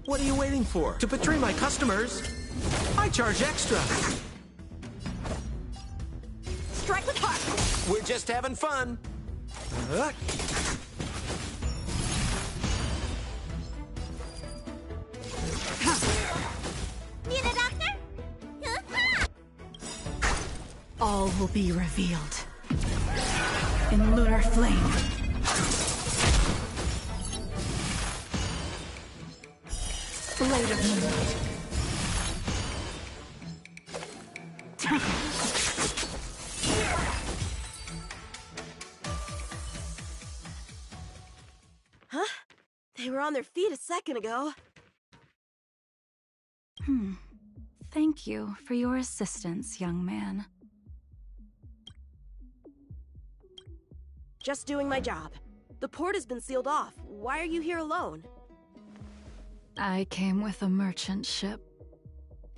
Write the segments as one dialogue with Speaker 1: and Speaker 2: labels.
Speaker 1: What are you waiting for? To betray my customers, I charge extra.
Speaker 2: Strike with heart!
Speaker 1: We're just having fun.
Speaker 2: Need a doctor?
Speaker 3: All will be revealed in lunar flame. Blade of moonlight.
Speaker 2: Huh? They were on their feet a second ago.
Speaker 3: Thank you for your assistance, young man.
Speaker 2: Just doing my job. The port has been sealed off. Why are you here alone?
Speaker 3: I came with a merchant ship.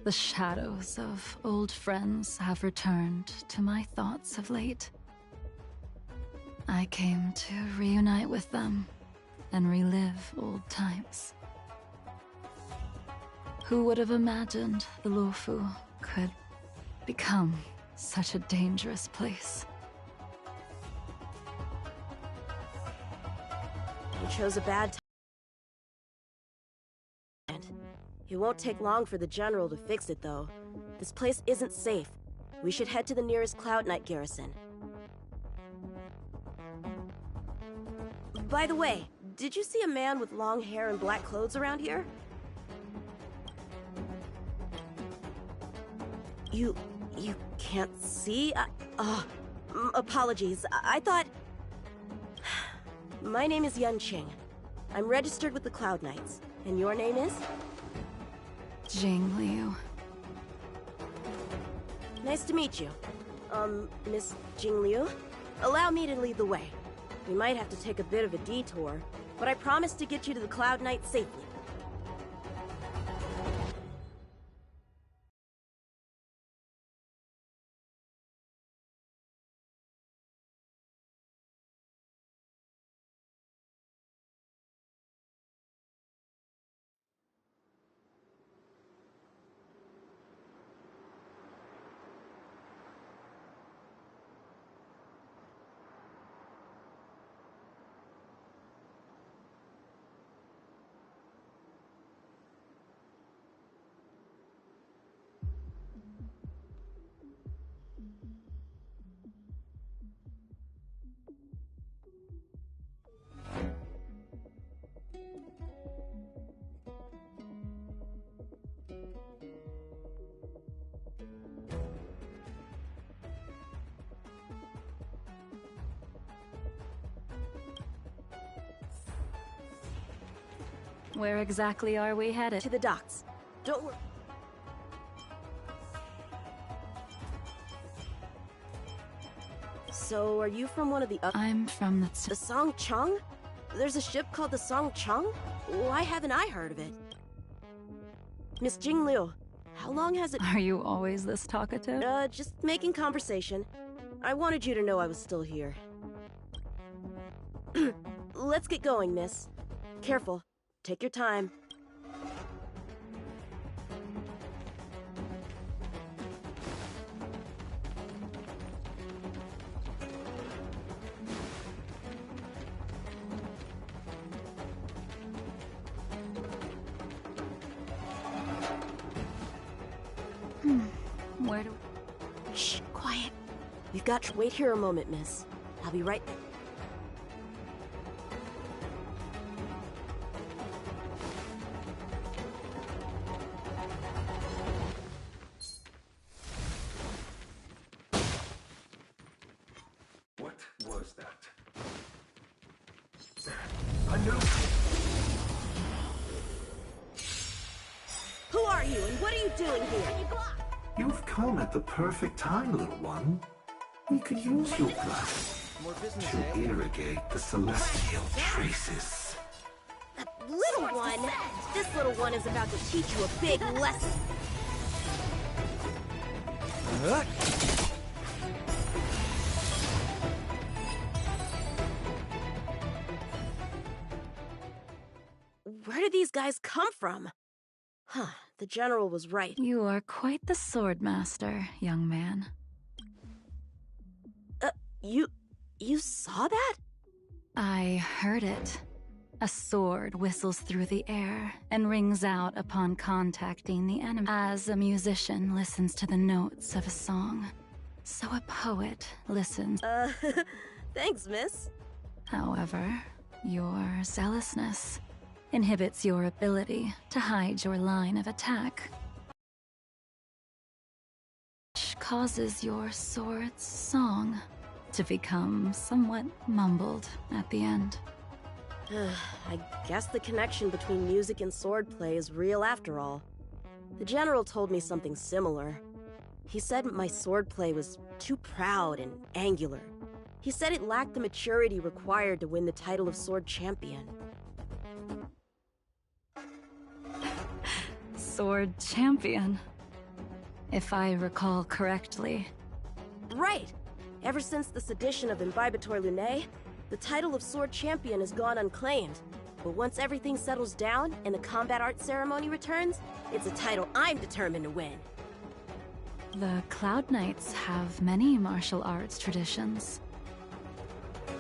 Speaker 3: The shadows of old friends have returned to my thoughts of late. I came to reunite with them and relive old times. Who would have imagined the Luofu could become such a dangerous place?
Speaker 2: You chose a bad time. It won't take long for the General to fix it, though. This place isn't safe. We should head to the nearest Cloud Knight garrison. By the way, did you see a man with long hair and black clothes around here? You can't see? Apologies. I thought... My name is Yun Qing. I'm registered with the Cloud Knights. And your name is?
Speaker 3: Jing Liu.
Speaker 2: Nice to meet you. Miss Jing Liu? Allow me to lead the way. We might have to take a bit of a detour, but I promise to get you to the Cloud Knight safely.
Speaker 3: Where exactly are we headed?
Speaker 2: To the docks. Don't worry. So, are you from one of the other...
Speaker 3: I'm from
Speaker 2: The Song Chong? There's a ship called the Song Chong? Why haven't I heard of it? Miss Jing Liu, how long has it...
Speaker 3: Are you always this talkative?
Speaker 2: Just making conversation. I wanted you to know I was still here. Let's get going, miss. Careful. Take your time.
Speaker 3: Where do...
Speaker 2: Shh, quiet. We've got to wait here a moment, miss. I'll be right back.
Speaker 4: What was that? A new...
Speaker 2: Who are you, and what are you doing here?
Speaker 4: You've come at the perfect time, little one. We could use your blood
Speaker 1: More business,
Speaker 4: to
Speaker 1: eh?
Speaker 4: irrigate the celestial traces.
Speaker 2: Little one? This little one is about to teach you a big lesson. Where did these guys come from? Huh, the general was right.
Speaker 3: You are quite the sword master, young man.
Speaker 2: You saw that?
Speaker 3: I heard it. A sword whistles through the air and rings out upon contacting the enemy. As a musician listens to the notes of a song, so a poet listens.
Speaker 2: Thanks, miss.
Speaker 3: However, your zealousness inhibits your ability to hide your line of attack, which causes your sword's song to become somewhat mumbled at the end.
Speaker 2: I guess the connection between music and swordplay is real after all. The general told me something similar. He said my swordplay was too proud and angular. He said it lacked the maturity required to win the title of sword champion.
Speaker 3: Sword champion, if I recall correctly.
Speaker 2: Right! Ever since the sedition of Imbibitor Lunae, the title of sword champion has gone unclaimed. But once everything settles down and the combat art ceremony returns, it's a title I'm determined to win.
Speaker 3: The Cloud Knights have many martial arts traditions.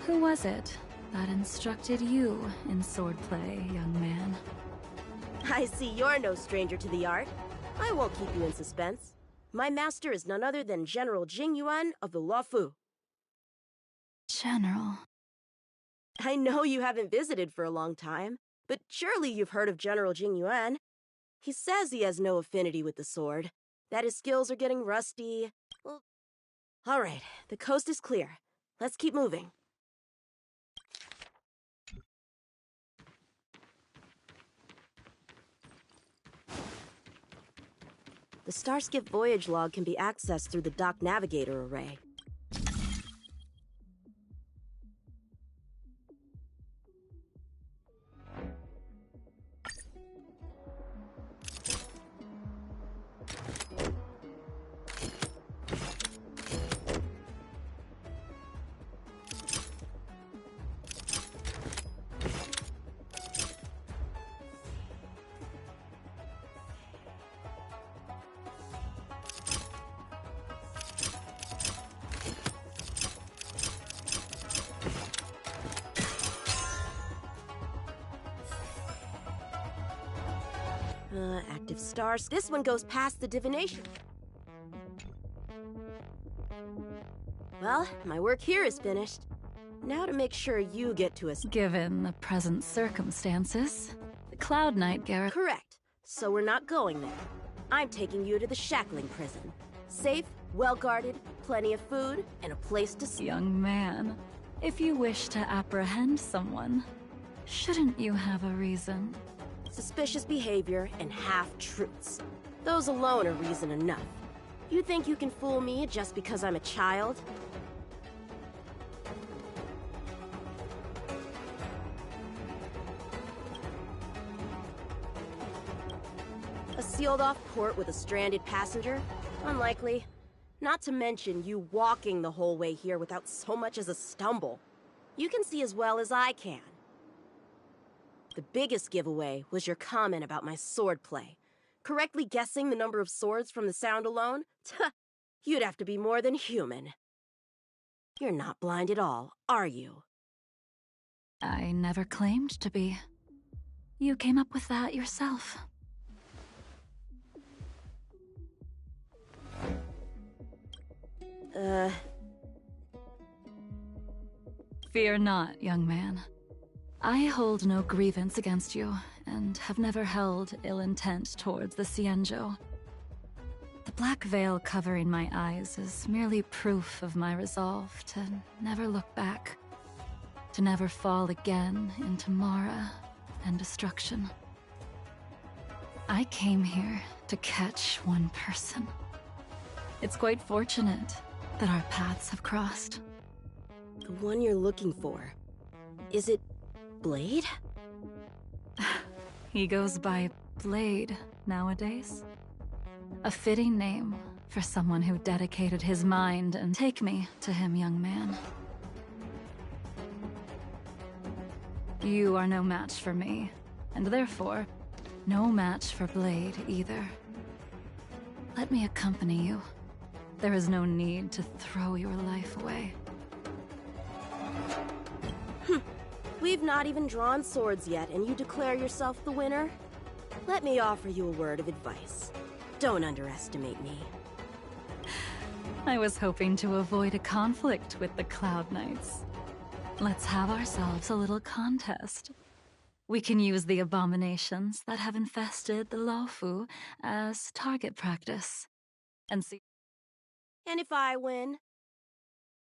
Speaker 3: Who was it that instructed you in swordplay, young man?
Speaker 2: I see you're no stranger to the art. I won't keep you in suspense. My master is none other than General Jing Yuan of the Luofu.
Speaker 3: General.
Speaker 2: I know you haven't visited for a long time, but surely you've heard of General Jing Yuan. He says he has no affinity with the sword, that his skills are getting rusty. Well, all right, the coast is clear. Let's keep moving. The Starskip voyage log can be accessed through the Dock Navigator array. Active stars. This one goes past the divination. Well, my work here is finished. Now to make sure you get to us.
Speaker 3: Given the present circumstances, the Cloud Knight Garrett.
Speaker 2: Correct. So we're not going there. I'm taking you to the Shackling prison. Safe, well-guarded, plenty of food, and a place to sleep.
Speaker 3: Young man, if you wish to apprehend someone, shouldn't you have a reason?
Speaker 2: Suspicious behavior and half-truths. Those alone are reason enough. You think you can fool me just because I'm a child? A sealed-off port with a stranded passenger? Unlikely. Not to mention you walking the whole way here without so much as a stumble. You can see as well as I can. The biggest giveaway was your comment about my swordplay. Correctly guessing the number of swords from the sound alone? You'd have to be more than human. You're not blind at all, are you?
Speaker 3: I never claimed to be. You came up with that yourself. Fear not, young man. I hold no grievance against you, and have never held ill intent towards the Xianzhou. The black veil covering my eyes is merely proof of my resolve to never look back, to never fall again into Mara and destruction. I came here to catch one person. It's quite fortunate that our paths have crossed.
Speaker 2: The one you're looking for. Is it Blade?
Speaker 3: He goes by Blade nowadays. A fitting name for someone who dedicated his mind and take me to him, young man. You are no match for me, and therefore, No match for Blade, either. Let me accompany you. There is no need to throw your life away.
Speaker 2: We've not even drawn swords yet, and you declare yourself the winner? Let me offer you a word of advice. Don't underestimate me.
Speaker 3: I was hoping to avoid a conflict with the Cloud Knights. Let's have ourselves a little contest. We can use the abominations that have infested the Luofu as target practice. And see.
Speaker 2: And if I win?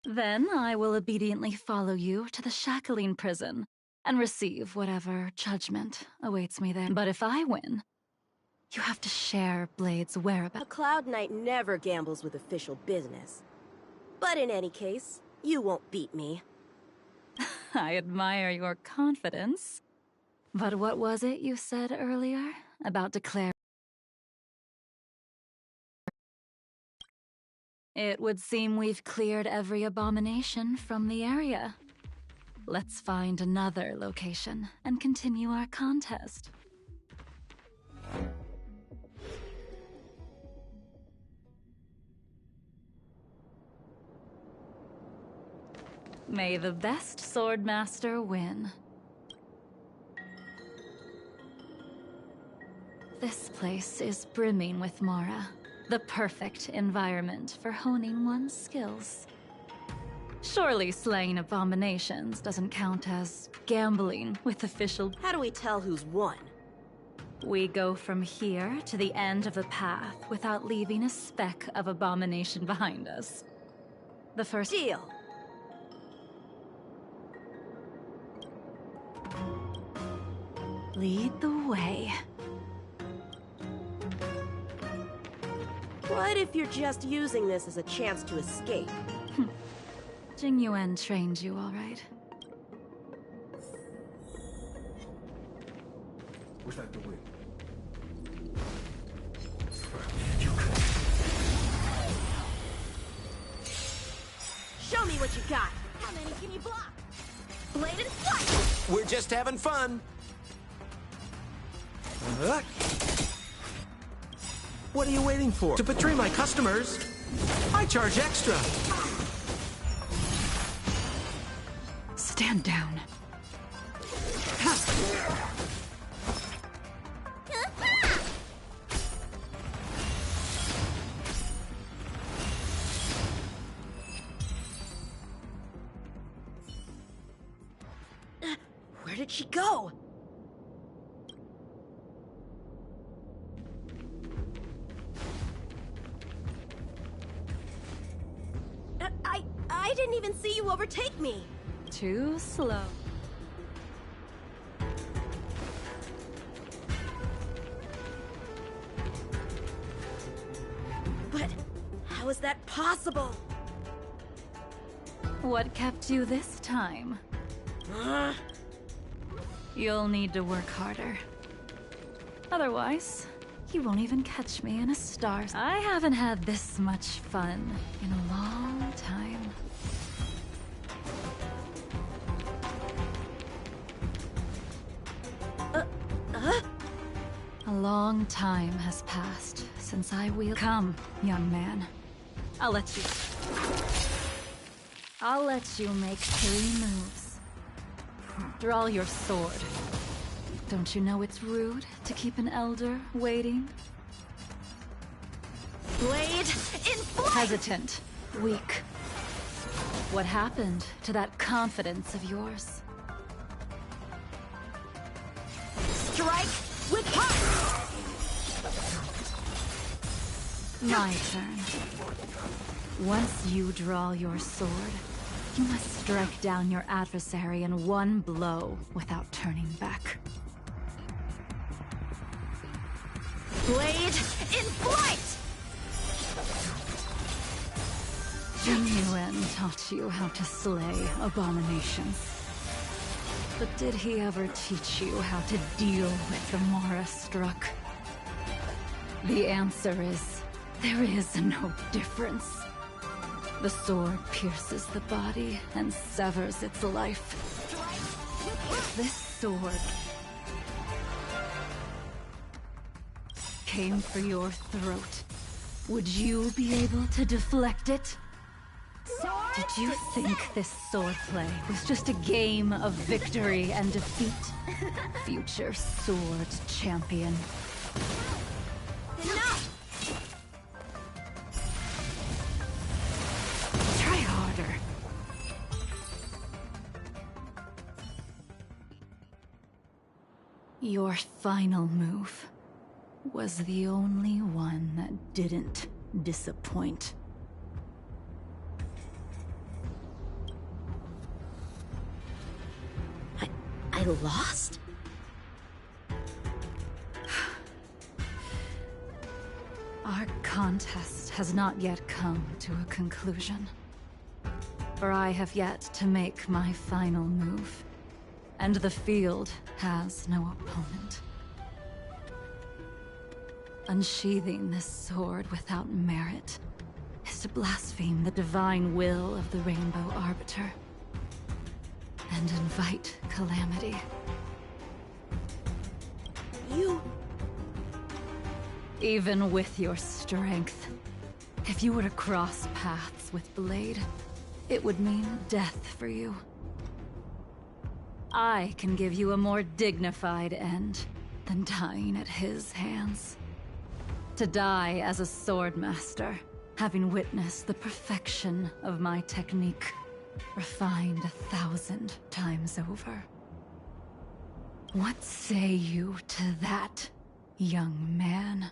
Speaker 3: Then I will obediently follow you to the Shackling prison and receive whatever judgment awaits me there. But if I win, you have to share Blade's
Speaker 2: A
Speaker 3: whereabouts.
Speaker 2: Cloud Knight never gambles with official business. But in any case, you won't beat me.
Speaker 3: I admire your confidence. But what was it you said earlier about declaring? It would seem we've cleared every abomination from the area. Let's find another location and continue our contest. May the best swordmaster win. This place is brimming with Mara. The perfect environment for honing one's skills. Surely slaying abominations doesn't count as gambling with official...
Speaker 2: How do we tell who's won?
Speaker 3: We go from here to the end of the path without leaving a speck of abomination behind us. The first...
Speaker 2: Deal.
Speaker 3: Lead the way.
Speaker 2: What if you're just using this as a chance to escape?
Speaker 3: Jing Yuan trained you, all right?
Speaker 4: Where's that the way?
Speaker 2: Show me what you got. How many can you block? Blade and slice!
Speaker 1: We're just having fun. What are you waiting for? To betray my customers, I charge extra.
Speaker 3: Stand down.
Speaker 2: Where did she go? I didn't even see you overtake me.
Speaker 3: Too slow.
Speaker 2: But how is that possible?
Speaker 3: What kept you this time? You'll need to work harder. Otherwise, you won't even catch me in a star. I haven't had this much fun in a long time. A long time has passed since I wheeled. Come, young man. I'll let you make 3 moves. Draw your sword. Don't you know it's rude to keep an elder waiting?
Speaker 2: Blade in flight!
Speaker 3: Hesitant. Weak. What happened to that confidence of yours?
Speaker 2: Strike with heart!
Speaker 3: My turn. Once you draw your sword, you must strike down your adversary in one blow without turning back.
Speaker 2: Blade in flight!
Speaker 3: Jing Yuan taught you how to slay abominations. But did he ever teach you how to deal with the Mara struck? The answer is, there is no difference. The sword pierces the body and severs its life. This sword came for your throat, would you be able to deflect it? Did you think this swordplay was just a game of victory and defeat? Future sword champion.
Speaker 2: Enough!
Speaker 3: Try harder. Your final move was the only one that didn't disappoint.
Speaker 2: I lost?
Speaker 3: Our contest has not yet come to a conclusion. For I have yet to make my final move, and the field has no opponent. Unsheathing this sword without merit is to blaspheme the divine will of the Rainbow Arbiter and invite calamity.
Speaker 2: You...
Speaker 3: Even with your strength, if you were to cross paths with Blade, it would mean death for you. I can give you a more dignified end than dying at his hands. To die as a swordmaster, having witnessed the perfection of my technique, refined 1,000 times over. What say you to that, young man?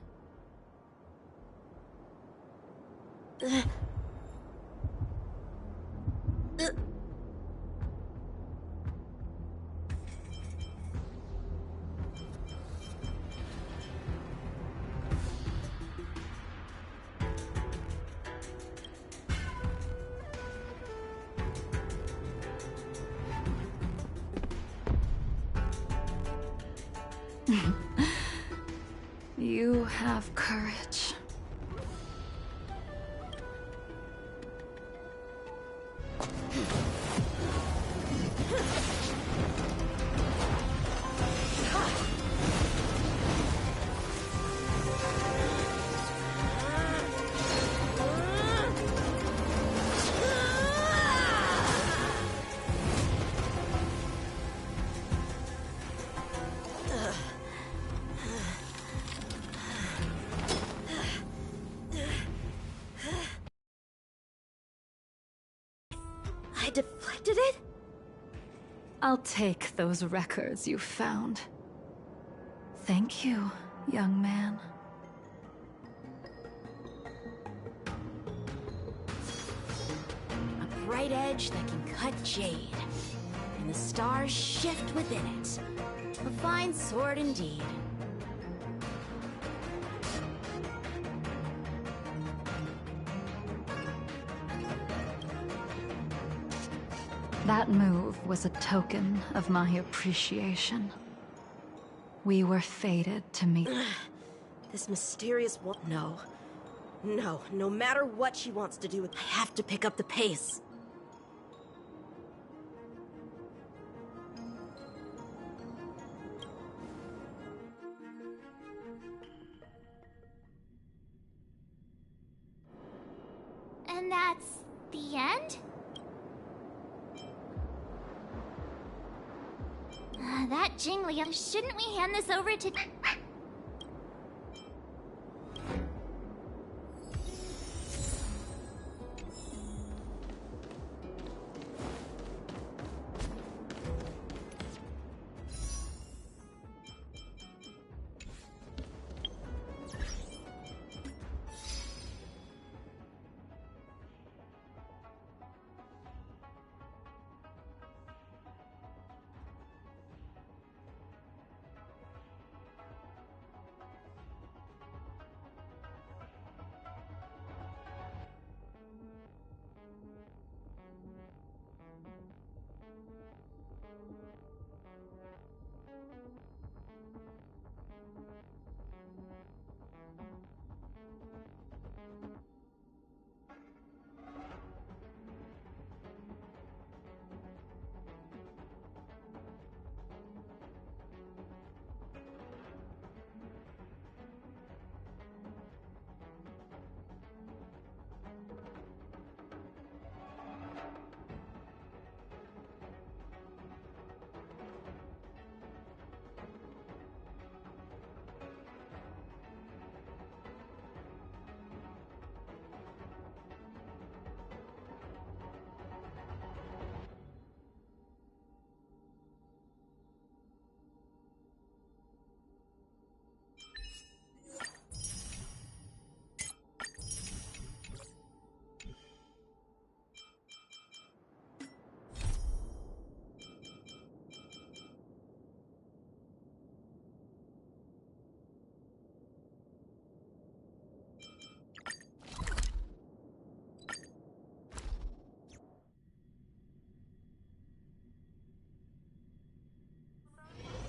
Speaker 3: You have courage.
Speaker 2: I deflected it?
Speaker 3: I'll take those records you found. Thank you, young man.
Speaker 2: A bright edge that can cut jade, and the stars shift within it. A fine sword indeed.
Speaker 3: That move was a token of my appreciation. We were fated to meet.
Speaker 2: This mysterious woman. No. No, no matter what she wants to do, I have to pick up the pace.
Speaker 5: And that's the end? That Jingli, shouldn't we hand this over to...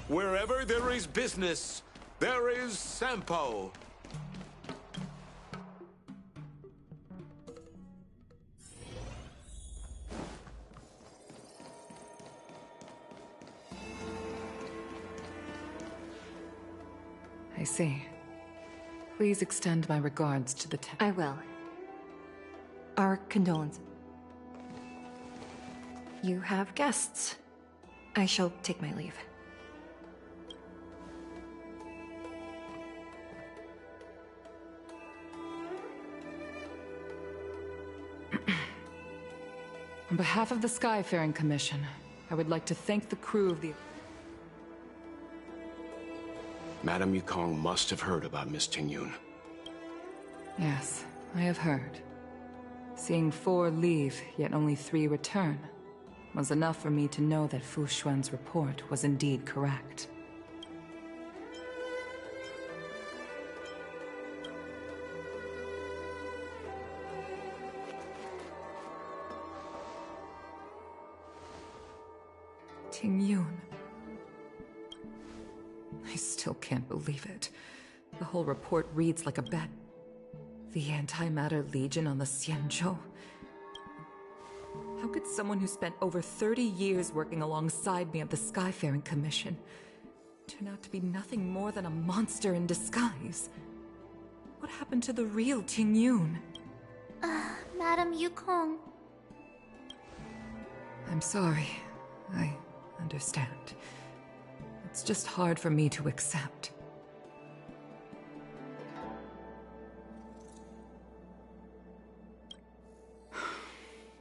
Speaker 1: Wherever there is business, there is Sampo.
Speaker 6: I see. Please extend my regards to the
Speaker 7: I will. Our condolences. You have guests. I shall take my leave.
Speaker 6: On behalf of the Skyfaring Commission, I would like to thank the crew of the...
Speaker 8: Madame Yukong must have heard about Miss Tingyun.
Speaker 6: Yes, I have heard. Seeing 4 leave, yet only 3 return, was enough for me to know that Fu Xuan's report was indeed correct. Tingyun. I still can't believe it. The whole report reads like a bet. The Antimatter Legion on the Xianzhou. How could someone who spent over 30 years working alongside me at the Skyfaring Commission turn out to be nothing more than a monster in disguise? What happened to the real Tingyun?
Speaker 5: Madam Yukong.
Speaker 6: I'm sorry. I understand. It's just hard for me to accept.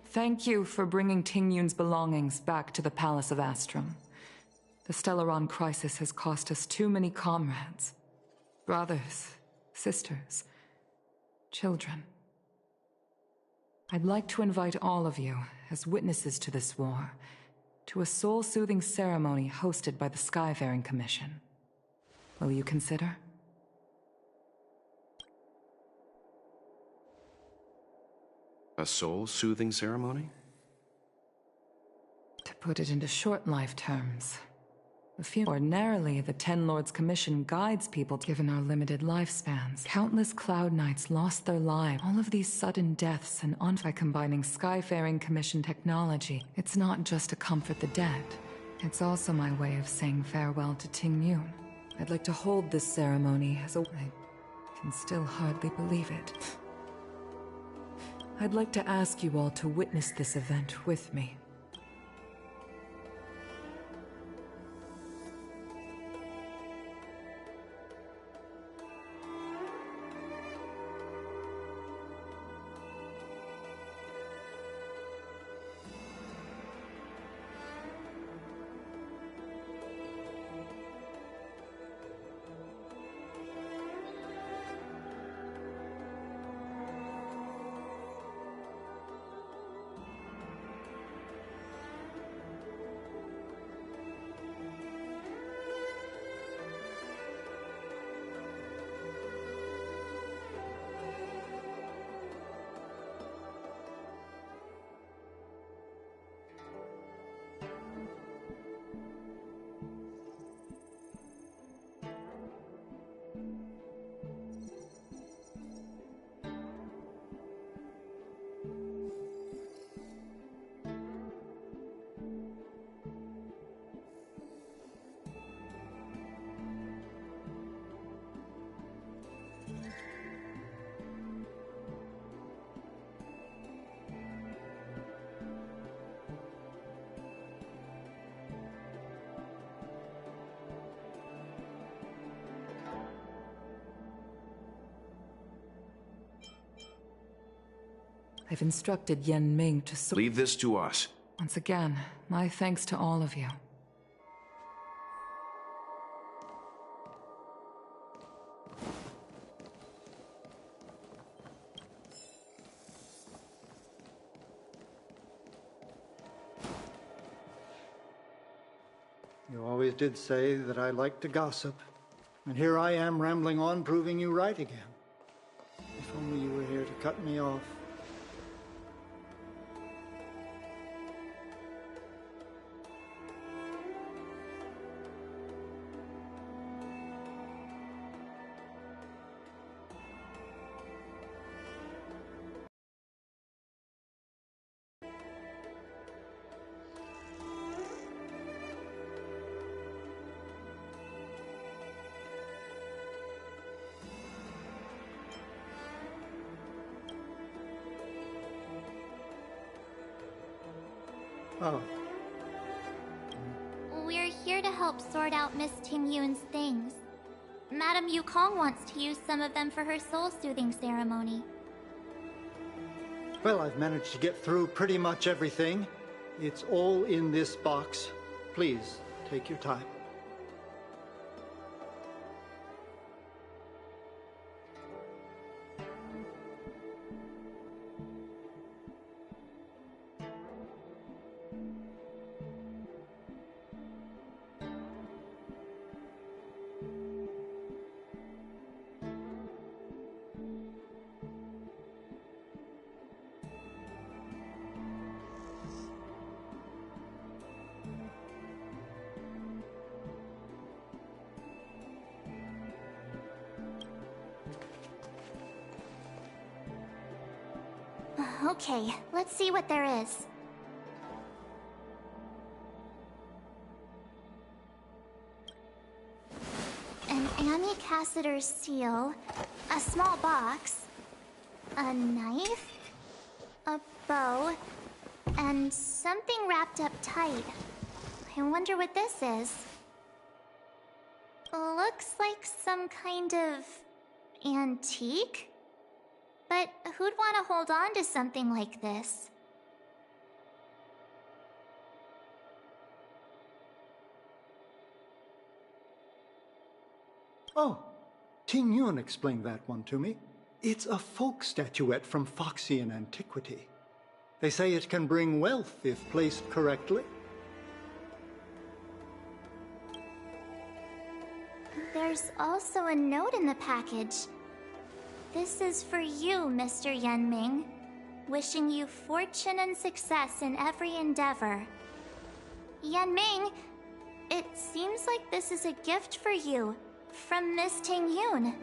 Speaker 6: Thank you for bringing Tingyun's belongings back to the Palace of Astrum. The Stellaron crisis has cost us too many comrades. Brothers, sisters, children. I'd like to invite all of you, as witnesses to this war, to a soul-soothing ceremony hosted by the Skyfaring Commission. Will you consider?
Speaker 8: A soul-soothing ceremony?
Speaker 6: To put it into short life terms, ordinarily, the Ten Lords Commission guides people given our limited lifespans. Countless Cloud Knights lost their lives. All of these sudden deaths and by combining Skyfaring Commission technology, it's not just to comfort the dead. It's also my way of saying farewell to Tingyun. I'd like to hold this ceremony as a... I can still hardly believe it. I'd like to ask you all to witness this event with me. I've instructed Yen Ming to
Speaker 8: Leave this to us.
Speaker 6: Once again, my thanks to all of you.
Speaker 9: You always did say that I like to gossip, and here I am rambling on, proving you right again. If only you were here to cut me off. Oh,
Speaker 5: We're here to help sort out Miss Tingyun's things. Madame Yukong wants to use some of them for her soul-soothing ceremony.
Speaker 9: well, I've managed to get through pretty much everything. It's all in this box. Please, take your time.
Speaker 5: Okay, let's see what there is. An Annie Cassiter's seal, a small box, a knife, a bow, and something wrapped up tight. I wonder what this is. Looks like some kind of antique? But who'd want to hold on to something like this?
Speaker 9: Oh, Ting Yun explained that one to me. It's a folk statuette from Foxian antiquity. They say it can bring wealth if placed correctly.
Speaker 5: There's also a note in the package. This is for you, Mr. Yenming. Wishing you fortune and success in every endeavor. Yenming, it seems like this is a gift for you from Miss Tingyun.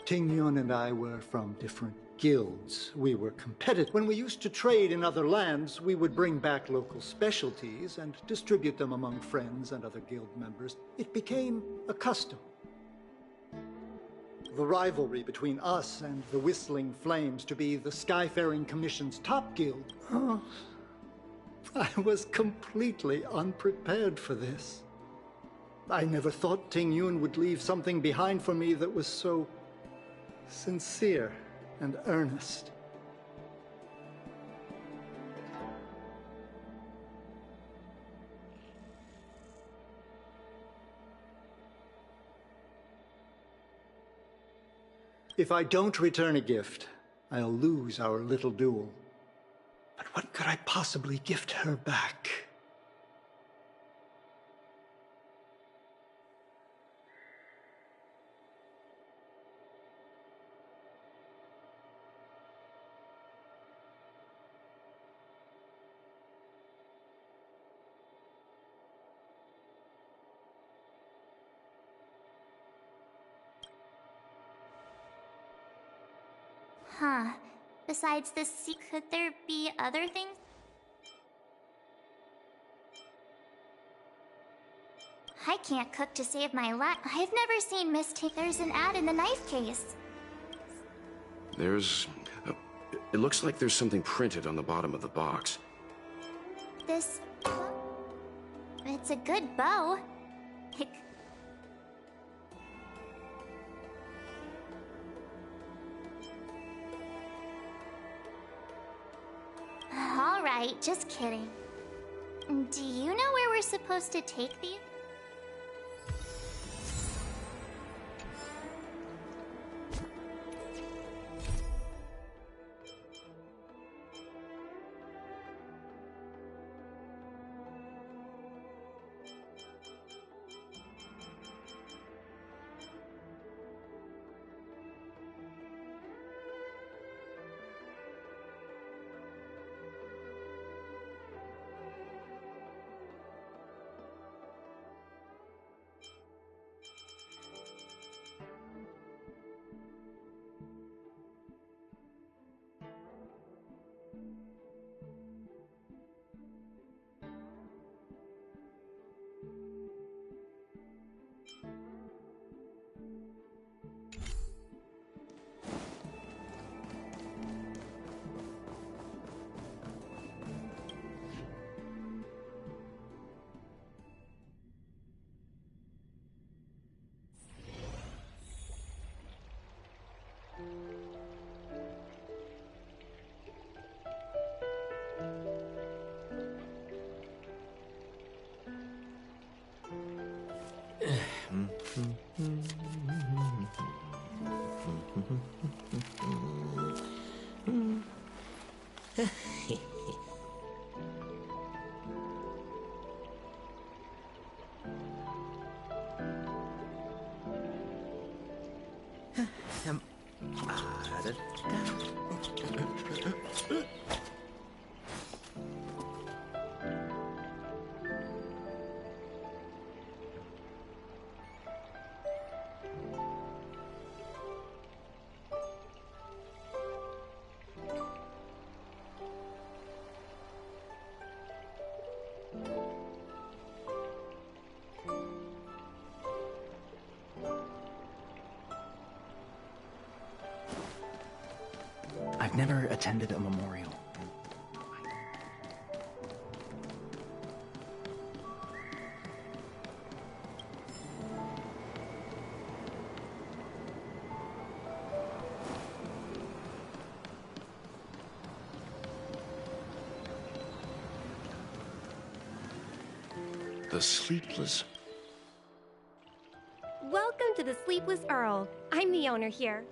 Speaker 9: Ting Yun and I were from different guilds. We were competitive. When we used to trade in other lands, we would bring back local specialties and distribute them among friends and other guild members. It became a custom. The rivalry between us and the Whistling Flames to be the Skyfaring Commission's top guild. Oh, I was completely unprepared for this. I never thought Ting Yun would leave something behind for me that was so sincere and earnest. If I don't return a gift, I'll lose our little duel. But what could I possibly gift her back?
Speaker 5: Huh. Besides this, could there be other things? I can't cook to save my life. I've never seen Miss T. There's an ad in the knife case.
Speaker 8: It looks like there's something printed on the bottom of the box.
Speaker 5: This... It's a good bow. Alright, just kidding. Do you know where we're supposed to take these?
Speaker 10: I've never attended a memorial.
Speaker 8: The Sleepless...
Speaker 11: Welcome to the Sleepless Earl. I'm the owner here.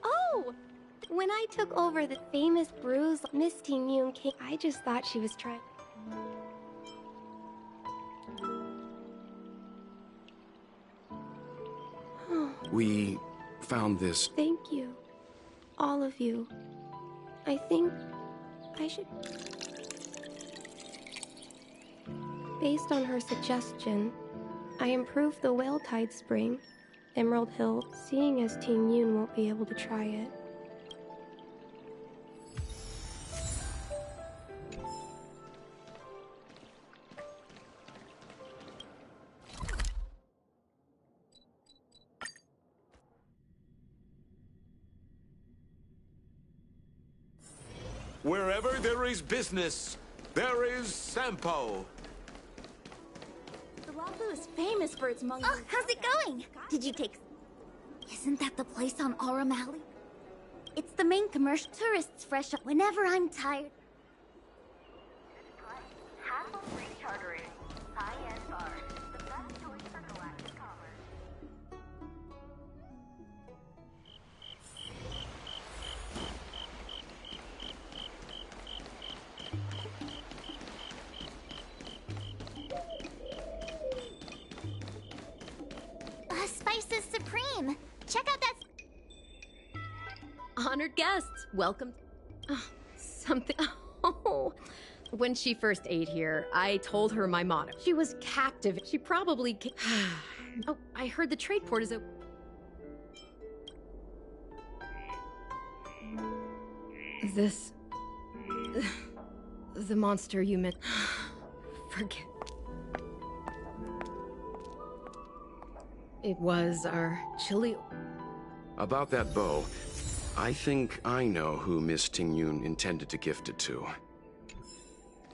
Speaker 11: Oh! When I took over the famous bruise, Miss Ting-Yun came. I just thought she was trying.
Speaker 8: We found this...
Speaker 11: Thank you. All of you. I think I should... Based on her suggestion, I improved the Whale Tide Spring, Emerald Hill, seeing as Ting-Yun won't be able to try it.
Speaker 1: Wherever there is business, there is Sampo.
Speaker 5: The Wafu is famous for its mongoose. Oh, how's it going? Did you take... Isn't that the place on Aurum Alley? It's the main commercial. Tourists fresh up whenever I'm tired.
Speaker 12: Hassle-free chartering. High-end bars. The best choice for galactic commerce.
Speaker 5: Spices Supreme. Check out that...
Speaker 13: Honored guests, welcome. Something. Oh. When she first ate here, I told her my motto. She was captive. She probably. Oh, I heard the trade port is open. This. The monster you meant. Forget. It was our chili.
Speaker 8: About that bow, I think I know who Miss Ting-Yun intended to gift it to.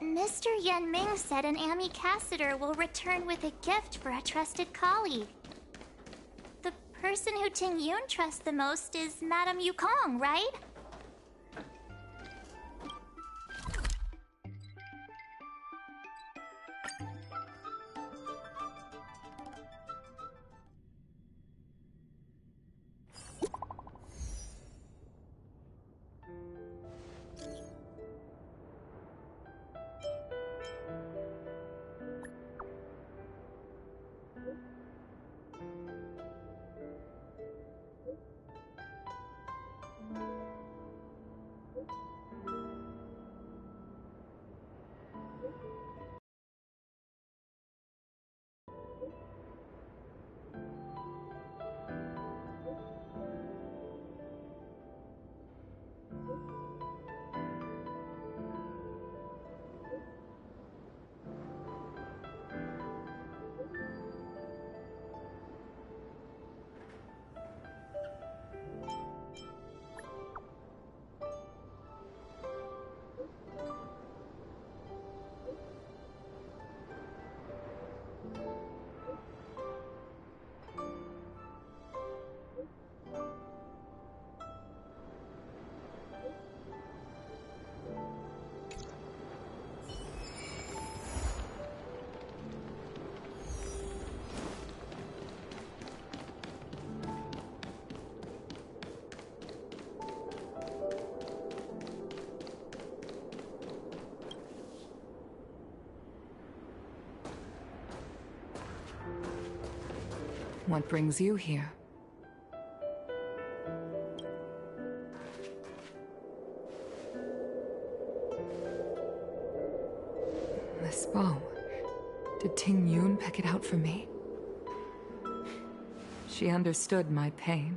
Speaker 5: Mr. Yan Ming said an ambassador will return with a gift for a trusted colleague. The person who Ting-Yun trusts the most is Madame Yukong, right?
Speaker 6: What brings you here? This bow. Did Ting Yun pick it out for me? She understood my pain.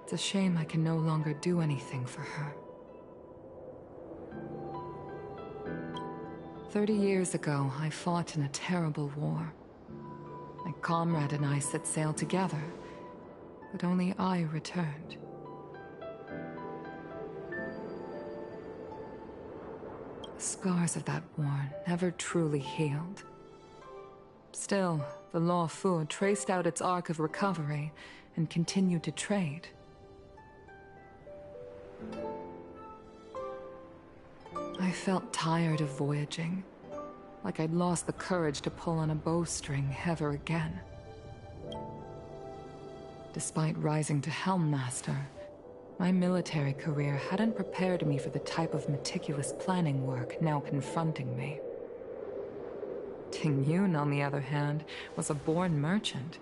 Speaker 6: It's a shame I can no longer do anything for her. 30 years ago, I fought in a terrible war. My comrade and I set sail together, but only I returned. The scars of that war never truly healed. Still, the Law Fu traced out its arc of recovery and continued to trade. I felt tired of voyaging, like I'd lost the courage to pull on a bowstring ever again. Despite rising to Helm Master, my military career hadn't prepared me for the type of meticulous planning work now confronting me. Ting Yun, on the other hand, was a born merchant.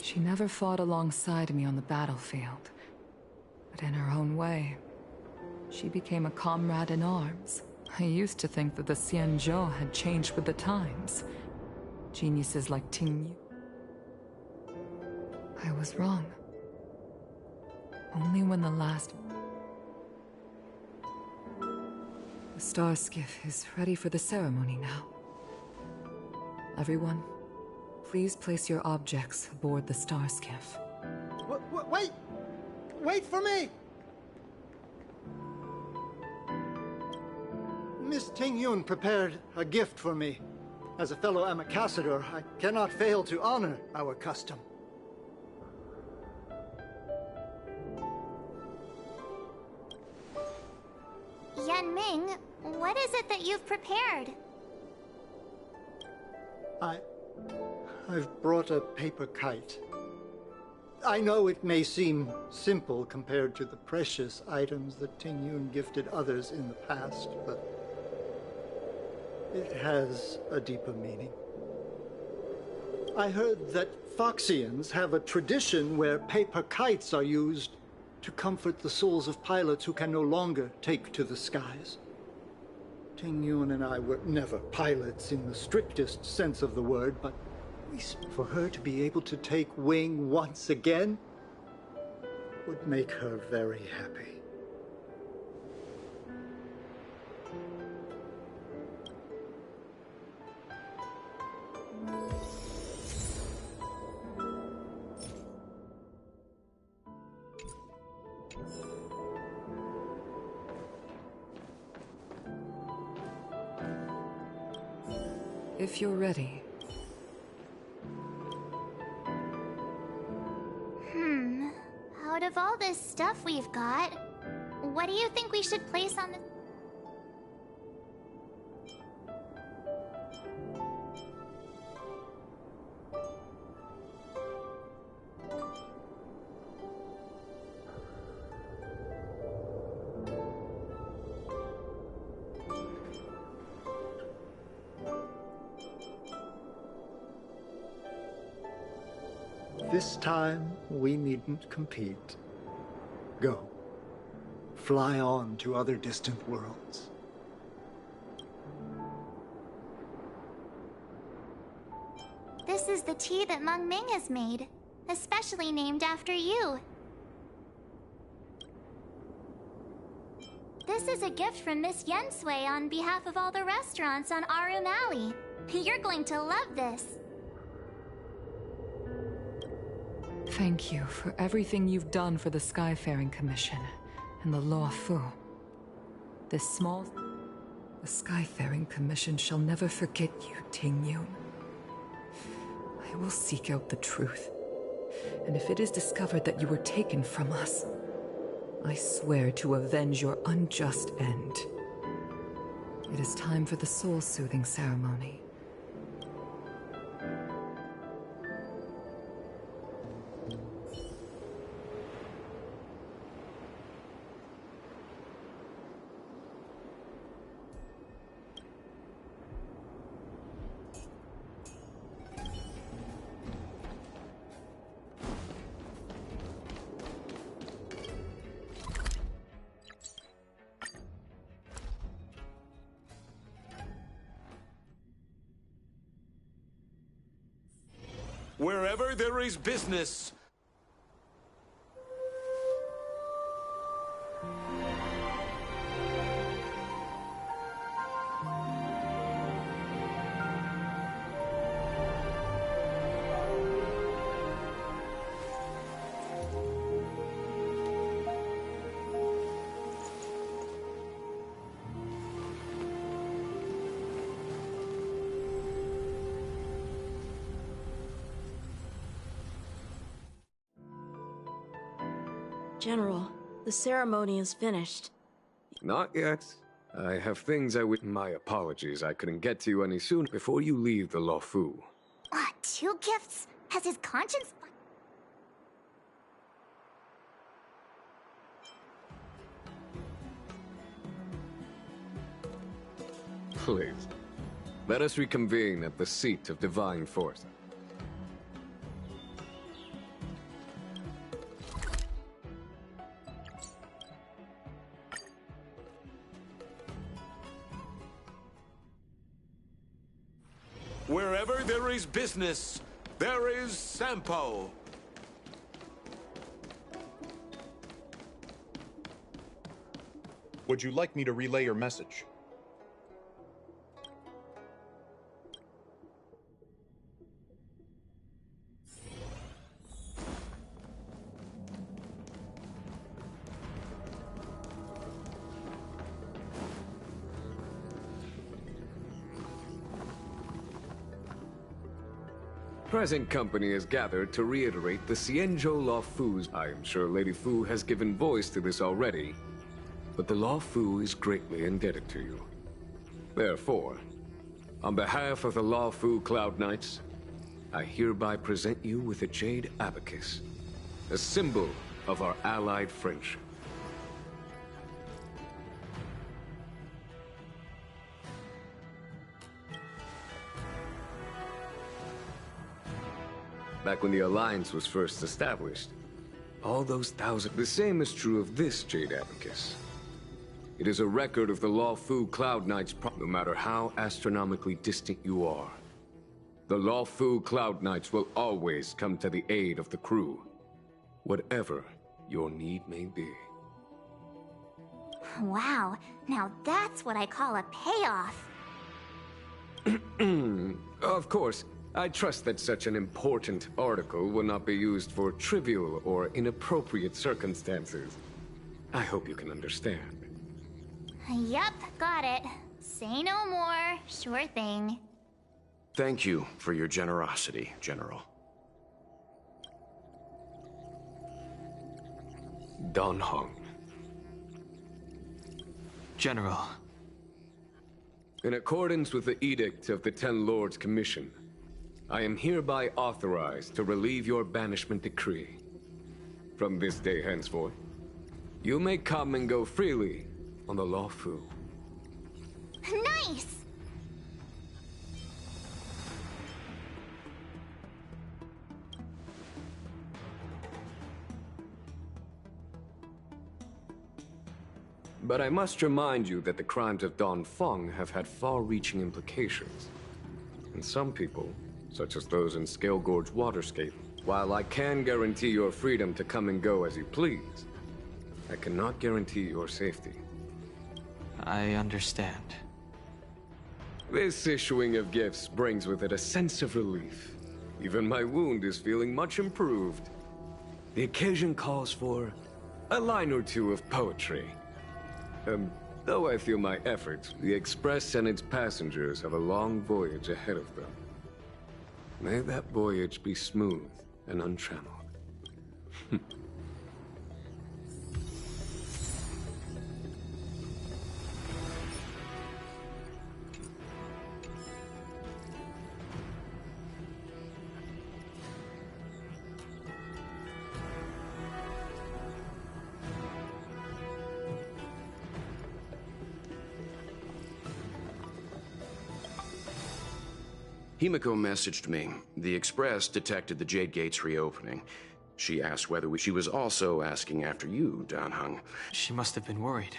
Speaker 6: She never fought alongside me on the battlefield, but in her own way, she became a comrade in arms. I used to think that the Xianzhou had changed with the times. Geniuses like Ting Yun. I was wrong. Only when the last... The star skiff is ready for the ceremony now. Everyone, please place your objects aboard the star skiff.
Speaker 9: Wait! Wait for me! Miss Ting Yun prepared a gift for me. As a fellow ambassador, I cannot fail to honor our custom.
Speaker 5: Yanming, what is it that you've prepared?
Speaker 9: I've brought a paper kite. I know it may seem simple compared to the precious items that Ting Yun gifted others in the past, but it has a deeper meaning. I heard that Foxians have a tradition where paper kites are used to comfort the souls of pilots who can no longer take to the skies. Ting Yun and I were never pilots in the strictest sense of the word, but for her to be able to take wing once again would make her very happy.
Speaker 6: If you're ready.
Speaker 5: Out of all this stuff we've got, what do you think we should place on the...
Speaker 9: This time, we needn't compete. Go. Fly on to other distant worlds.
Speaker 5: This is the tea that Meng Ming has made, especially named after you. This is a gift from Miss Yen Sui on behalf of all the restaurants on Arum Alley. You're going to love this.
Speaker 6: Thank you for everything you've done for the Skyfaring Commission and the Law Fu. The Skyfaring Commission shall never forget you, Ting Yun. I will seek out the truth. And if it is discovered that you were taken from us, I swear to avenge your unjust end. It is time for the soul-soothing ceremony.
Speaker 1: Wherever there is business.
Speaker 2: General, the ceremony is finished.
Speaker 14: Not yet. I have things I would. My apologies, I couldn't get to you any sooner before you leave the Luofu.
Speaker 5: 2 gifts? Has his conscience...
Speaker 14: Please. Let us reconvene at the seat of divine force.
Speaker 1: Wherever there is business, there is Sampo.
Speaker 15: Would you like me to relay your message?
Speaker 14: Present company is gathered to reiterate the Xianzhou Luofu's. I am sure Lady Fu has given voice to this already, but the Luofu is greatly indebted to you. Therefore, on behalf of the Luofu Cloud Knights, I hereby present you with a Jade Abacus, a symbol of our allied friendship. Back when the Alliance was first established, all those thousand... The same is true of this Jade Abacus. It is a record of the Luofu Cloud Knights, no matter how astronomically distant you are. The Luofu Cloud Knights will always come to the aid of the crew, whatever your need may be.
Speaker 5: Wow, now that's what I call a payoff.
Speaker 14: Of course, I trust that such an important article will not be used for trivial or inappropriate circumstances. I hope you can understand.
Speaker 5: Yup, got it. Say no more. Sure thing.
Speaker 8: Thank you for your generosity, General.
Speaker 14: Dan Heng.
Speaker 10: General.
Speaker 14: In accordance with the Edict of the Ten Lords Commission, I am hereby authorized to relieve your banishment decree. From this day henceforth, you may come and go freely on the Luofu.
Speaker 5: Nice!
Speaker 14: But I must remind you that the crimes of Dongfeng have had far-reaching implications. And some people, such as those in Scale Gorge Waterscape, while I can guarantee your freedom to come and go as you please, I cannot guarantee your safety.
Speaker 10: I understand.
Speaker 14: This issuing of gifts brings with it a sense of relief. Even my wound is feeling much improved. The occasion calls for a line or two of poetry. Though I feel my efforts, the Express and its passengers have a long voyage ahead of them. May that voyage be smooth and untrammeled.
Speaker 8: Himiko messaged me. The Express detected the Jade Gates reopening. She asked whether she was also asking after you, Dan Heng.
Speaker 10: She must have been worried.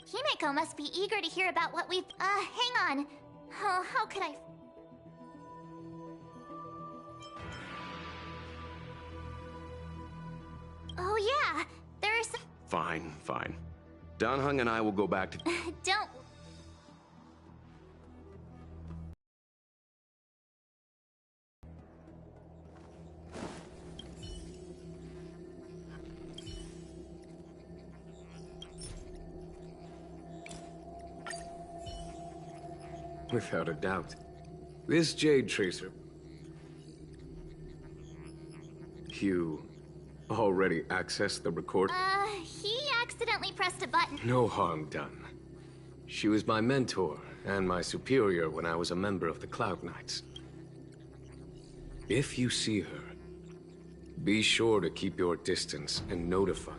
Speaker 5: Himiko must be eager to hear about what we've... hang on. Oh, how could I... Oh yeah, there's...
Speaker 8: Fine, fine. Dan Heng and I will go back to...
Speaker 5: Don't...
Speaker 14: Without a doubt. This Jade Tracer... You already accessed the record?
Speaker 5: He accidentally pressed a button.
Speaker 14: No harm done. She was my mentor and my superior when I was a member of the Cloud Knights. If you see her, be sure to keep your distance and notify.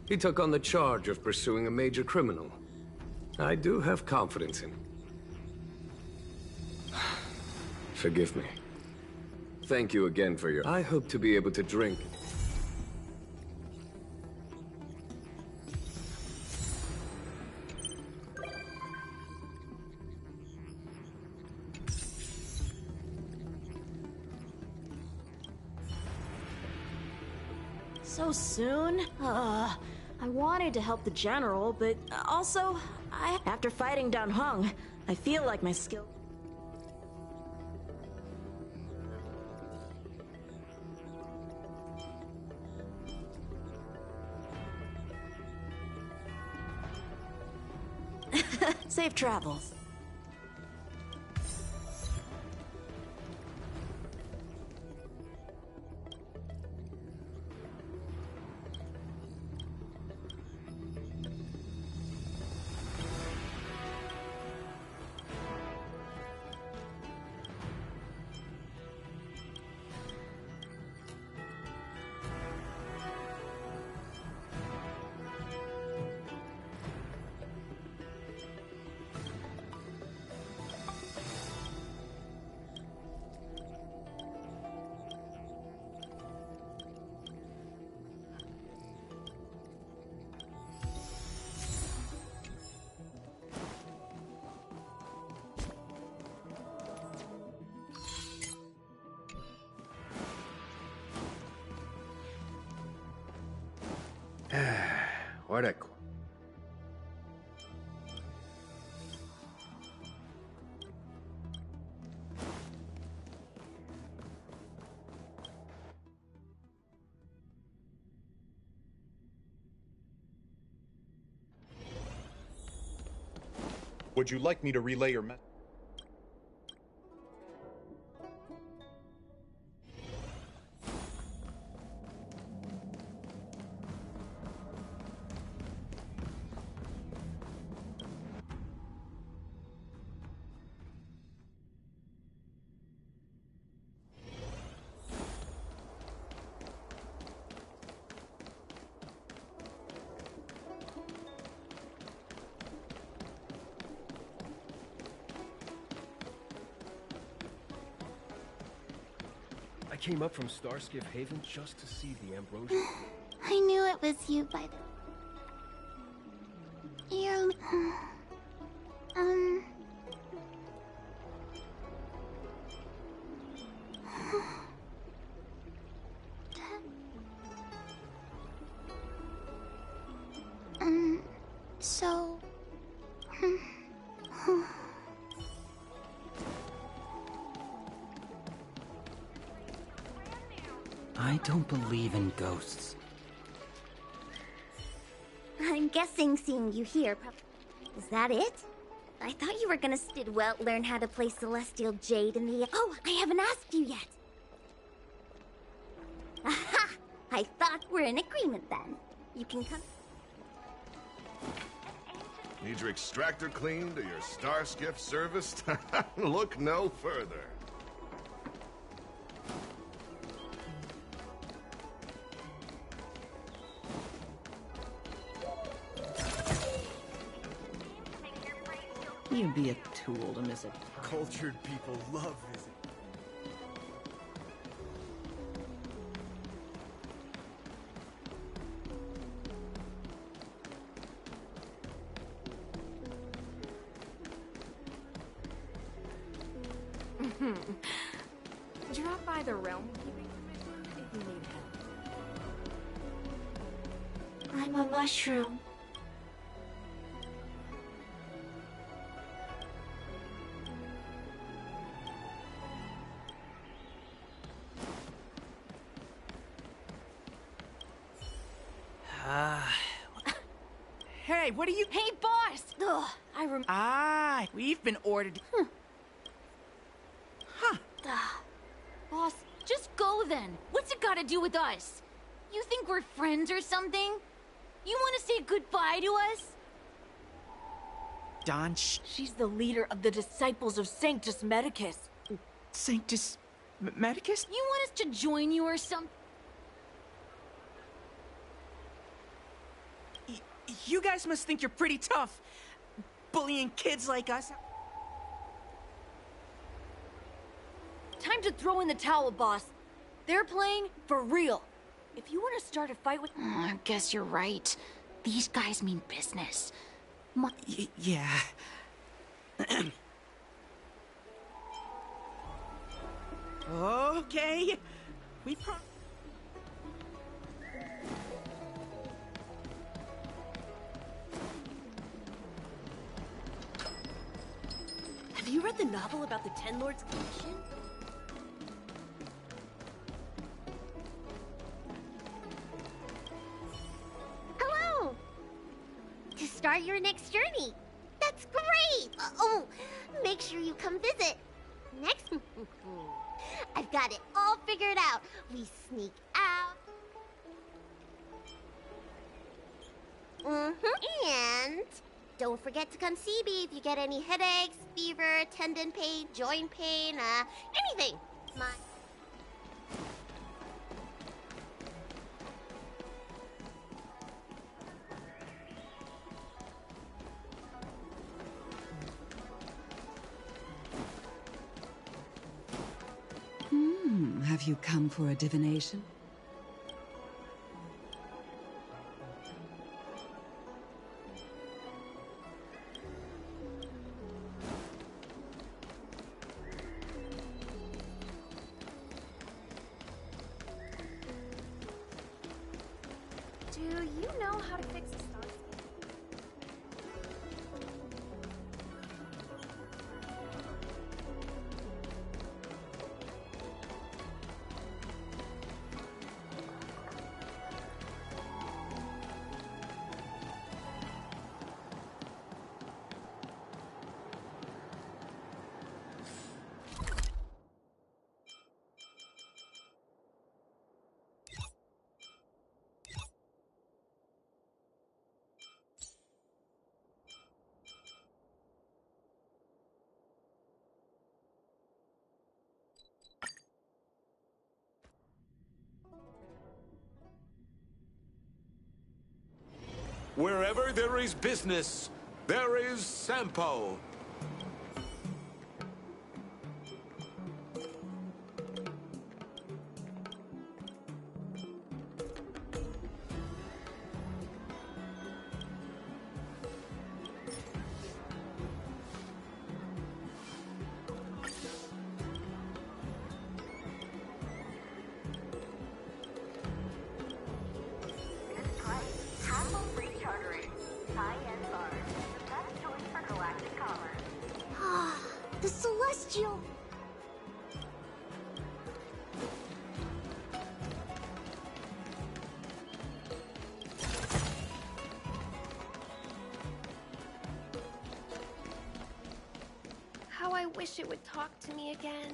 Speaker 14: He took on the charge of pursuing a major criminal. I do have confidence in him. Forgive me. Thank you again for your... I hope to be able to drink.
Speaker 2: So soon? I wanted to help the general, but also, after fighting Dan Heng, I feel like my skill... Safe travels.
Speaker 16: Whatever.
Speaker 15: Would you like me to relay your message?
Speaker 17: I came up from Starskiff Haven just to see the Ambrosia.
Speaker 5: I knew it was you by the... You're... So...
Speaker 18: I don't believe in ghosts.
Speaker 5: I'm guessing seeing you here... Is that it? I thought you were gonna learn how to play Celestial Jade in the... Oh, I haven't asked you yet! Aha! I thought we're in agreement then. You can come...
Speaker 19: Need your extractor cleaned or your Starskiff serviced? Look no further.
Speaker 1: You'd be a tool to miss it.
Speaker 17: Cultured people love visiting.
Speaker 13: Drop by the realm keeping commission if you need help.
Speaker 5: I'm a mushroom.
Speaker 1: Hey, what are you...
Speaker 2: Hey, boss! Ugh,
Speaker 1: we've been ordered...
Speaker 16: Boss, just go then. What's it got to do with us? You think we're friends or something? You want to say goodbye to us?
Speaker 1: Don,
Speaker 2: she's the leader of the Disciples of Sanctus Medicus.
Speaker 1: Sanctus... Medicus?
Speaker 16: You want us to join you or something?
Speaker 1: You guys must think you're pretty tough, bullying kids like us.
Speaker 2: Time to throw in the towel, boss. They're playing for real. If you want to start a fight with...
Speaker 16: I guess you're right. These guys mean business.
Speaker 1: Yeah. Okay. We
Speaker 2: Have you read the novel about the Ten Lords Commission?
Speaker 11: Hello! To start your next journey. That's great! Make sure you come visit. Next... I've got it all figured out. We sneak out. And don't forget to come see me if you get any headaches, fever, tendon pain, joint pain, anything.
Speaker 20: Have you come for a divination?
Speaker 11: Do you know how to fix a star?
Speaker 21: Wherever there is business, there is Sampo.
Speaker 12: Hassle-free chartering. High-end bars. The best choice for galactic commerce.
Speaker 11: The Celestial! How I wish it would talk to me again.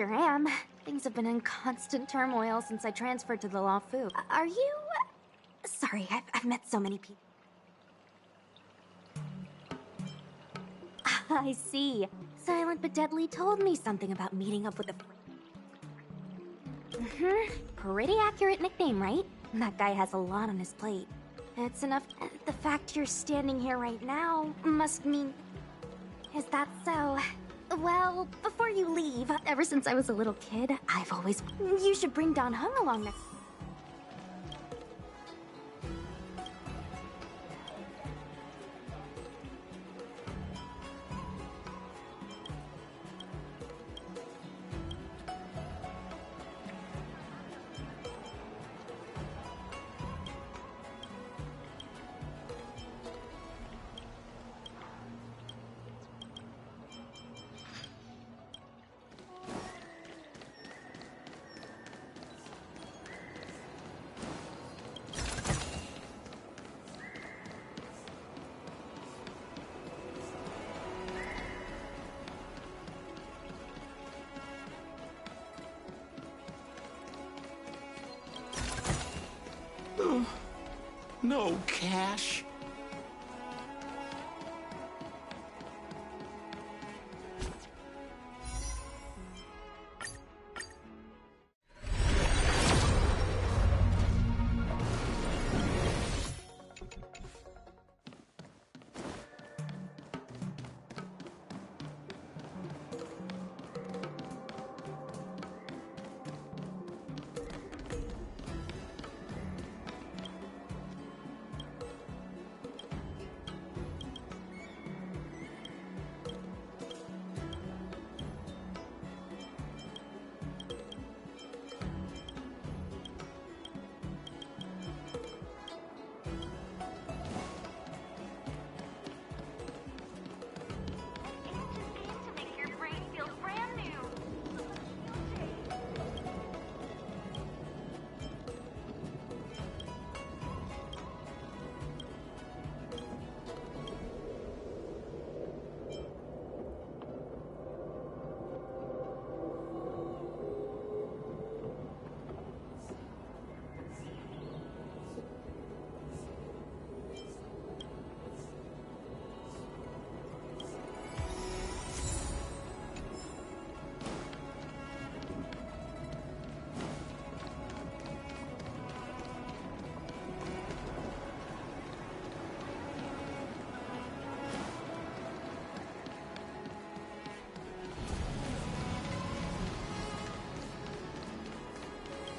Speaker 4: sure am. Things have been in constant turmoil since I transferred to the Luofu. Are you... Sorry, I've met so many people. I see. Silent but Deadly told me something about meeting up with a friend. Pretty accurate nickname, right? That guy has a lot on his plate. It's enough. The fact you're standing here right now must mean... Is that so? Well, before you leave, ever since I was a little kid, I've always... You should bring Dan Heng along next...
Speaker 1: No cash?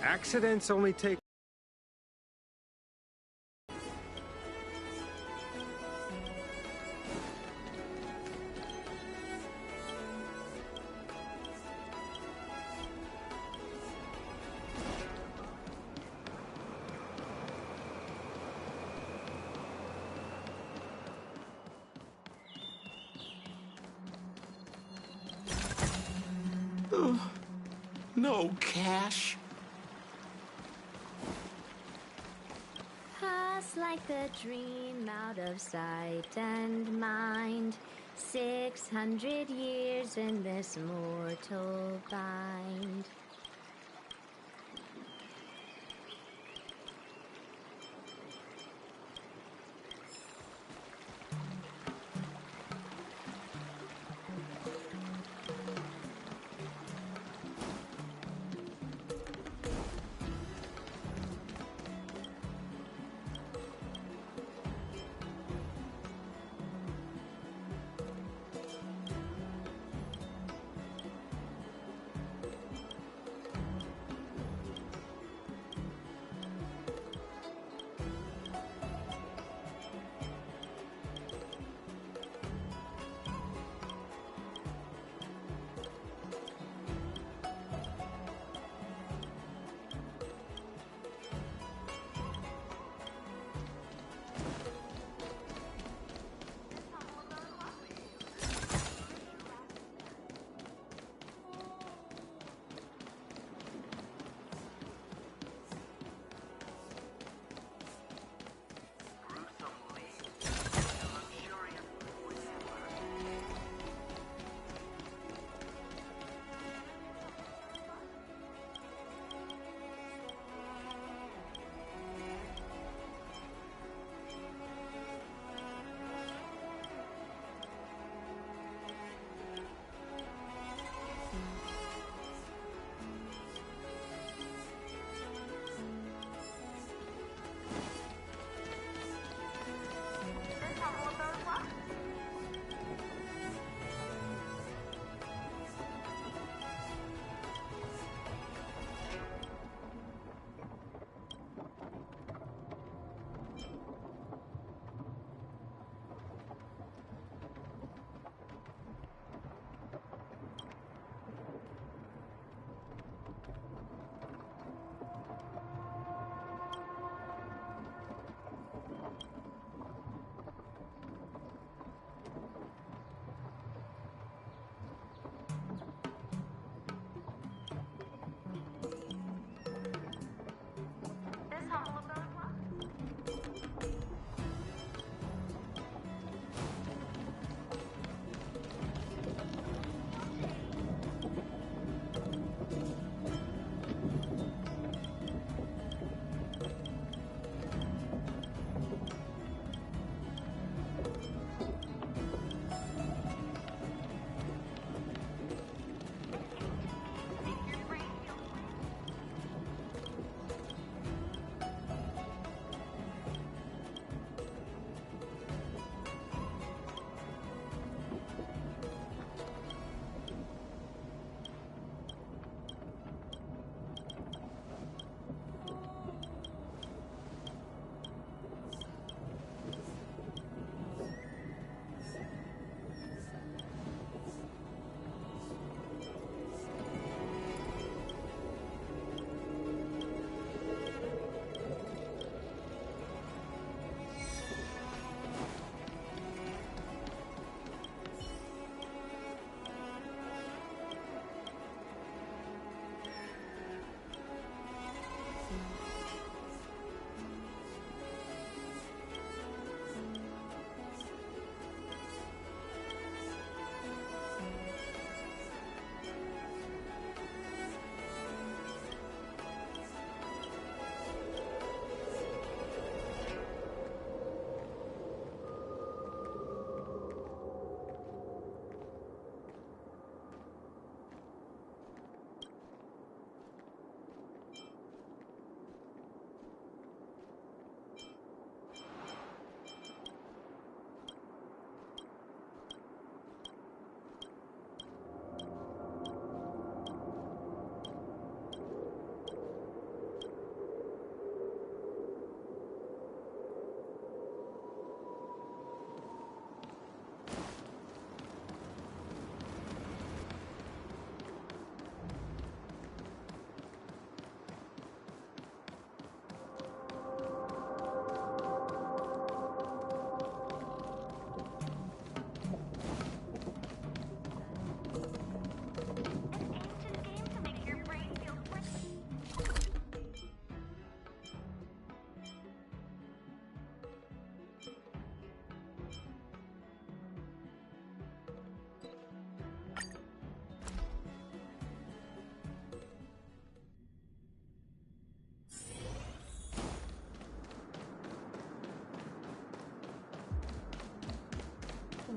Speaker 22: Accidents only take...
Speaker 1: No cash?
Speaker 4: Pass like a dream out of sight and mind. 600 years in this mortal bind.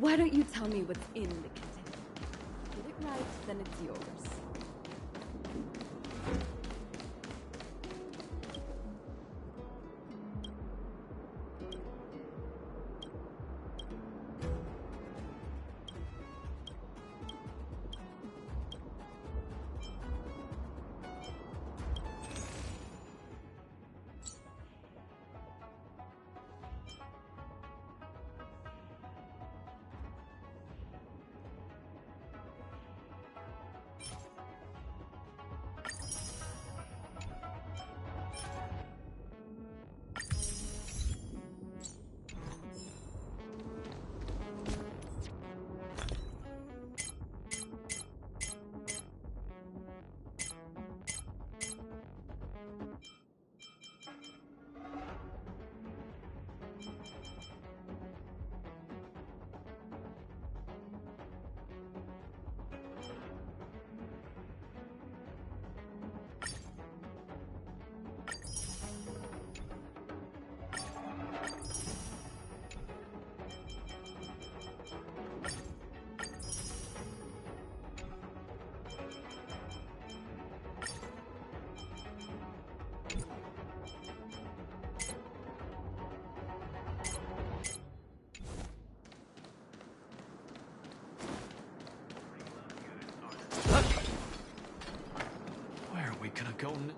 Speaker 3: Why don't you tell me what's in the container? Get it right, then it's yours.
Speaker 10: Where are we gonna go n-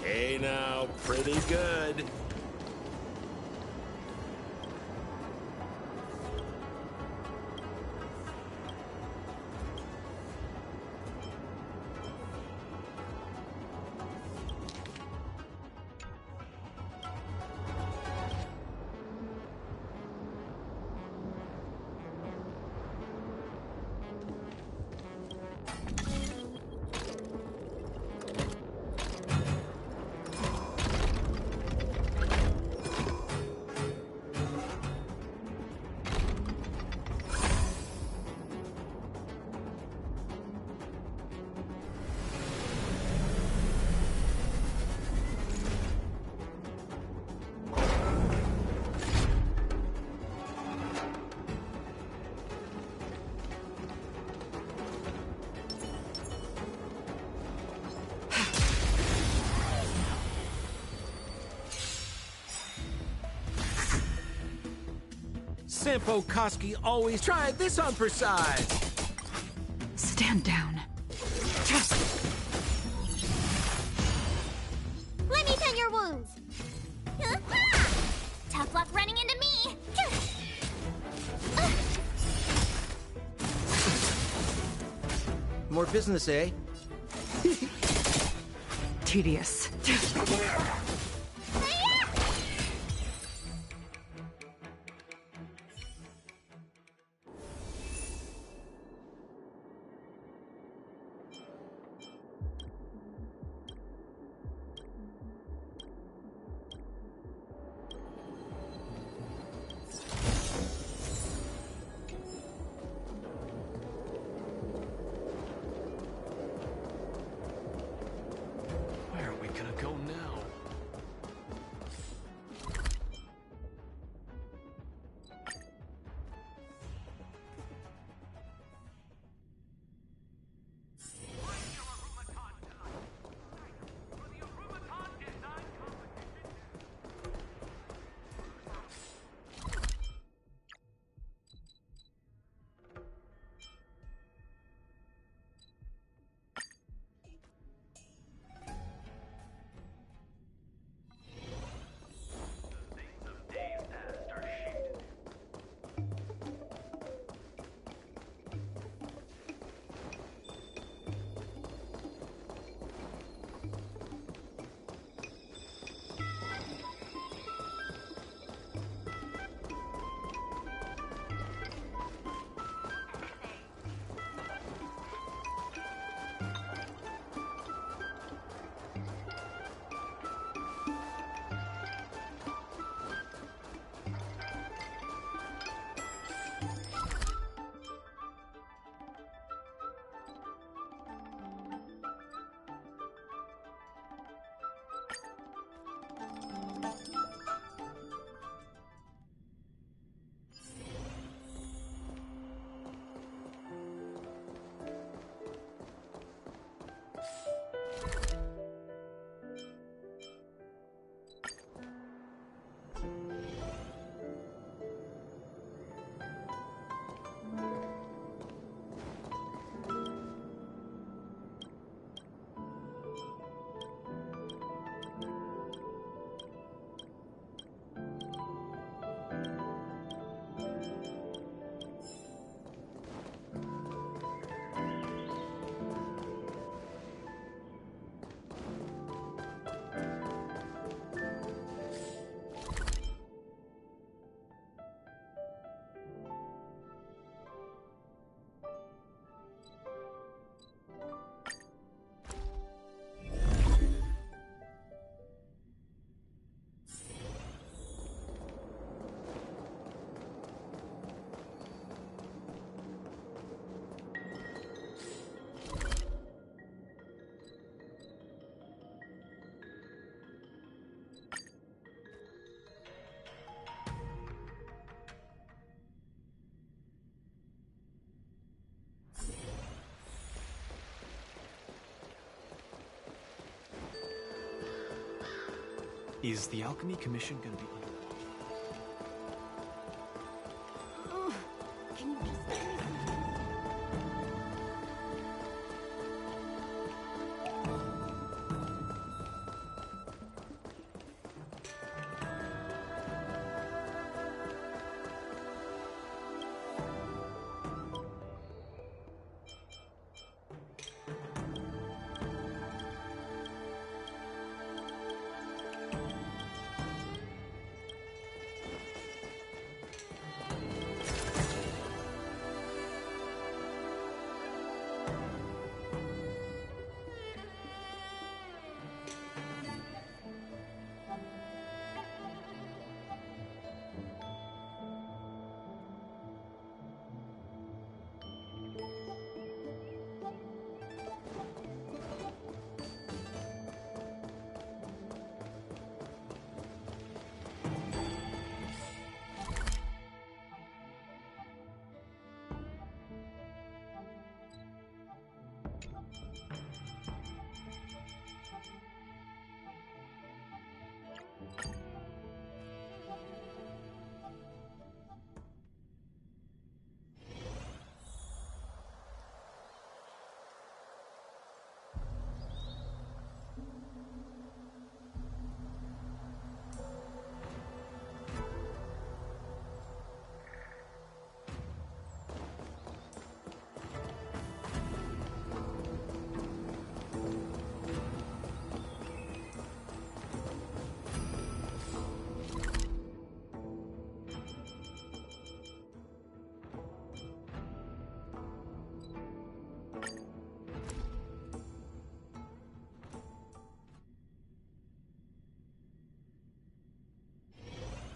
Speaker 1: Hey now, pretty good. Sampo Koski always tried this on for size.
Speaker 6: Stand down.
Speaker 11: Let me tend your wounds.
Speaker 5: Tough luck running into me.
Speaker 1: More business, eh?
Speaker 6: Tedious.
Speaker 10: Where are we gonna go now? Is the Alchemy Commission gonna be under...
Speaker 16: Can you just let me...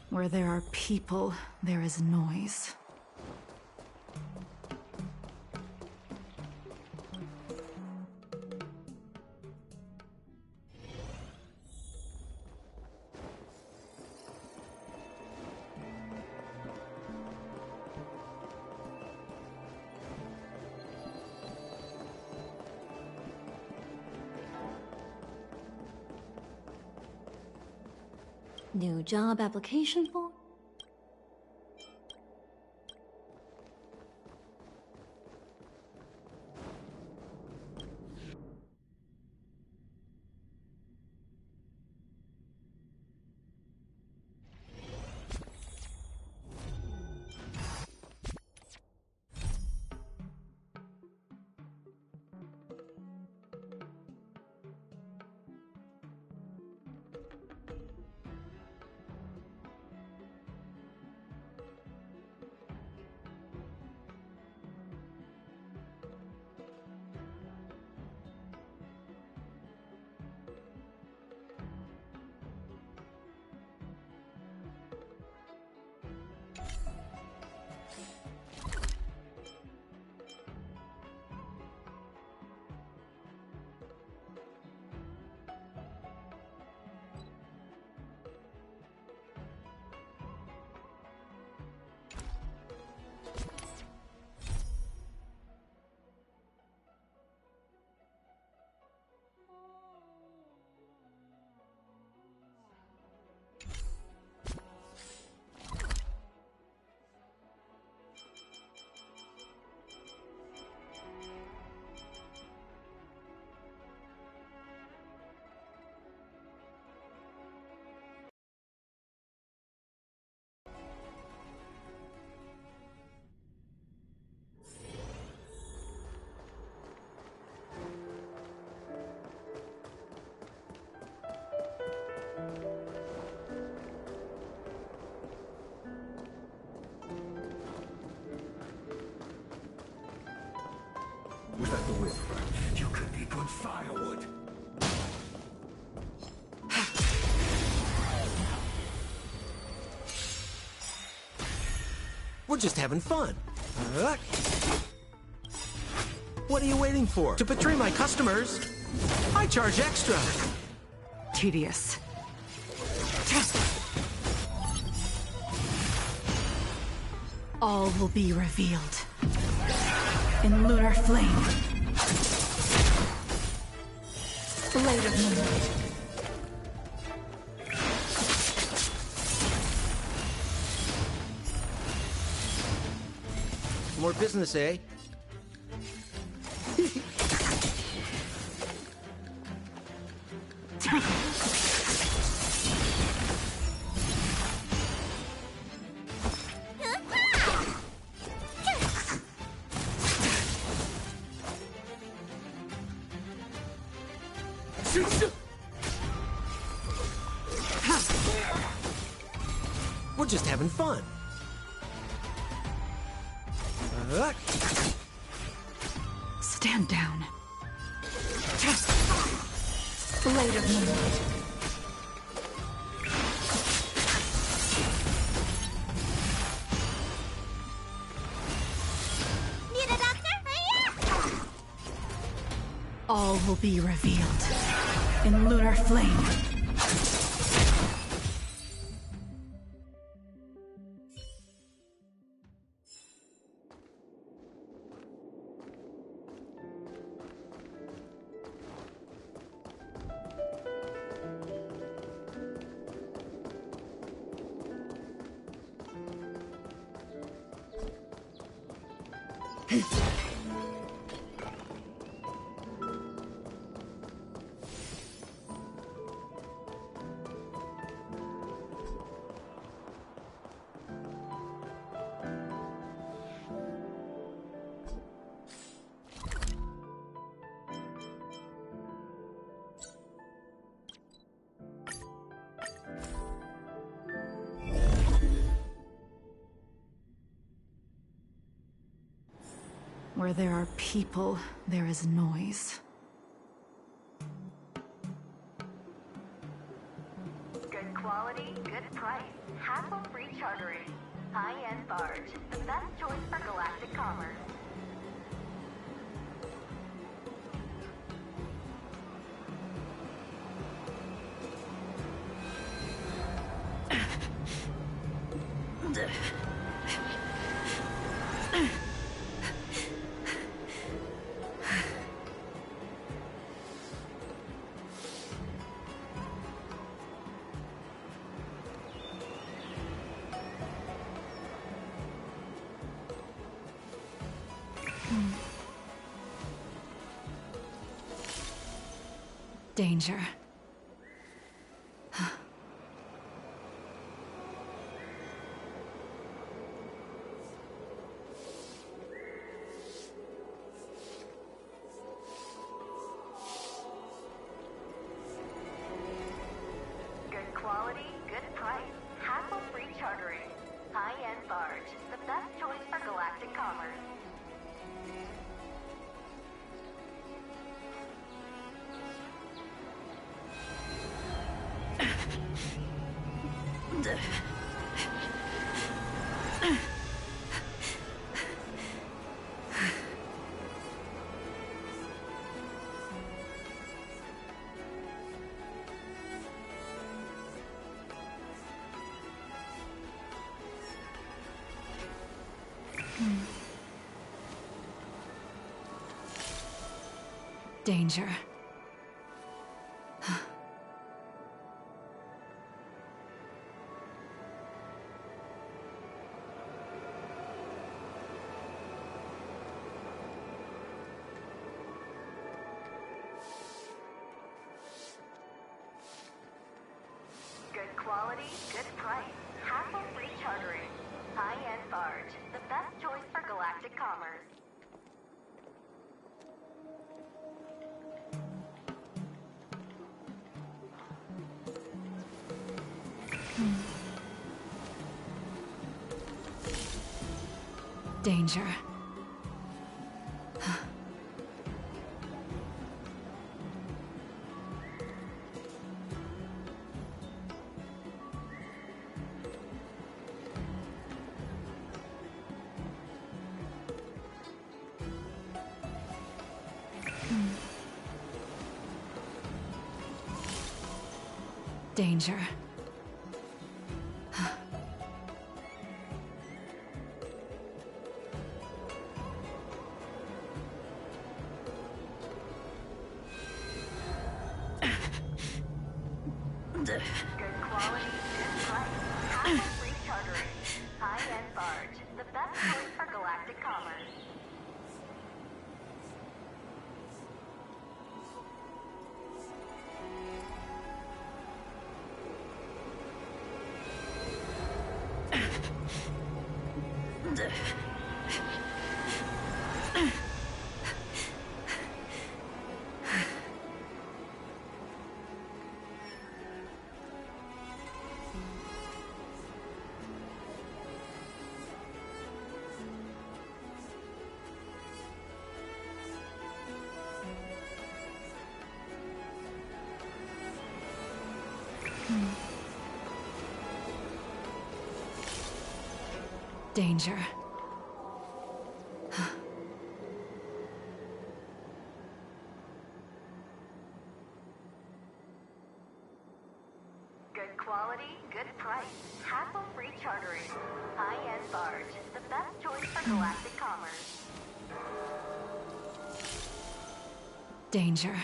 Speaker 7: Where there are people, there is noise.
Speaker 22: New job application form?
Speaker 21: Was that the Whisper? You could be good firewood.
Speaker 1: We're just having fun. What are you waiting for? To betray my customers, I charge extra.
Speaker 7: Tedious. All will be revealed in lunar flame. Blade of moonlight.
Speaker 1: More business, eh? We're just having fun.
Speaker 7: Stand down. Blade of Moonlight.
Speaker 11: Need a doctor?
Speaker 7: All will be revealed in lunar flame. Where there are people, there is noise.
Speaker 12: Good quality, good price. Hassle-free chartering. High-end barge. The best choice for galactic commerce.
Speaker 7: Danger.
Speaker 12: Good quality, good price. Hassle-free chartering. High-end barge. The best choice for galactic commerce.
Speaker 7: Danger.
Speaker 12: Good quality, good price. Hassle-free chartering. High-end barge. The best choice for galactic commerce.
Speaker 7: Danger. Danger.
Speaker 12: Good quality, good price. Hassle-free chartering. High-end barge. The best choice for galactic commerce.
Speaker 7: Danger.
Speaker 12: Good quality, good price. Hassle-free chartering. High-end barge. The best choice for galactic commerce.
Speaker 7: Danger.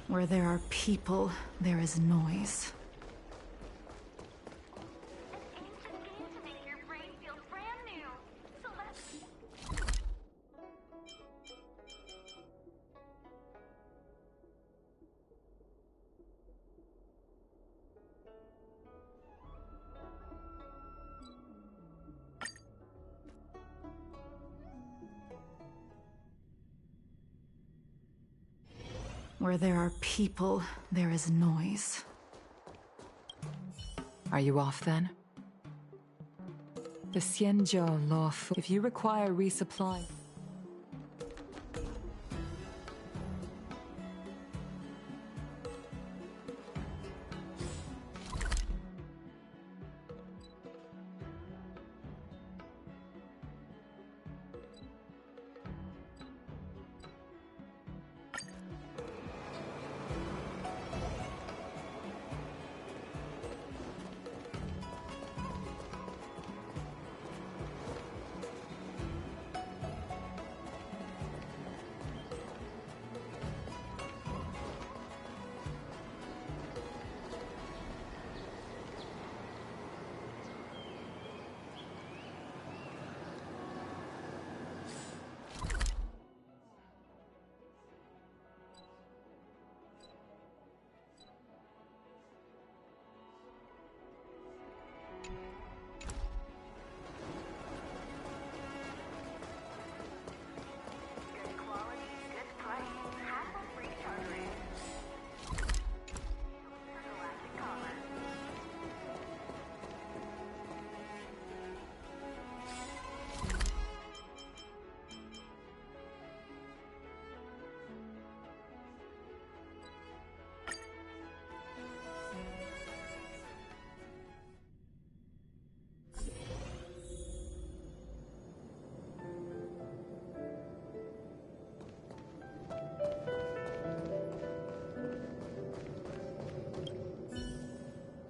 Speaker 7: Where there are people, there is noise. Where there are people, there is noise.
Speaker 6: Are you off then? The Xianzhou Lawful. If you require resupply.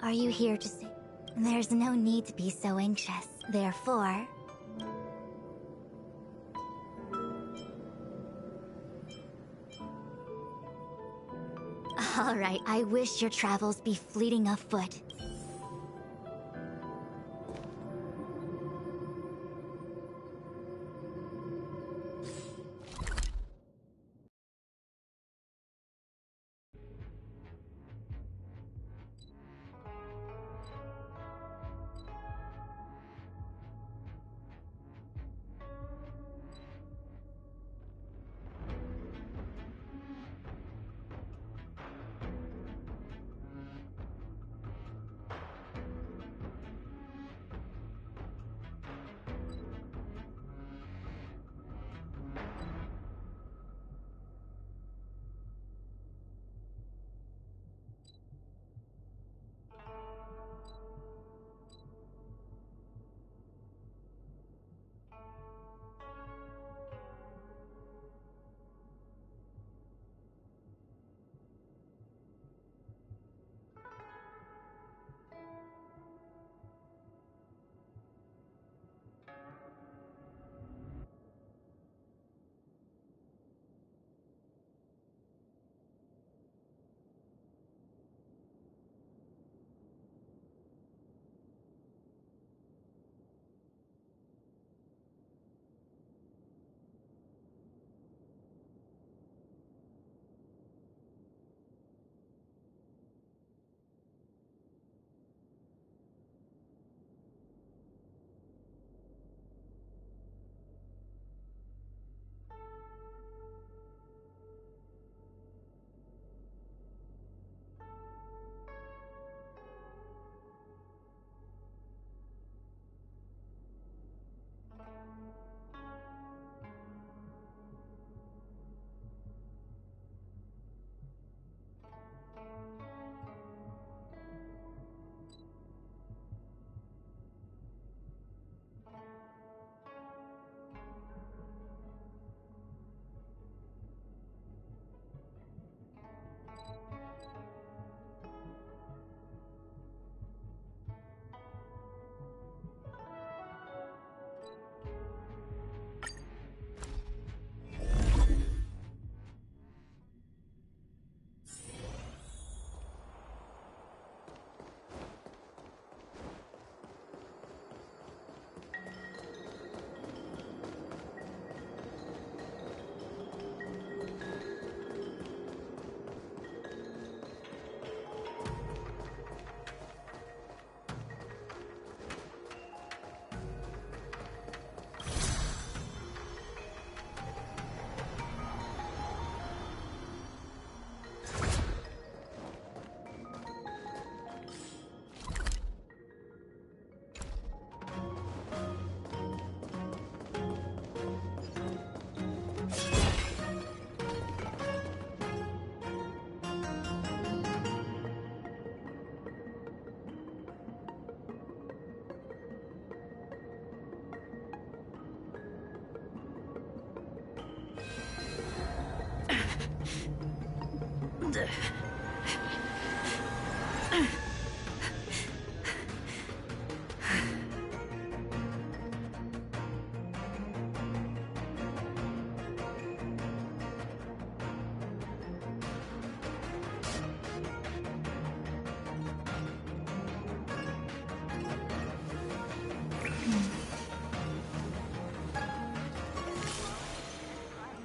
Speaker 5: Are you here to say? There's no need to be so anxious. Therefore... Alright, I wish your travels be fleeting of foot.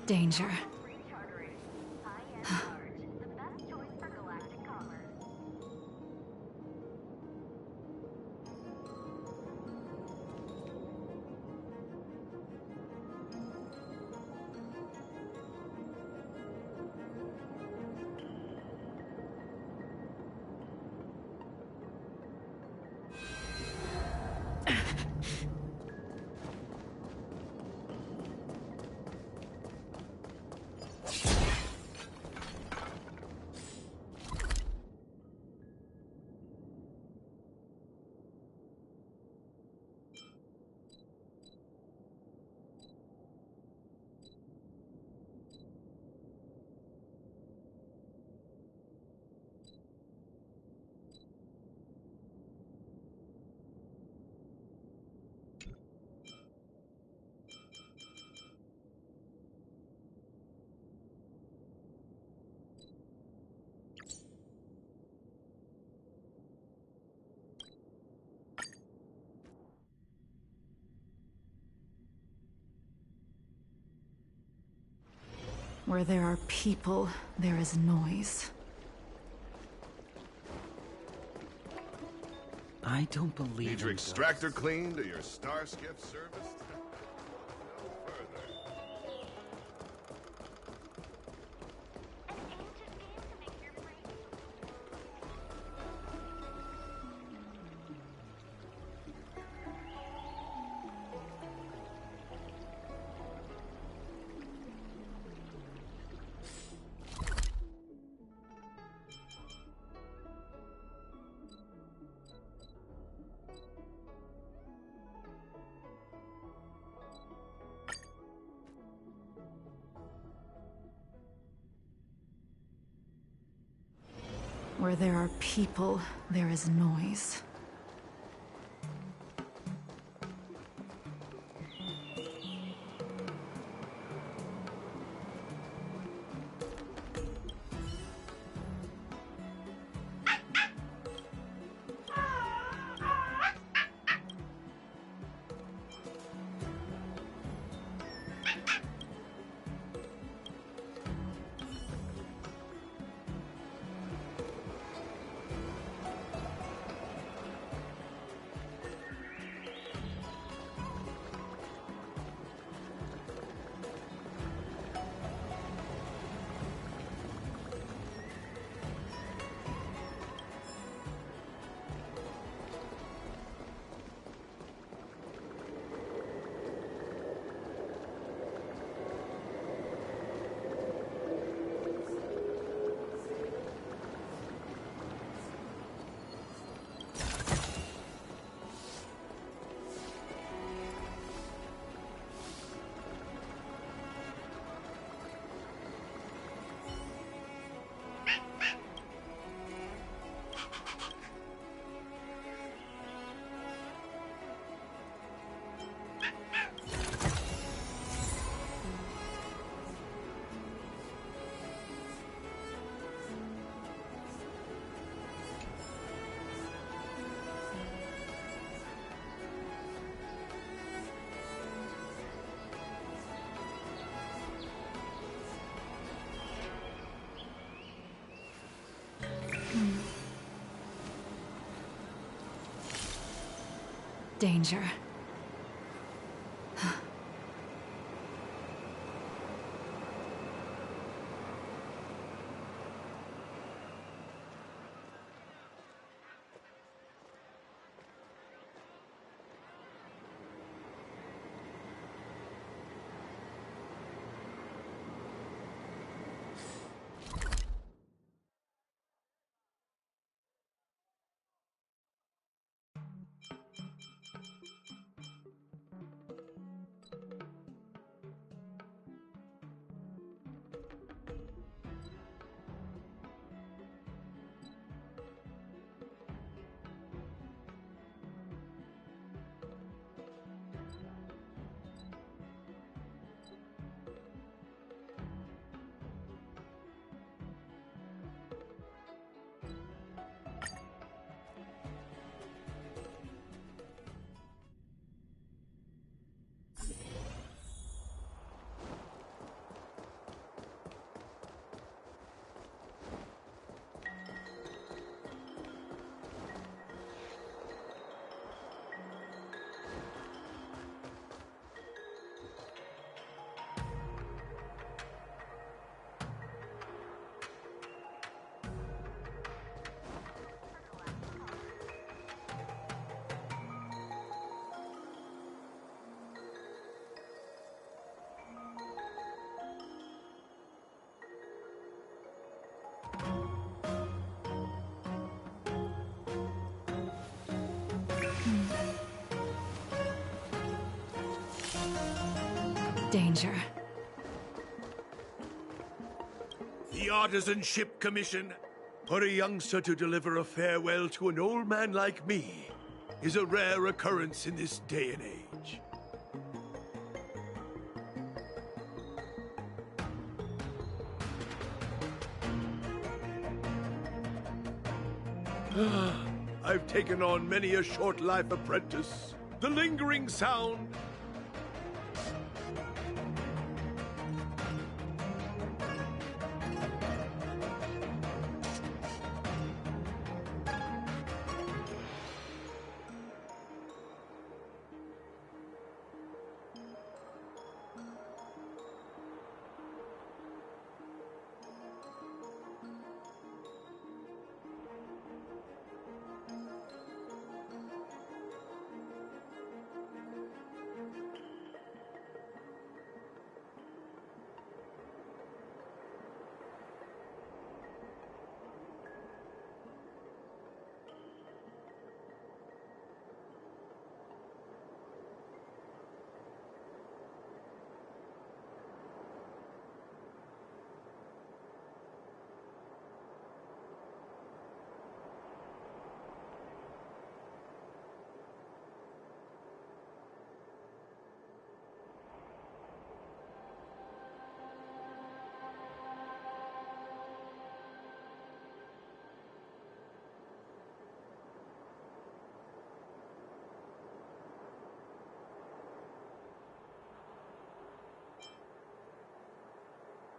Speaker 7: Danger. Where there are people, there is noise.
Speaker 18: I don't believe
Speaker 19: Need your
Speaker 18: in
Speaker 19: extractor cleaned or your star skiff serviced?
Speaker 7: Where there are people, there is noise. Danger. Danger.
Speaker 21: The Artisanship Commission. For a youngster to deliver a farewell to an old man like me is a rare occurrence in this day and age. I've taken on many a short life apprentice. The lingering sound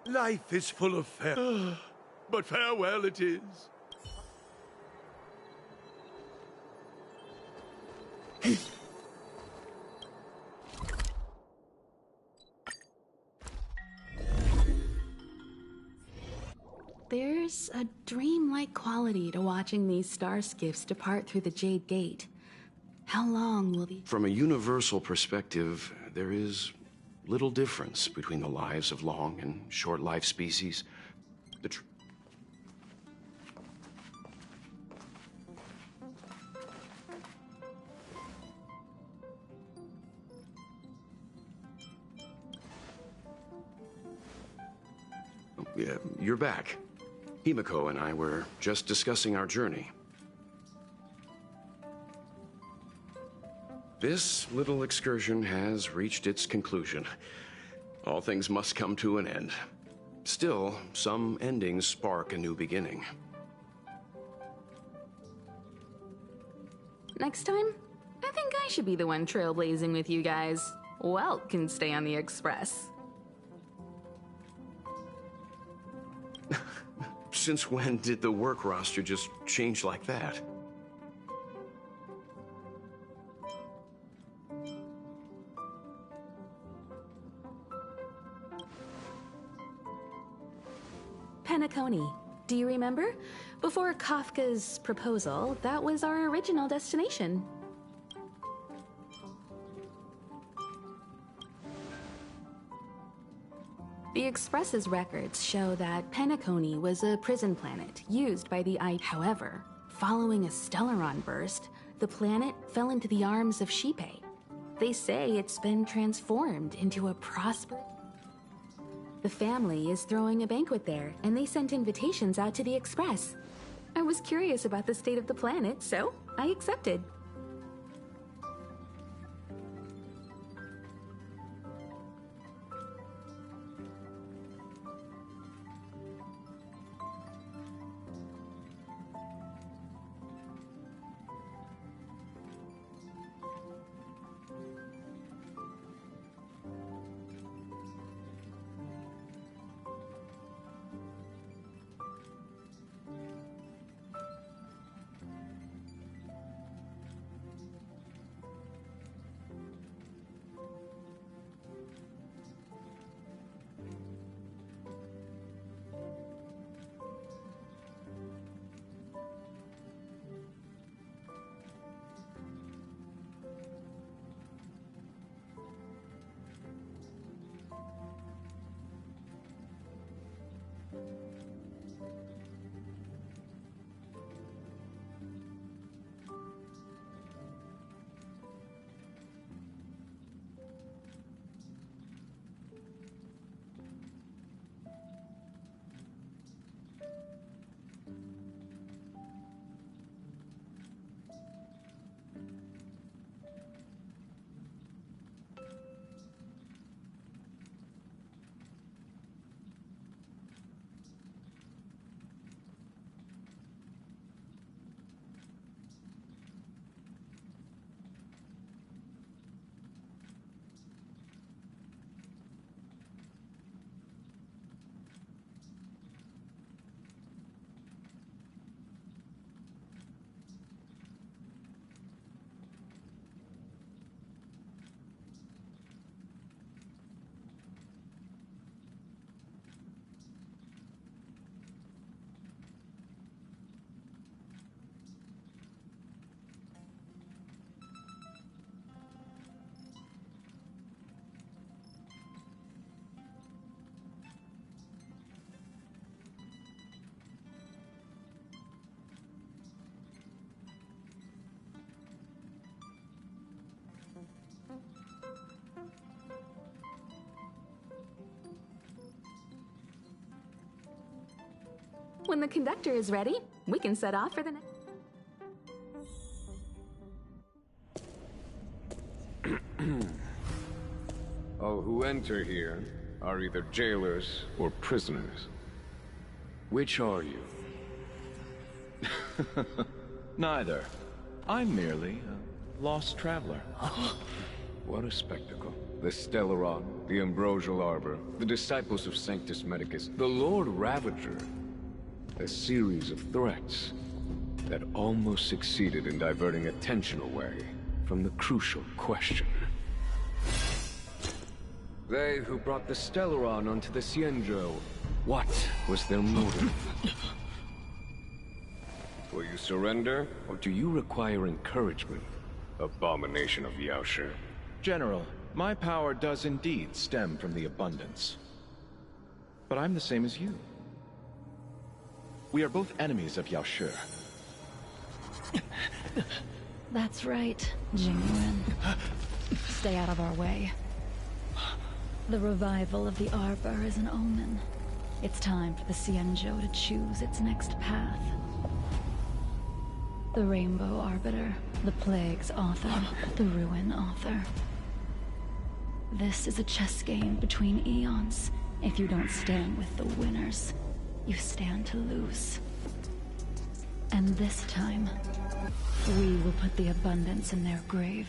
Speaker 21: Life is full of but farewell it is.
Speaker 8: There's a dreamlike quality to watching these star skiffs depart through the Jade Gate. How long will the...
Speaker 9: From a universal perspective, there is little difference between the lives of long and short-lived species. Yeah, you're back. Himiko and I were just discussing our journey. This little excursion has reached its conclusion. All things must come to an end. Still, some endings spark a new beginning.
Speaker 8: Next time, I think I should be the one trailblazing with you guys. Welt can stay on the Express.
Speaker 9: Since when did the work roster just change like that?
Speaker 8: Penacony. Do you remember? Before Kafka's proposal, that was our original destination. The Express's records show that Penacony was a prison planet used by the However, following a Stellaron burst, the planet fell into the arms of Xipe. They say it's been transformed into a prosperous... The family is throwing a banquet there, and they sent invitations out to the Express. I was curious about the state of the planet, so I accepted. When the conductor is ready, we can set off for the next...
Speaker 14: All who enter here are either jailers or prisoners.
Speaker 17: Which are you?
Speaker 23: Neither. I'm merely a lost traveler.
Speaker 14: What a spectacle. The Stellaron, the Ambrosial Arbor, the Disciples of Sanctus Medicus, the Lord Ravager. A series of threats that almost succeeded in diverting attention away from the crucial question. They who brought the Stellaron onto the Xianzhou, what was their motive? Will you surrender, or do you require encouragement? Abomination of Yaoshi.
Speaker 10: General, my power does indeed stem from the abundance. But I'm the same as you. We are both enemies of Yaoshi.
Speaker 22: That's right, Jingyuan. Stay out of our way. The revival of the Arbor is an omen. It's time for the Xianzhou to choose its next path. The Rainbow Arbiter, the Plague's author, the Ruin author. This is a chess game between eons. If you don't stand with the winners, you stand to lose. And this time, we will put the abundance in their grave.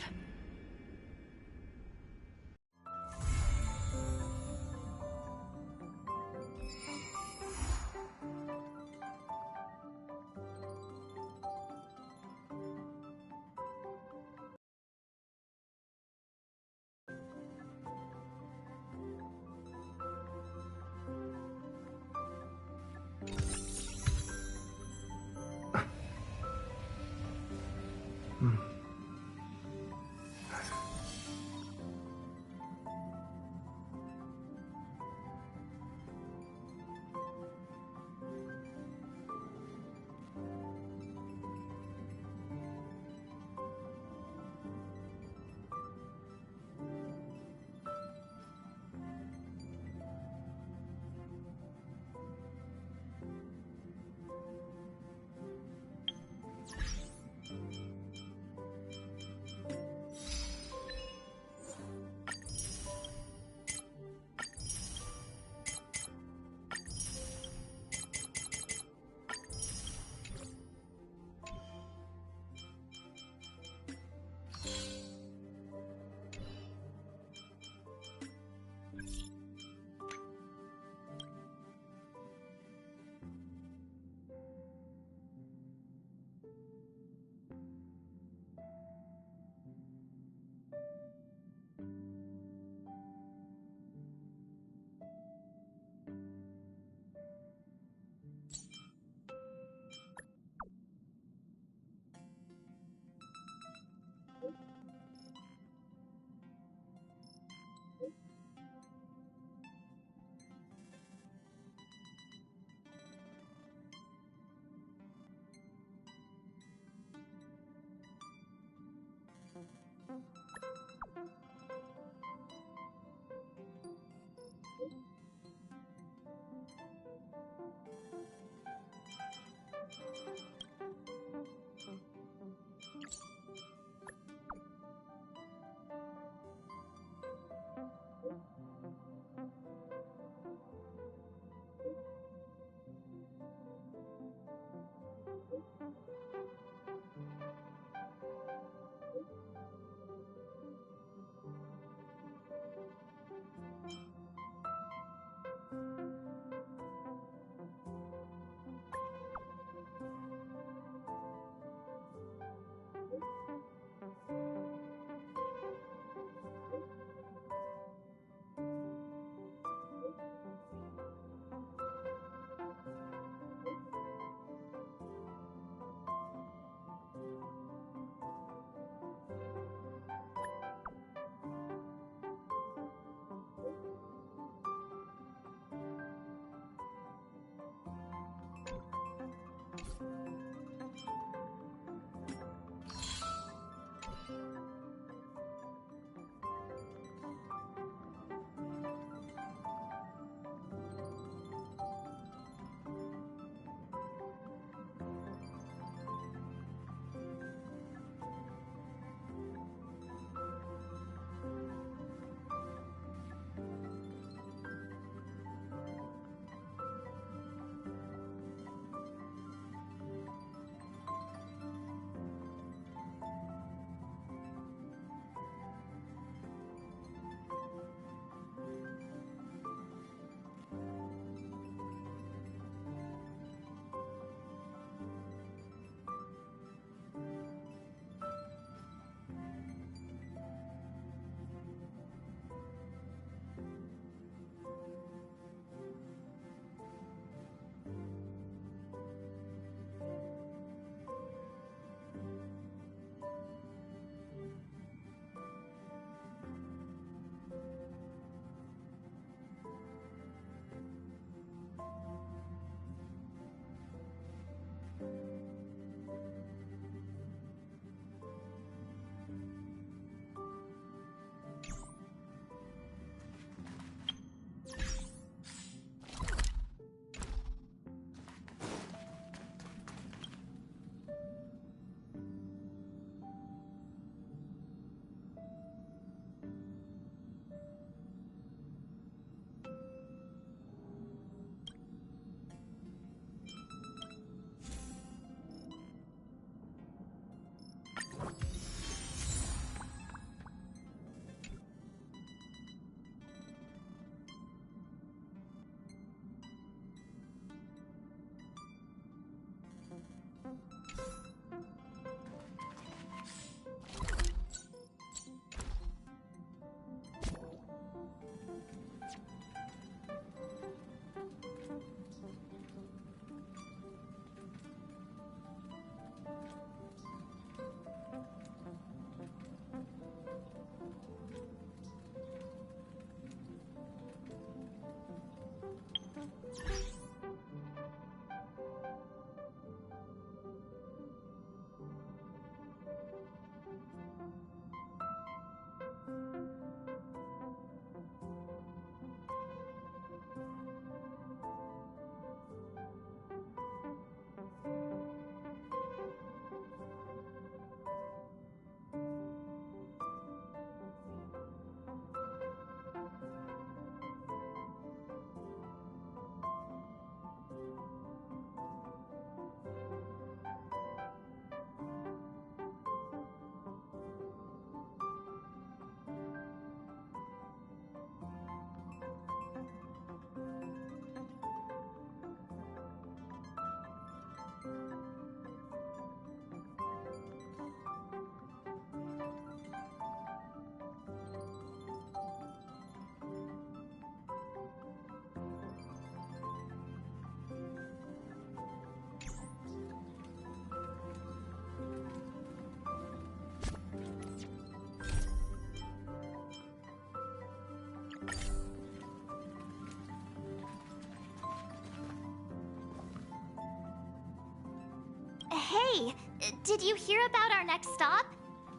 Speaker 5: Hey, did you hear about our next stop?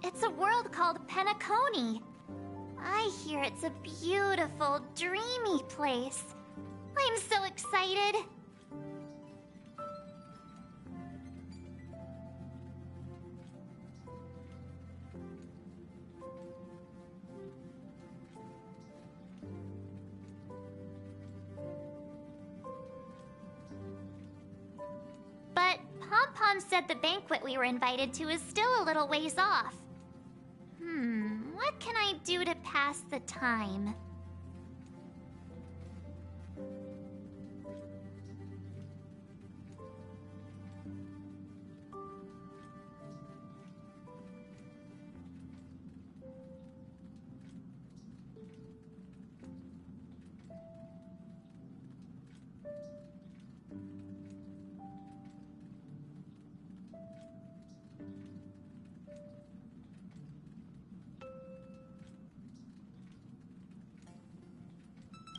Speaker 5: It's a world called Penacony. I hear it's a beautiful, dreamy place. I'm so excited. But Pom-Pom said the banquet we were invited to is still a little ways off. What can I do to pass the time?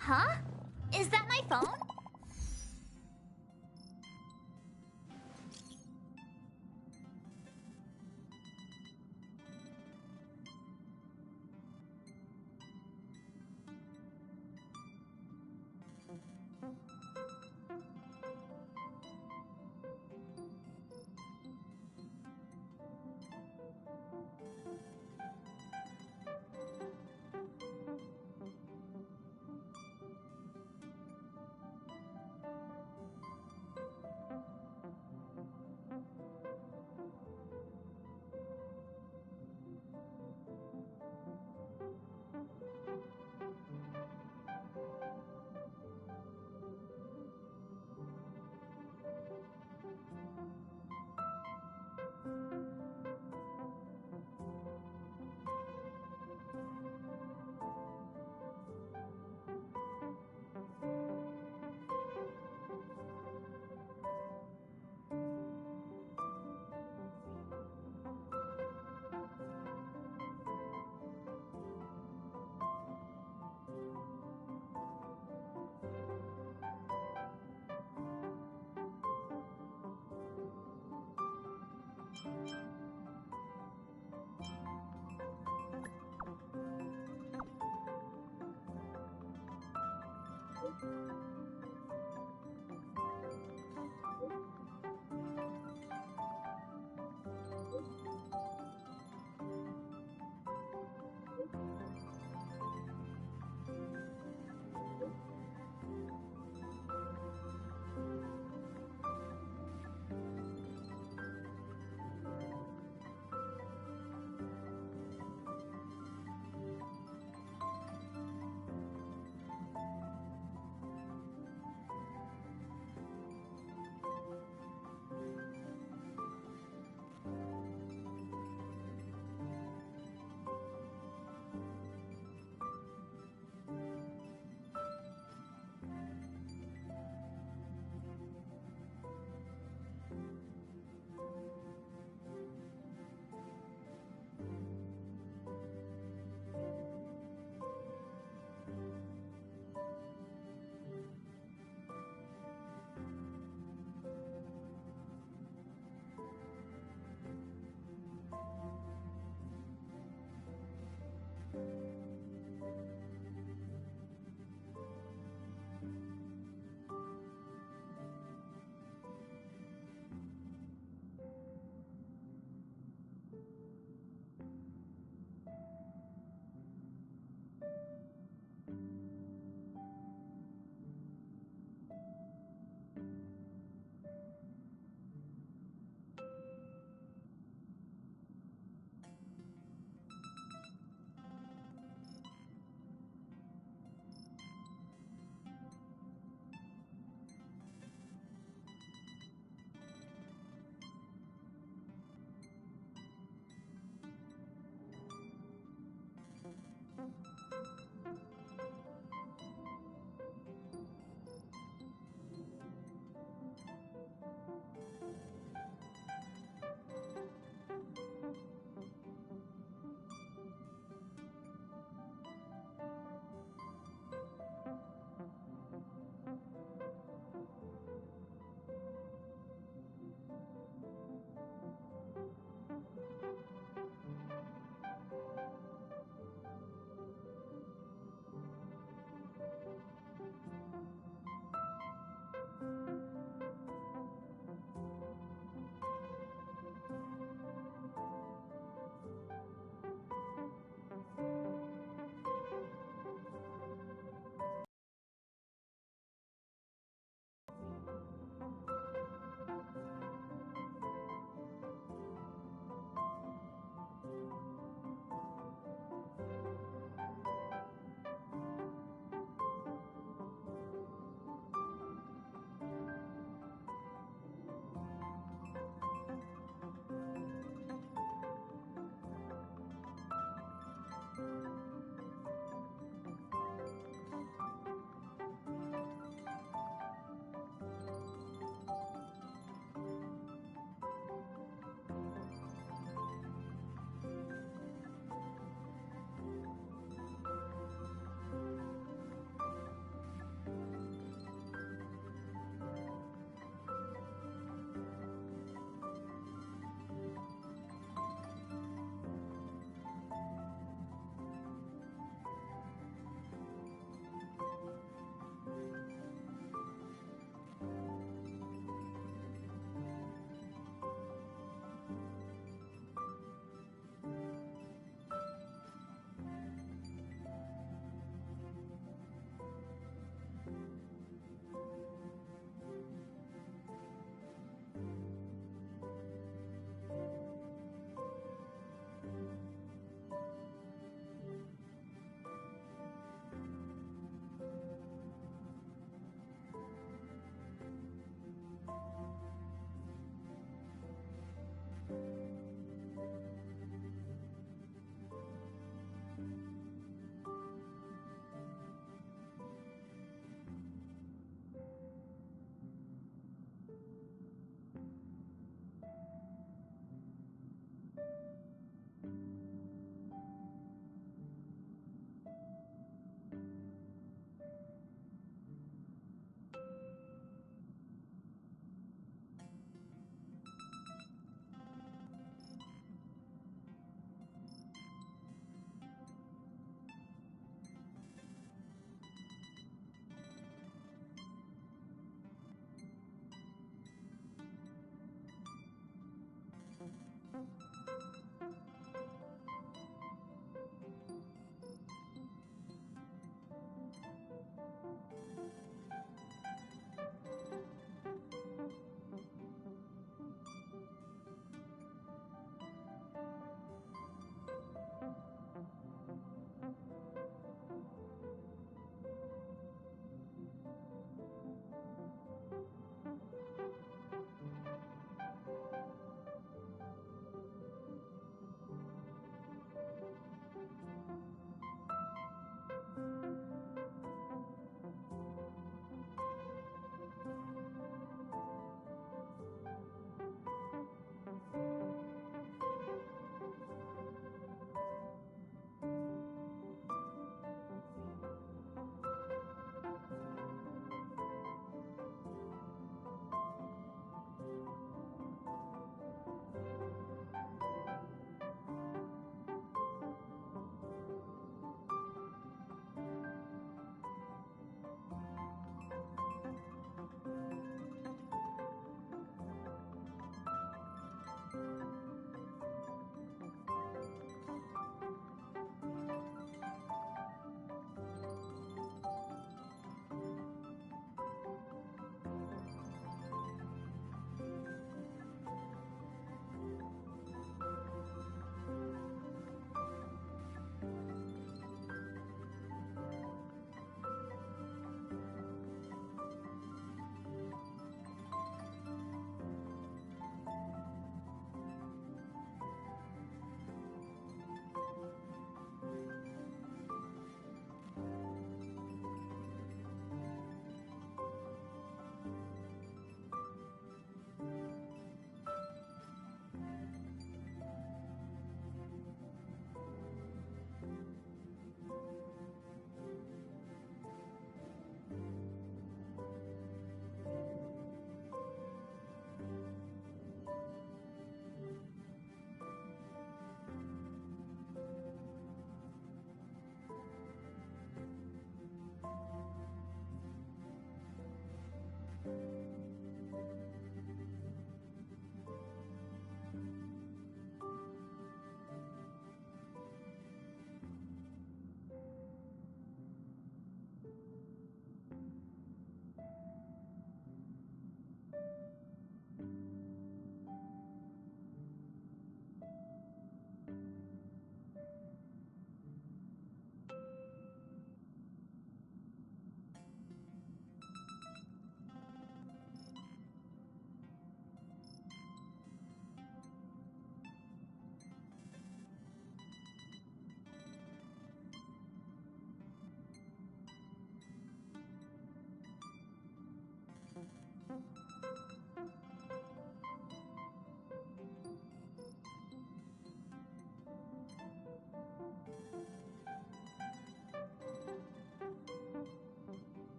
Speaker 5: Huh? Is that my phone?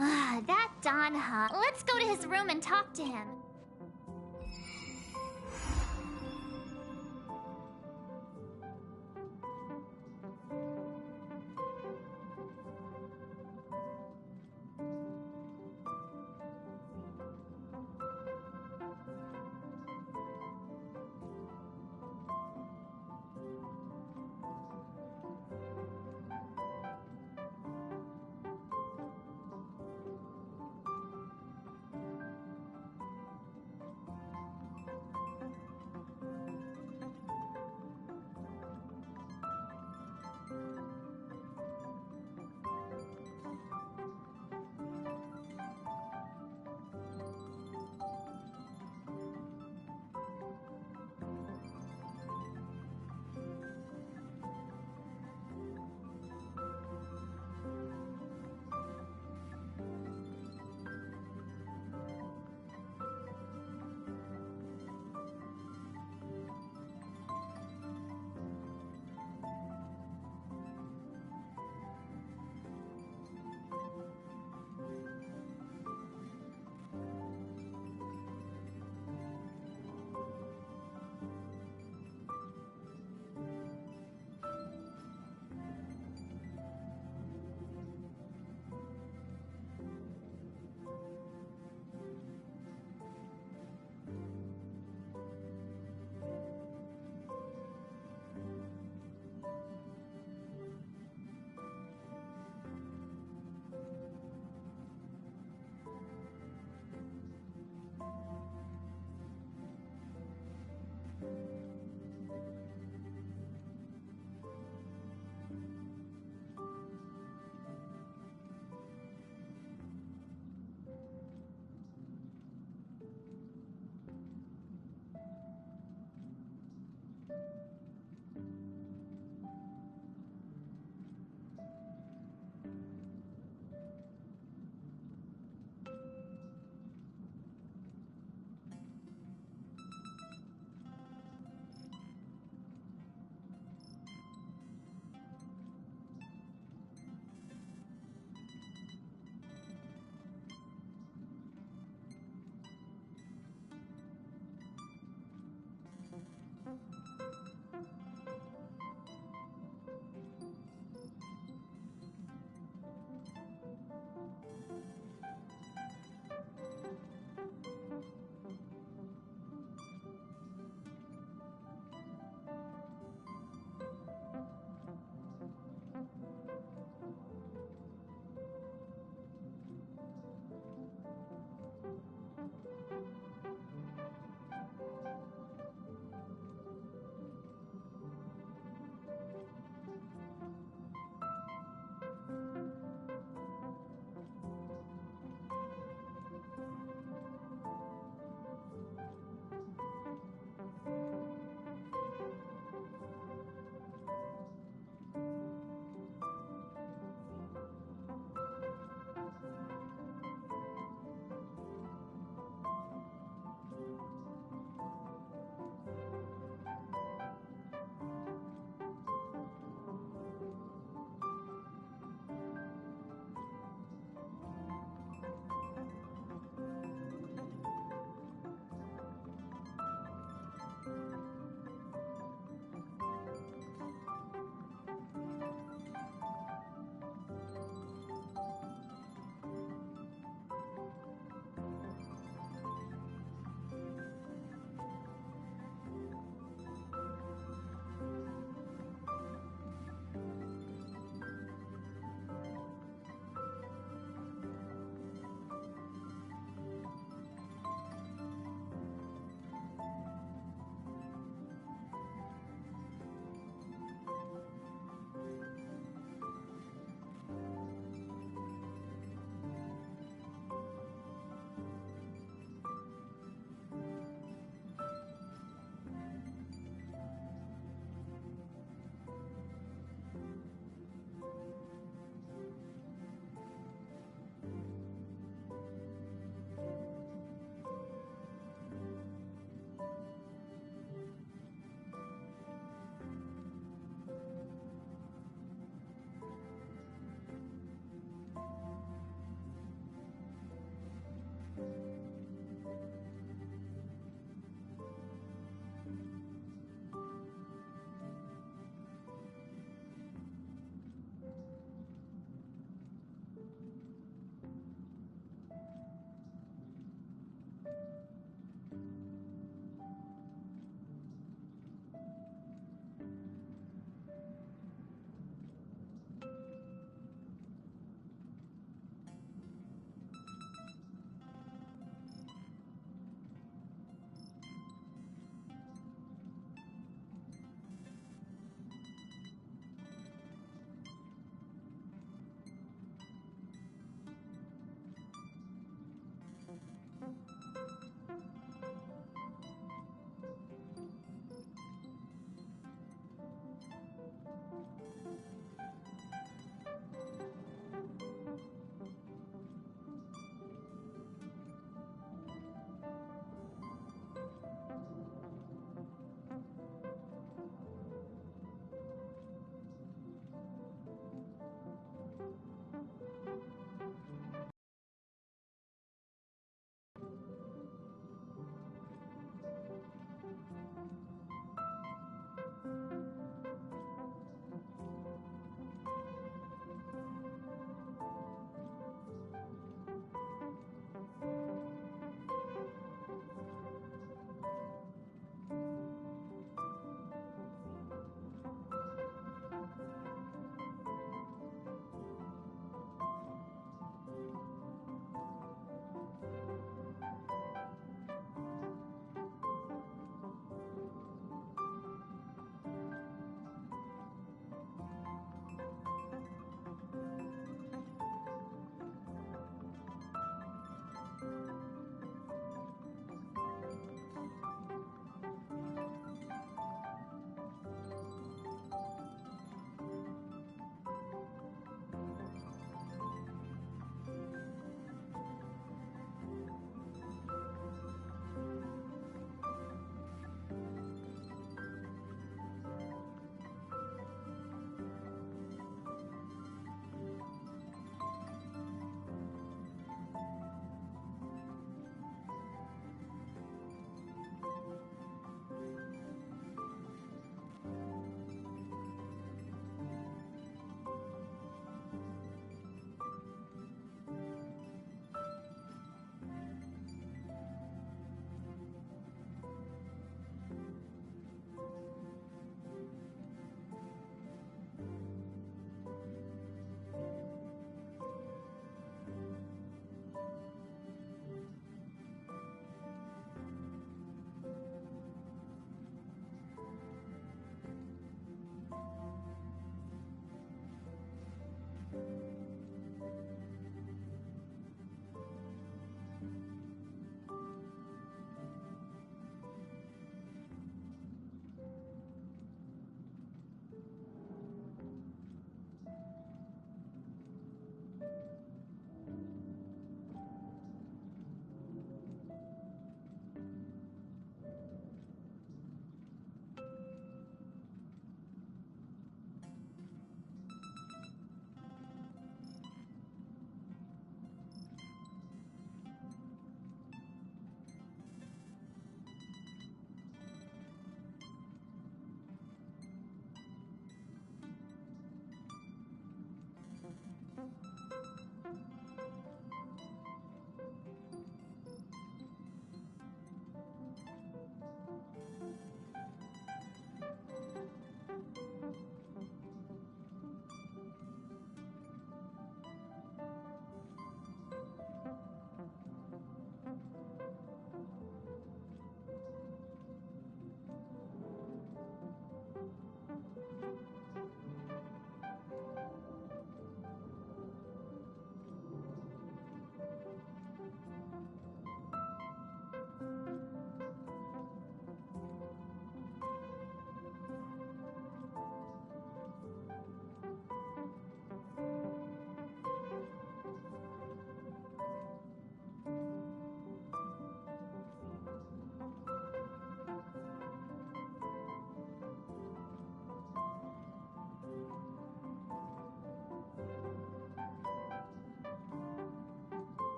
Speaker 5: Ah, that Don, huh? Let's go to his room and talk to him.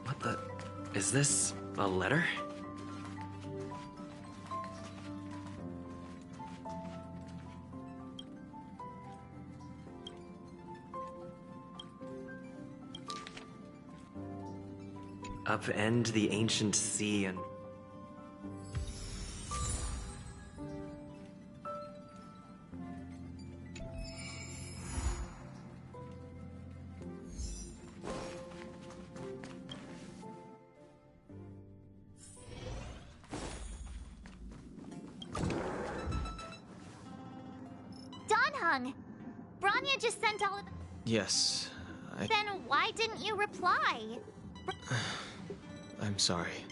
Speaker 13: What the... Is this a letter? Upend the ancient sea and...
Speaker 5: Danheng! Bronya just sent all of the...
Speaker 15: Yes,
Speaker 5: Then why didn't you reply?
Speaker 15: I'm sorry.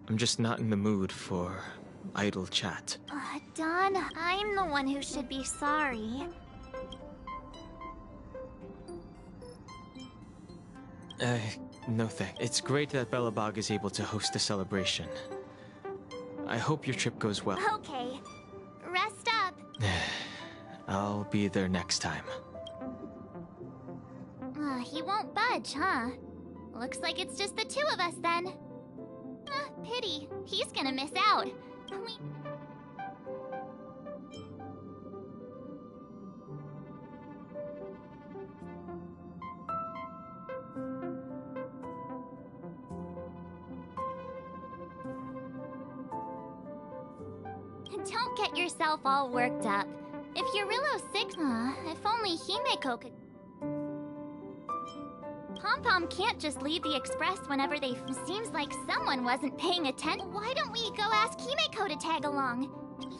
Speaker 15: I'm just not in the mood for idle chat.
Speaker 5: Don, I'm the one who should be sorry.
Speaker 15: No thanks. It's great that Belobog is able to host a celebration. I hope your trip goes well.
Speaker 5: Okay. Rest up.
Speaker 15: I'll be there next time.
Speaker 5: He won't budge, huh? Looks like it's just the two of us then. Pity. He's gonna miss out. Don't get yourself all worked up. If Eurylo's sick, if only Himeko could... Pom-Pom can't just leave the Express whenever they... Seems like someone wasn't paying attention. Why don't we go ask Himeko to tag along?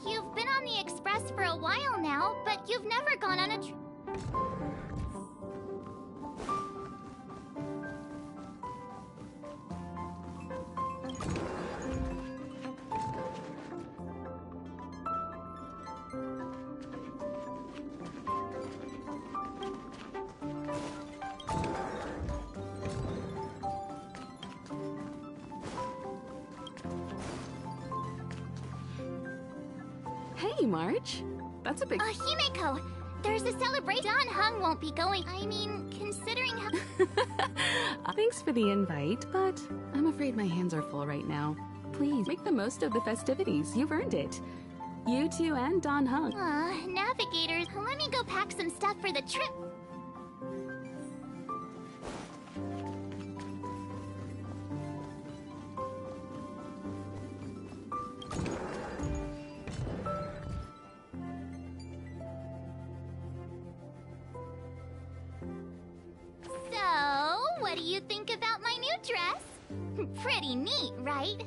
Speaker 5: You've been on the Express for a while now, but you've never gone on a trip.
Speaker 8: Hey, March. That's a big...
Speaker 5: Himeko! There's a celebration. Danheng won't be going. I mean, considering how...
Speaker 8: Thanks for the invite, but I'm afraid my hands are full right now. Please, make the most of the festivities. You've earned it. You two and Danheng.
Speaker 5: Navigators, let me go pack some stuff for the trip. What do you think about my new dress? Pretty neat, right?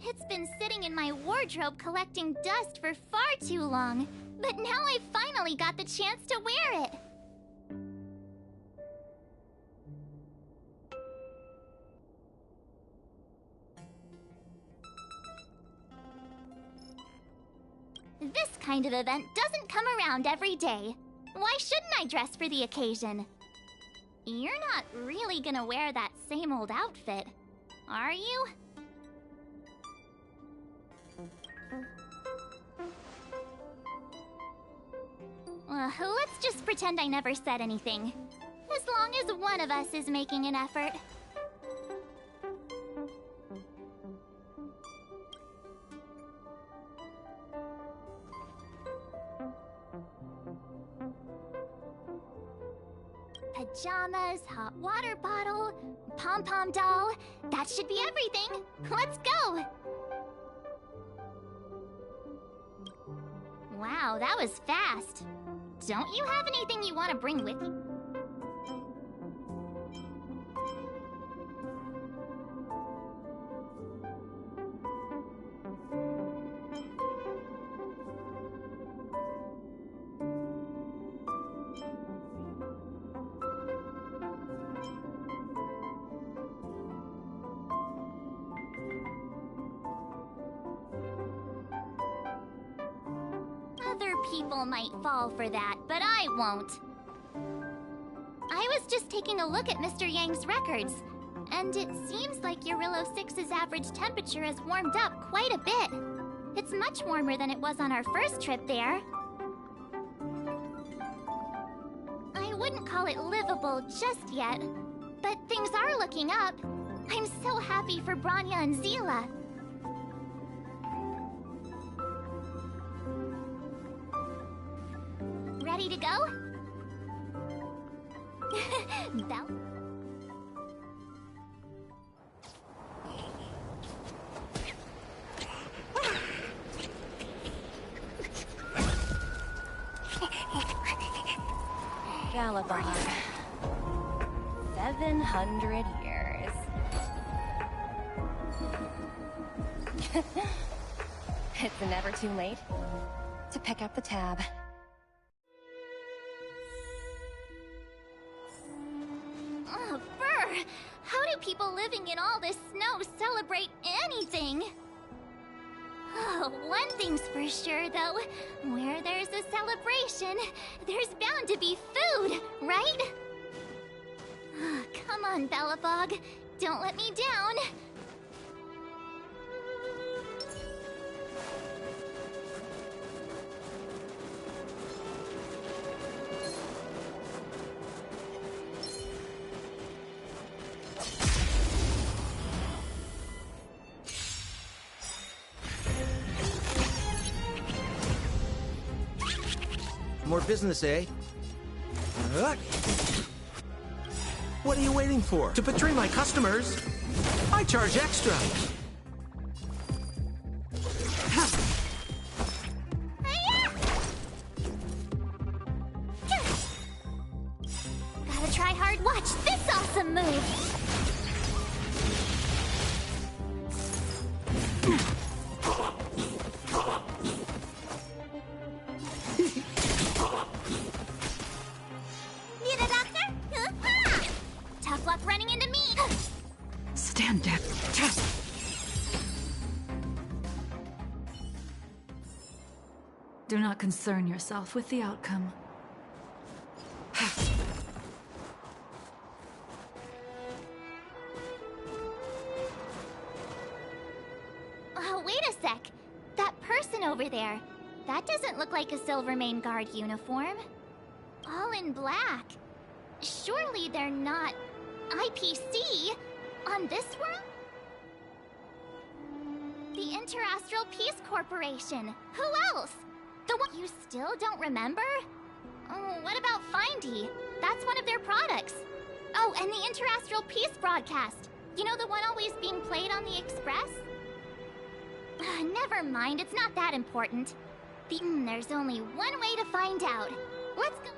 Speaker 5: It's been sitting in my wardrobe collecting dust for far too long, but now I finally got the chance to wear it. This kind of event doesn't come around every day. Why shouldn't I dress for the occasion? You're not really gonna wear that same old outfit, are you? Let's just pretend I never said anything. As long as one of us is making an effort. Pajamas, hot water bottle, pom-pom doll. That should be everything. Let's go! Wow, that was fast. Don't you have anything you want to bring with you? Other people might fall for that, but I won't. I was just taking a look at Mr. Yang's records, and it seems like Eurillo 6's average temperature has warmed up quite a bit. It's much warmer than it was on our first trip there. I wouldn't call it livable just yet, but things are looking up. I'm so happy for Bronya and Zila. Ready to go? Bell?
Speaker 2: Galabard. 700 years. It's never too late to pick up the tab.
Speaker 5: Oh, Burr! How do people living in all this snow celebrate anything? Oh, one thing's for sure, though. Where there's a celebration, there's bound to be food, right? Oh, come on, Belobog. Don't let me down.
Speaker 1: More business, eh? What are you waiting for? To betray my customers? I charge extra.
Speaker 5: Gotta try hard. Watch this awesome move. Need a doctor? Tough luck running into me.
Speaker 7: Stand down. Do not concern yourself with the outcome.
Speaker 5: Oh, wait a sec. That person over there. That doesn't look like a Silvermane Guard uniform. All in black. Surely they're not IPC. On this world? The Interastral Peace Corporation. Who else? The one you still don't remember? Oh, what about Findy? That's one of their products. Oh, and the Interastral Peace broadcast. You know the one always being played on the Express? Never mind, it's not that important. There's only one way to find out. Let's go.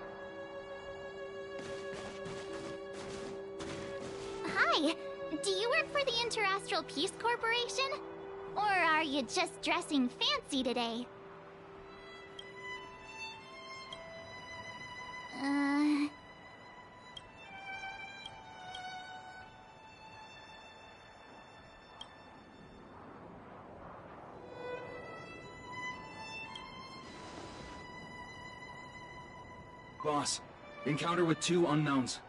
Speaker 5: Hi, do you work for the Interastral Peace Corporation? Or are you just dressing fancy today?
Speaker 4: Boss, encounter with 2 unknowns.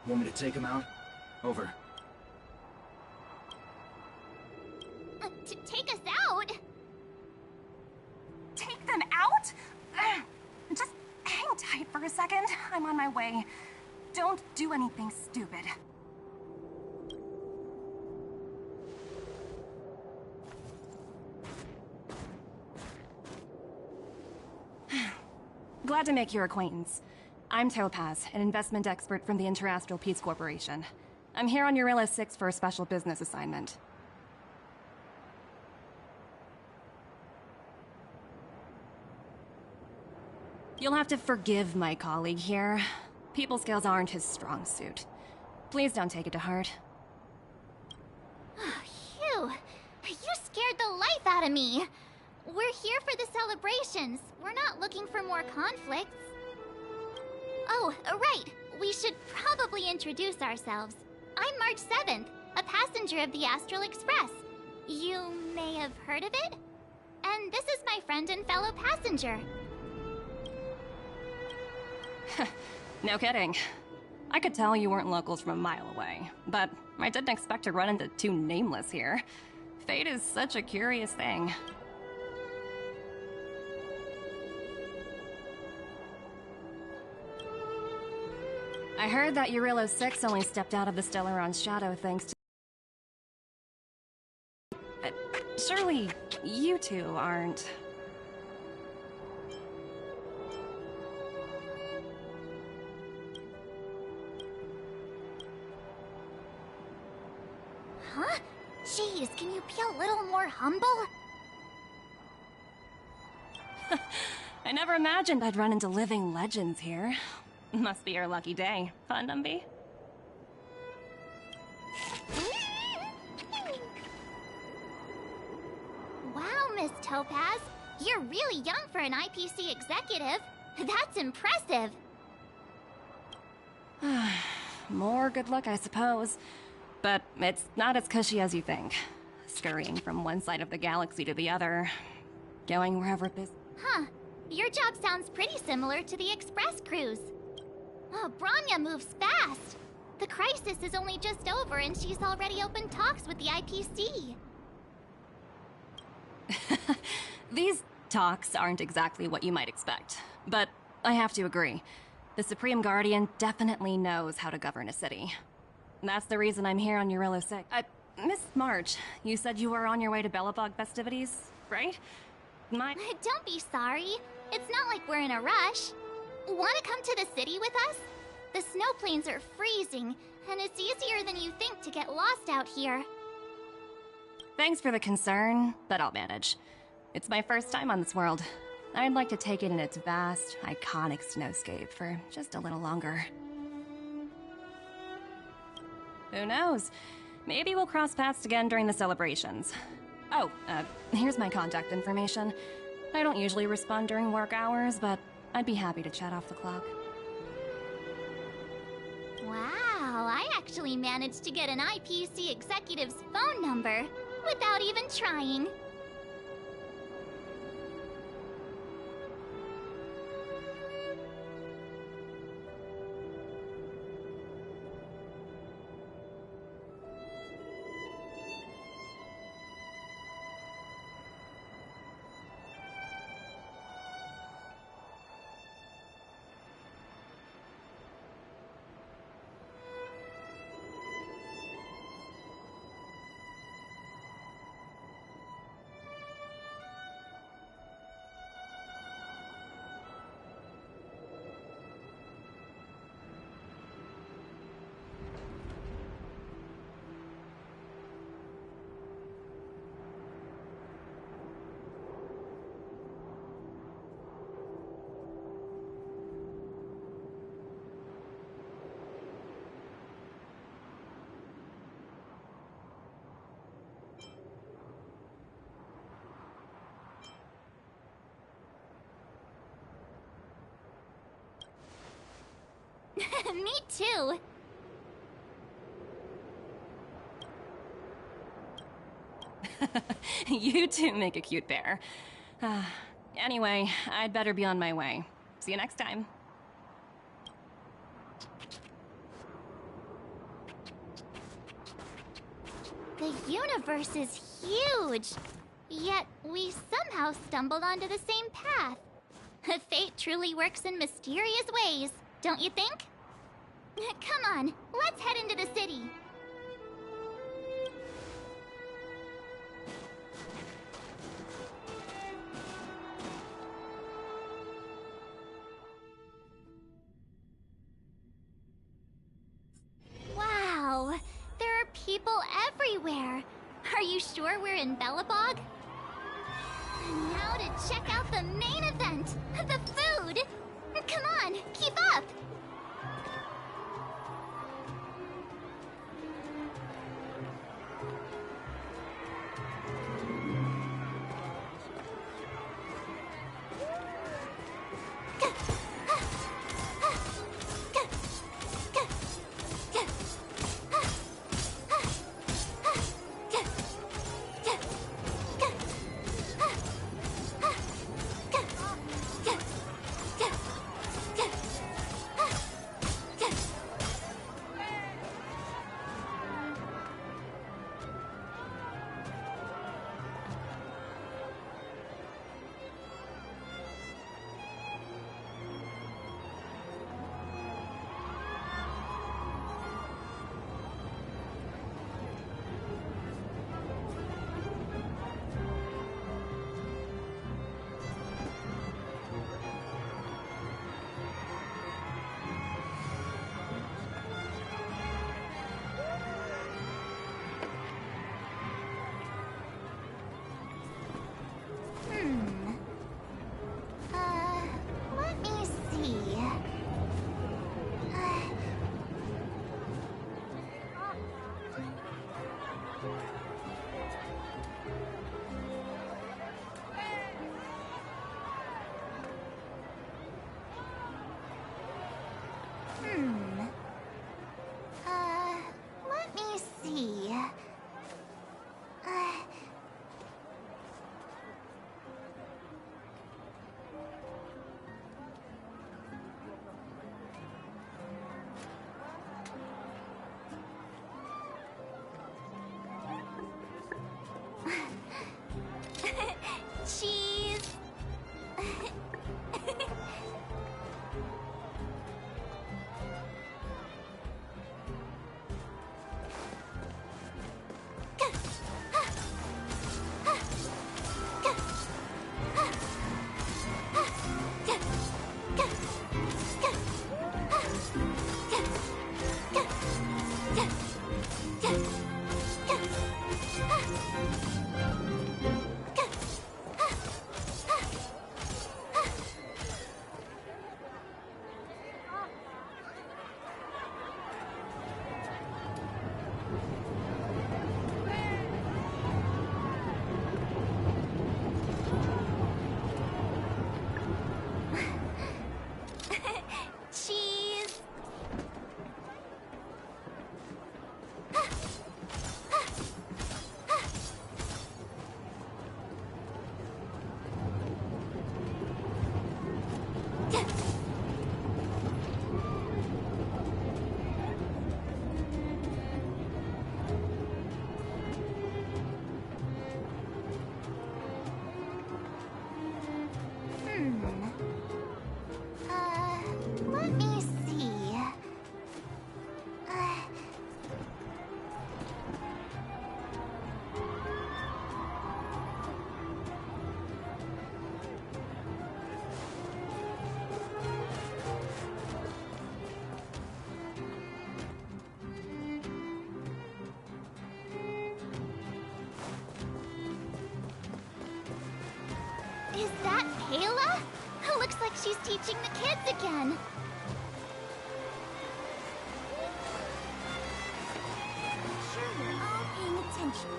Speaker 4: Want me to take them out? Over.
Speaker 5: To take us out?
Speaker 20: Take them out? Just hang tight for a second. I'm on my way. Don't do anything stupid. Glad to make your acquaintance. I'm Topaz, an investment expert from the Interastral Peace Corporation. I'm here on Eurilla 6 for a special business assignment. You'll have to forgive my colleague here. People skills aren't his strong suit. Please don't take it to heart.
Speaker 5: Phew, you scared the life out of me. We're here for the celebrations. We're not looking for more conflicts. Oh, right. We should probably introduce ourselves. I'm March 7th, a passenger of the Astral Express. You may have heard of it? And this is my friend and fellow passenger.
Speaker 20: No kidding. I could tell you weren't locals from a mile away, but I didn't expect to run into 2 nameless here. Fate is such a curious thing. I heard that Eurilla 6 only stepped out of the Stellaron's shadow thanks to... surely you 2 aren't...
Speaker 5: Huh? Jeez, can you be a little more humble?
Speaker 20: I never imagined I'd run into living legends here. Must be your lucky day, huh, Numby?
Speaker 5: Wow, Miss Topaz. You're really young for an IPC executive. That's impressive.
Speaker 20: More good luck, I suppose. But it's not as cushy as you think. Scurrying from one side of the galaxy to the other. Going wherever
Speaker 5: Huh. Your job sounds pretty similar to the Express cruise. Oh, Bronya moves fast. The crisis is only just over and she's already opened talks with the IPC.
Speaker 20: These talks aren't exactly what you might expect. But I have to agree. The Supreme Guardian definitely knows how to govern a city. That's the reason I'm here on Eurilla 6. Miss March, you said you were on your way to Belobog festivities, right?
Speaker 5: Don't be sorry. It's not like we're in a rush. Want to come to the city with us? The snow plains are freezing, and it's easier than you think to get lost out here.
Speaker 20: Thanks for the concern, but I'll manage. It's my first time on this world. I'd like to take it in its vast, iconic snowscape for just a little longer. Who knows? Maybe we'll cross paths again during the celebrations. Oh, here's my contact information. I don't usually respond during work hours, but I'd be happy to chat off the clock.
Speaker 5: Wow, I actually managed to get an IPC executive's phone number without even trying. Me too.
Speaker 20: You two make a cute pair. Anyway, I'd better be on my way. See you next time.
Speaker 5: The universe is huge, yet we somehow stumbled onto the same path. Fate truly works in mysterious ways, don't you think? Come on, let's head into the city. Wow, there are people everywhere. Are you sure we're in Belobog? Now to check out the main event, the food! Come on, keep up! Let me see. Let me see. Cheese. Cheese. Let me see. Is that Kayla? Looks like she's teaching the kids again. Sure, you're all paying attention.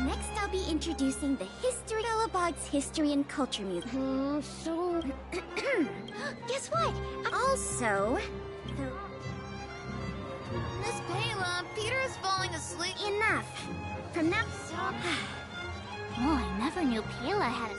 Speaker 5: Next, I'll be introducing the History Belobog's History and Culture Museum. So
Speaker 11: Guess what?
Speaker 5: Also,
Speaker 3: Miss Payla, Peter is falling asleep.
Speaker 5: enough. From that Oh, I never knew Payla had a...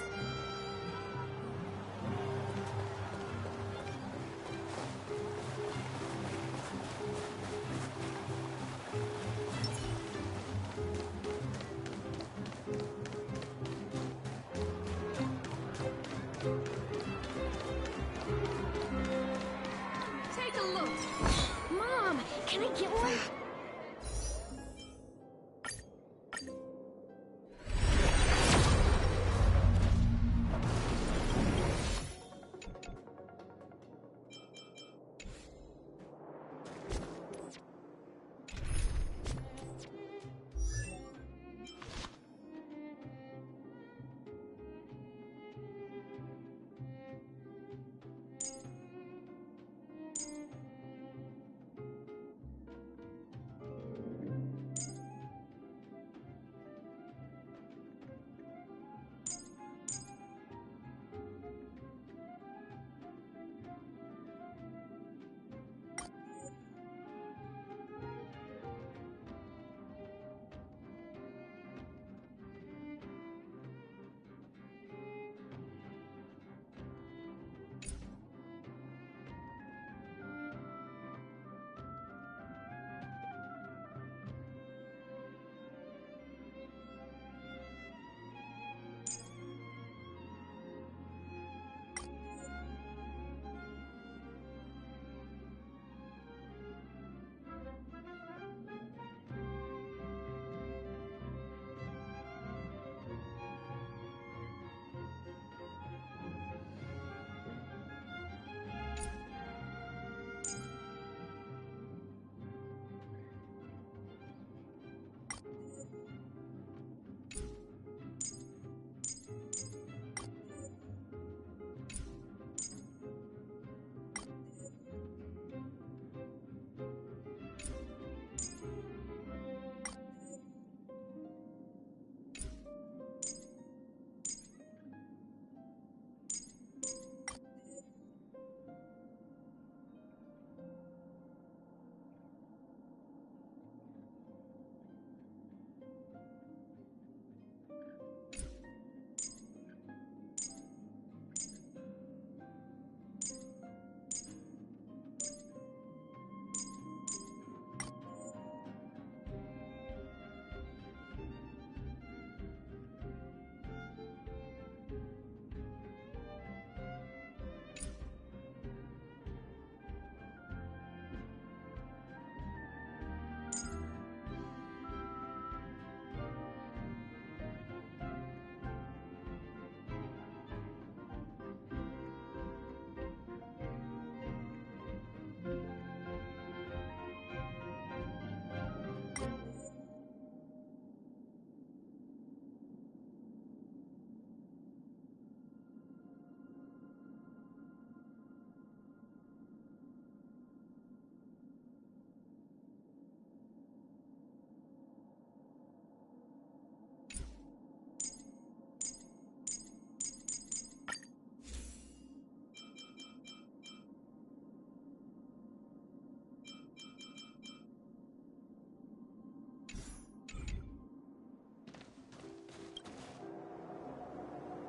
Speaker 3: Take a look. Mom, can I get one?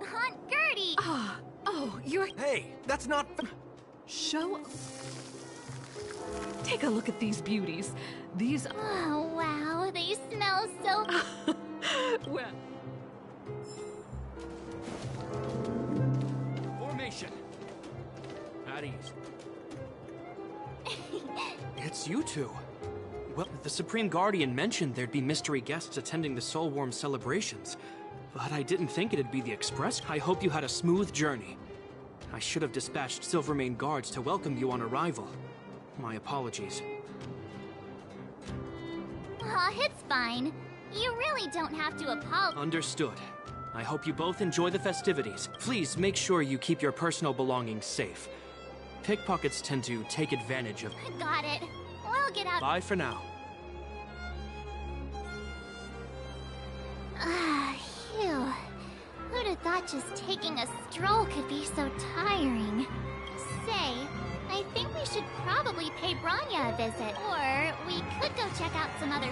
Speaker 5: Aunt Gertie!
Speaker 22: Oh, you're...
Speaker 1: Hey, that's not...
Speaker 22: Show... Take a look at these beauties. These...
Speaker 5: Oh, wow, they smell so...
Speaker 22: Well...
Speaker 16: Formation! At ease. It's you two. Well, the Supreme Guardian mentioned there'd be mystery guests attending the Soulworm celebrations. But I didn't think it'd be the Express. I hope you had a smooth journey. I should have dispatched Silvermane guards to welcome you on arrival. My apologies.
Speaker 5: Aw, it's fine. You really don't have to apologize.
Speaker 16: Understood. I hope you both enjoy the festivities. Please make sure you keep your personal belongings safe. Pickpockets tend to take advantage of...
Speaker 5: Got it. We'll get out...
Speaker 16: Bye for now.
Speaker 5: Phew. Who'd have thought just taking a stroll could be so tiring. Say, I think we should probably pay Branya a visit. Or we could go check out some other...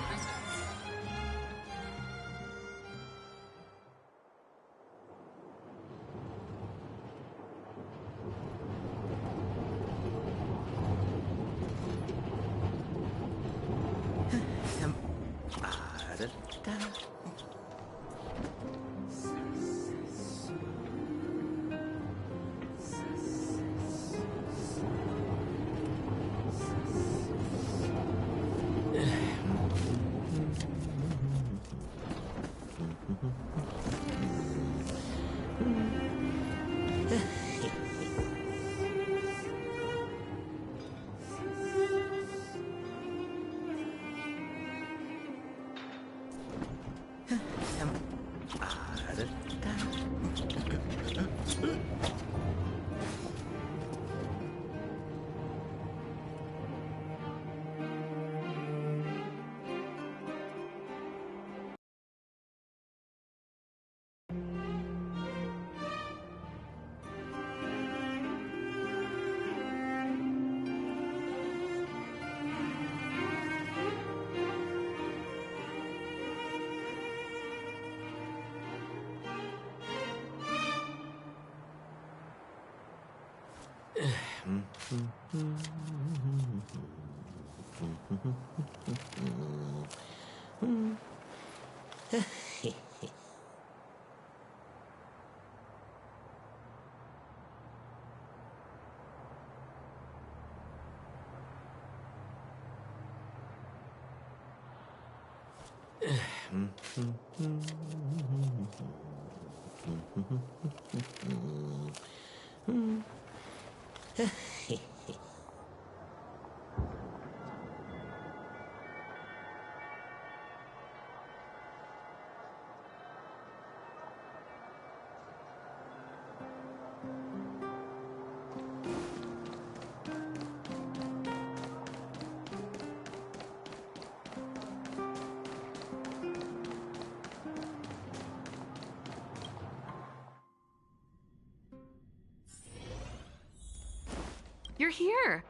Speaker 8: You're here!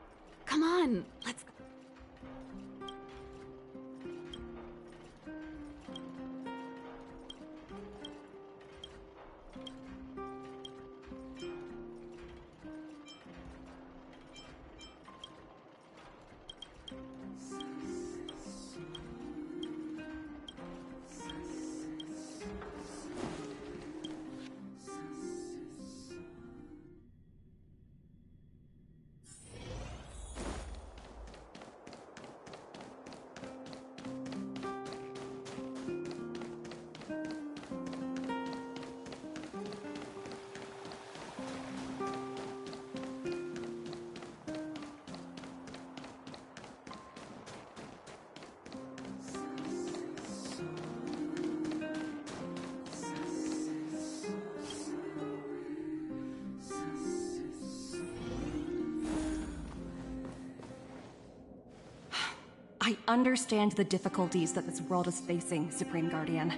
Speaker 8: Come on, let's...
Speaker 20: I understand the difficulties that this world is facing, Supreme Guardian.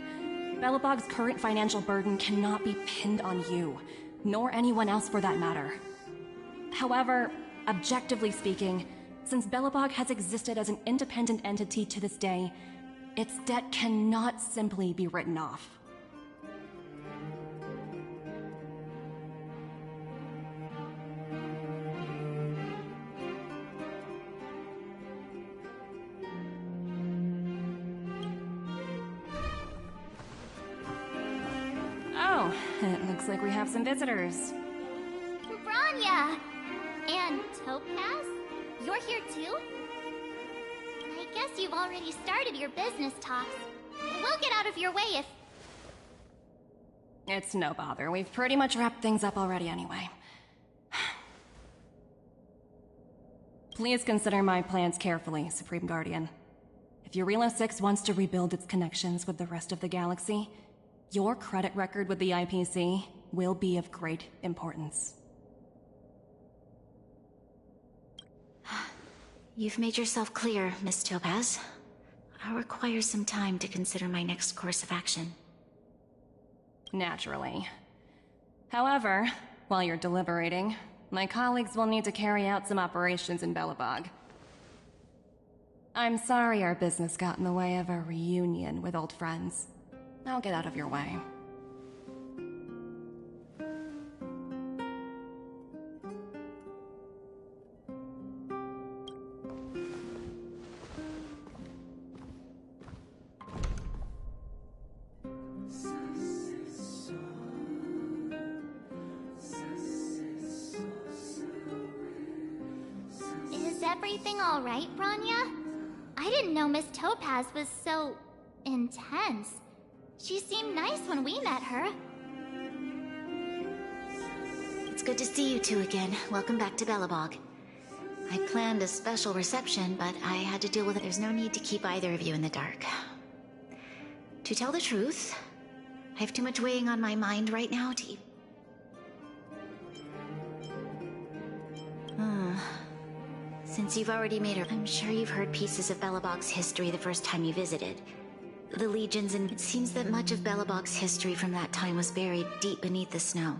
Speaker 20: Belobog's current financial burden cannot be pinned on you, nor anyone else for that matter. However, objectively speaking, since Belobog has existed as an independent entity to this day, its debt cannot simply be written off. Oh, it looks like we have some visitors.
Speaker 5: Branya! And Topaz? You're here too? I guess you've already started your business talks. We'll get out of your way if...
Speaker 20: It's no bother. We've pretty much wrapped things up already anyway. Please consider my plans carefully, Supreme Guardian. If Eurilo 6 wants to rebuild its connections with the rest of the galaxy, your credit record with the IPC will be of great importance.
Speaker 6: You've made yourself clear, Miss Topaz. I'll require some time to consider my next course of action.
Speaker 20: Naturally. However, while you're deliberating, my colleagues will need to carry out some operations in Belobog. I'm sorry our business got in the way of a reunion with old friends. I'll get out of your way.
Speaker 5: Is everything all right, Bronya? I didn't know Miss Topaz was so intense. She seemed nice when we met her.
Speaker 6: It's good to see you two again. Welcome back to Belobog. I planned a special reception, but I had to deal with it. There's no need to keep either of you in the dark. To tell the truth, I have too much weighing on my mind right now to... Since you've already made her, I'm sure you've heard pieces of Belobog's history the first time you visited. The legions, and it seems that much of Belobog's history from that time was buried deep beneath the snow.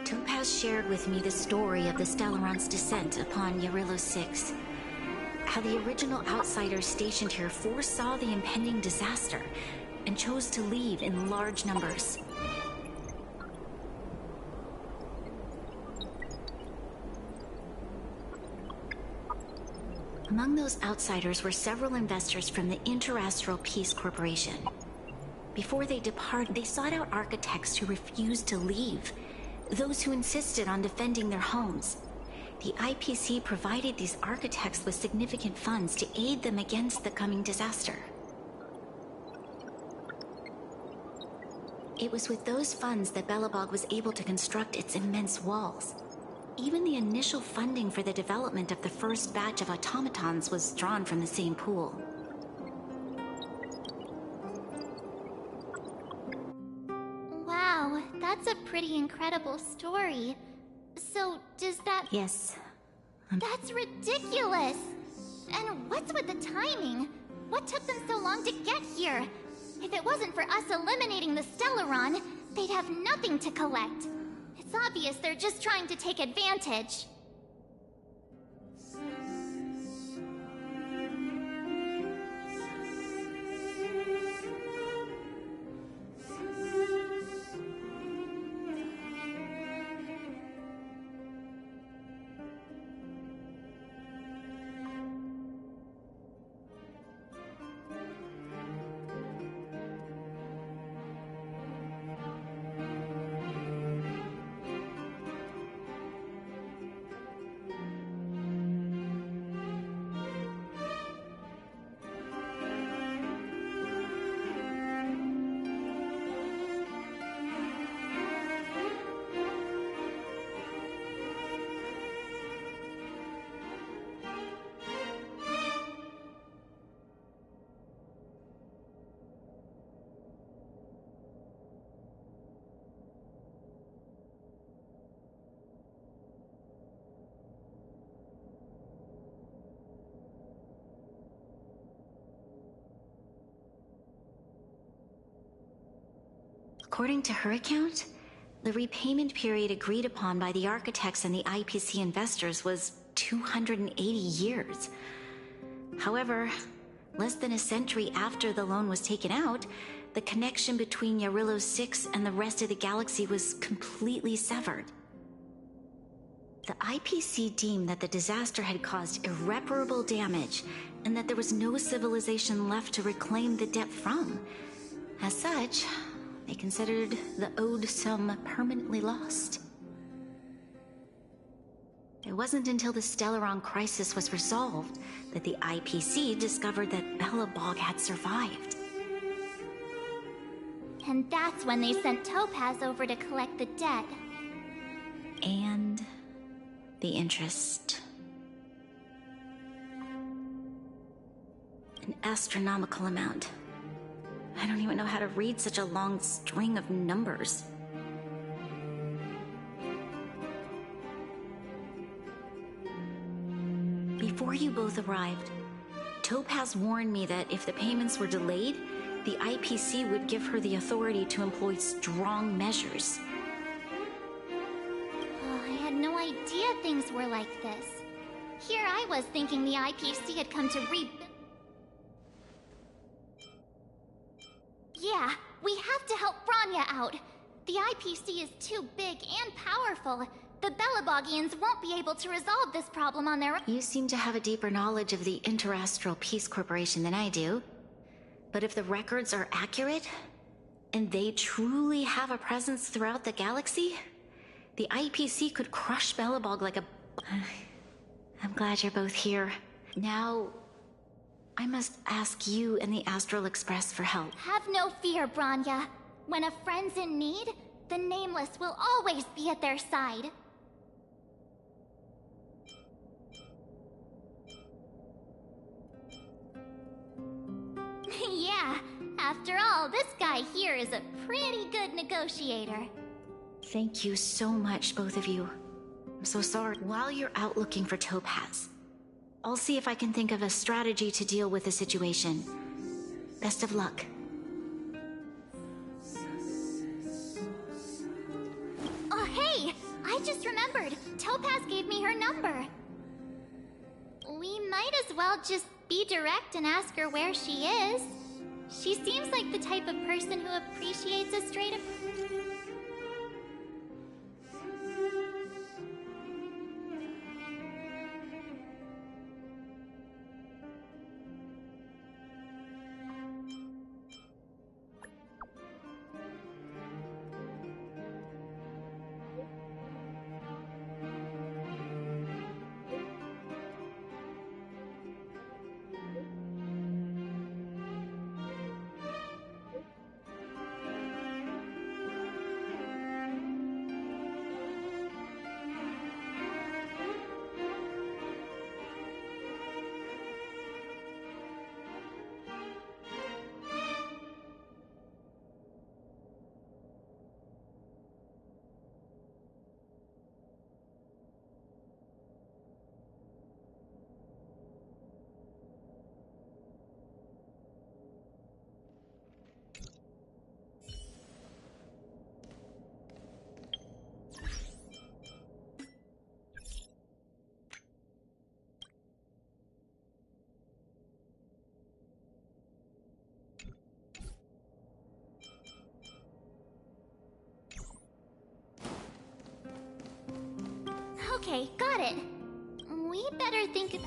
Speaker 6: Topaz shared with me the story of the Stellaron's descent upon Yarillo 6. How the original outsiders stationed here foresaw the impending disaster and chose to leave in large numbers. Among those outsiders were several investors from the Interastral Peace Corporation. Before they departed, they sought out architects who refused to leave, those who insisted on defending their homes. The IPC provided these architects with significant funds to aid them against the coming disaster. It was with those funds that Belobog was able to construct its immense walls. Even the initial funding for the development of the first batch of automatons was drawn from the same pool.
Speaker 5: Wow, that's a pretty incredible story. So, does that...
Speaker 6: Yes.
Speaker 5: That's ridiculous! And what's with the timing? What took them so long to get here? If it wasn't for us eliminating the Stellaron, they'd have nothing to collect. It's obvious they're just trying to take advantage.
Speaker 6: According to her account, the repayment period agreed upon by the architects and the IPC investors was 280 years. However, less than a century after the loan was taken out, the connection between Yarillo 6 and the rest of the galaxy was completely severed. The IPC deemed that the disaster had caused irreparable damage and that there was no civilization left to reclaim the debt from. As such, they considered the owed sum permanently lost. It wasn't until the Stellaron crisis was resolved that the IPC discovered that Belobog had survived.
Speaker 5: And that's when they sent Topaz over to collect the debt.
Speaker 6: And the interest. An astronomical amount. I don't even know how to read such a long string of numbers. Before you both arrived, Topaz warned me that if the payments were delayed, the IPC would give her the authority to employ strong measures.
Speaker 5: were like this. Here I was thinking the IPC had come to Yeah, we have to help Bronya out. The IPC is too big and powerful. The Belabogians won't be able to resolve this problem on their own.
Speaker 6: You seem to have a deeper knowledge of the Interastral Peace Corporation than I do. But if the records are accurate, and they truly have a presence throughout the galaxy, the IPC could crush Belobog like a... I'm glad you're both here. Now, I must ask you and the Astral Express for help.
Speaker 5: Have no fear, Bronya. When a friend's in need, the Nameless will always be at their side. Yeah, after all, this guy here is a pretty good negotiator.
Speaker 6: Thank you so much, both of you. I'm so sorry. While you're out looking for Topaz, I'll see if I can think of a strategy to deal with the situation. Best of luck.
Speaker 5: Oh, hey! I just remembered. Topaz gave me her number. We might as well just be direct and ask her where she is. She seems like the type of person who appreciates a straight up... Okay, got it. We better think of...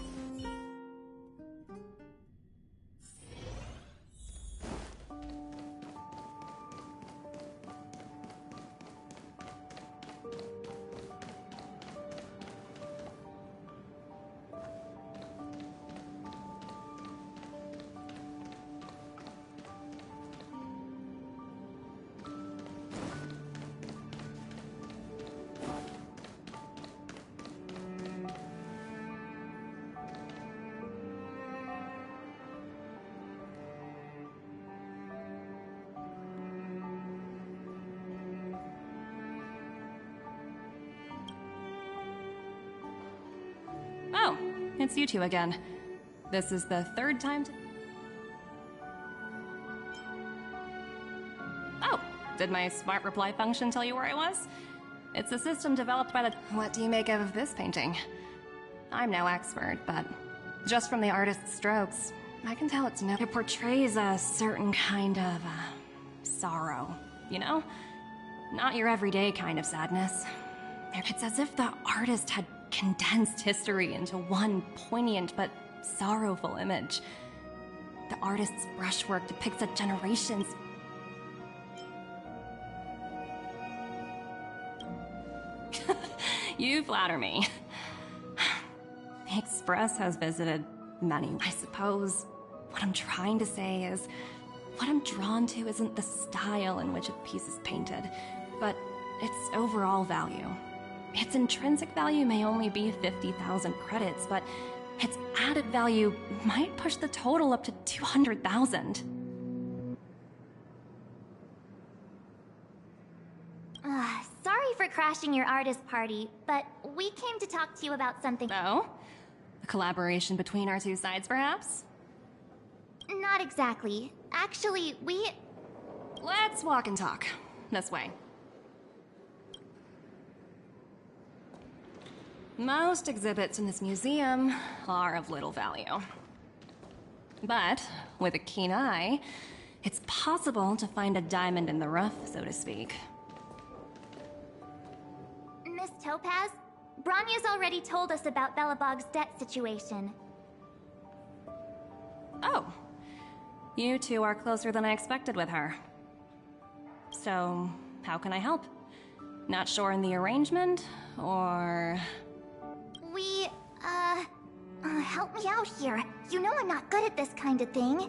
Speaker 20: Oh, it's you two again. This is the third time to... Oh, did my smart reply function tell you where I was? It's a system developed by the... What do you make of this painting? I'm no expert, but just from the artist's strokes, I can tell it's no... It portrays a certain kind of, sorrow, you know? Not your everyday kind of sadness. It's as if the artist had condensed history into one poignant but sorrowful image. The artist's brushwork depicts a generation's... You flatter me. The Express has visited many. I suppose what I'm trying to say is, what I'm drawn to isn't the style in which a piece is painted, but its overall value. Its intrinsic value may only be 50,000 credits, but its added value might push the total up to 200,000.
Speaker 5: Sorry for crashing your artist party, but we came to talk to you about something.
Speaker 20: Oh? A collaboration between our two sides, perhaps?
Speaker 5: Not exactly. Actually, we...
Speaker 20: Let's walk and talk. This way. Most exhibits in this museum are of little value. But with a keen eye, it's possible to find a diamond in the rough, so to speak.
Speaker 5: Miss Topaz, Bronya's already told us about Belobog's debt situation.
Speaker 20: Oh. You two are closer than I expected with her. So, how can I help? Not sure in the arrangement, or...
Speaker 5: help me out here. You know I'm not good at this kind of thing.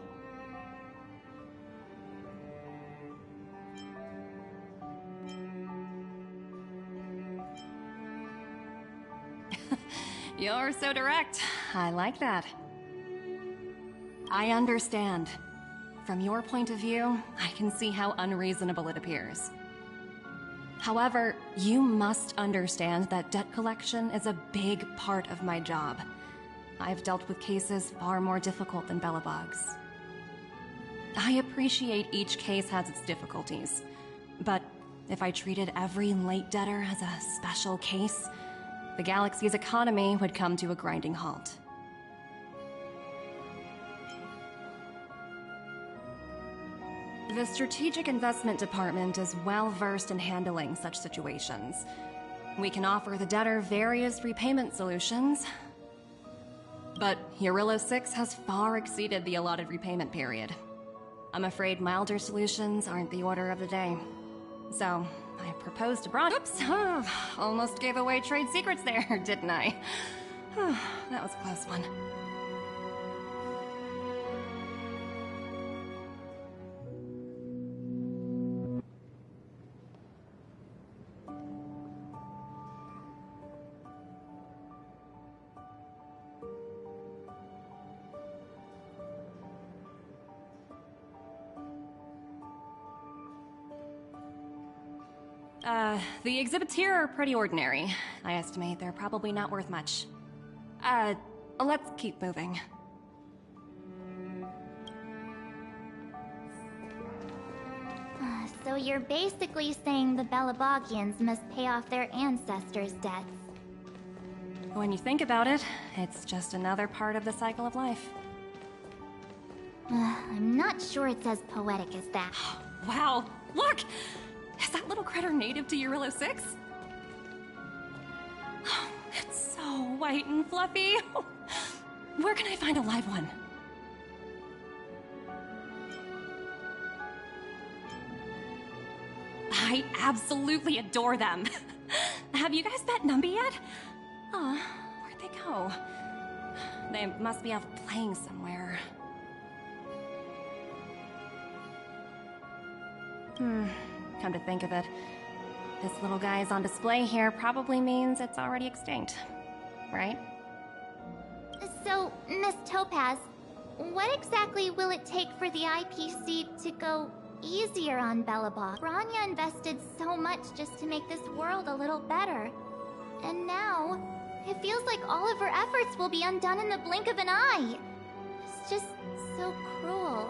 Speaker 20: You're so direct. I like that. I understand. From your point of view, I can see how unreasonable it appears. However, you must understand that debt collection is a big part of my job. I've dealt with cases far more difficult than Belobog's. I appreciate each case has its difficulties, but if I treated every late debtor as a special case, the galaxy's economy would come to a grinding halt. The Strategic Investment Department is well versed in handling such situations. We can offer the debtor various repayment solutions, but Eurylo 6 has far exceeded the allotted repayment period. I'm afraid milder solutions aren't the order of the day. So, I proposed to Oops! Almost gave away trade secrets there, didn't I? That was a close one. The exhibits here are pretty ordinary. I estimate they're probably not worth much. Let's keep moving.
Speaker 5: So you're basically saying the Belobogians must pay off their ancestors' debts.
Speaker 20: When you think about it, it's just another part of the cycle of life.
Speaker 5: I'm not sure it's as poetic as that.
Speaker 20: Wow, look! Is that little critter native to Eurylo 6? It's so white and fluffy. Where can I find a live one? I absolutely adore them. Have you guys met Numby yet? Oh, where'd they go? They must be out playing somewhere. Come to think of it, this little guy is on display here probably means it's already extinct, right?
Speaker 5: So, Miss Topaz, what exactly will it take for the IPC to go easier on Belobog? Bronya invested so much just to make this world a little better. And now, it feels like all of her efforts will be undone in the blink of an eye. It's just so cruel.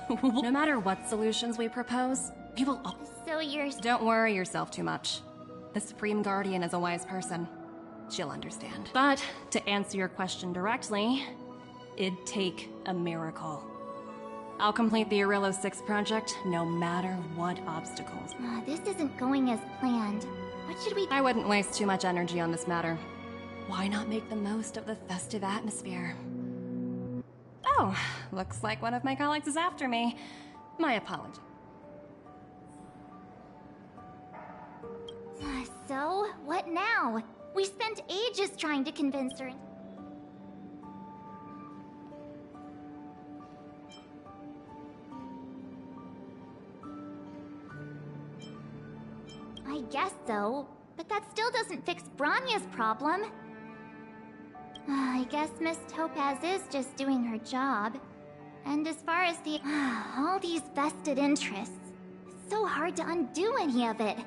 Speaker 20: No matter what solutions we propose, we will all—
Speaker 5: So you're—
Speaker 20: Don't worry yourself too much. The Supreme Guardian is a wise person. She'll understand. But, to answer your question directly, it'd take a miracle. I'll complete the Arillo 6 project, no matter what obstacles.
Speaker 5: This isn't going as planned. What should we—
Speaker 20: I wouldn't waste too much energy on this matter. Why not make the most of the festive atmosphere? Oh, looks like one of my colleagues is after me. My apology.
Speaker 5: So, what now? We spent ages trying to convince her. I guess so, but that still doesn't fix Bronya's problem. I guess Miss Topaz is just doing her job. And as far as the— all these vested interests, it's so hard to undo any of it.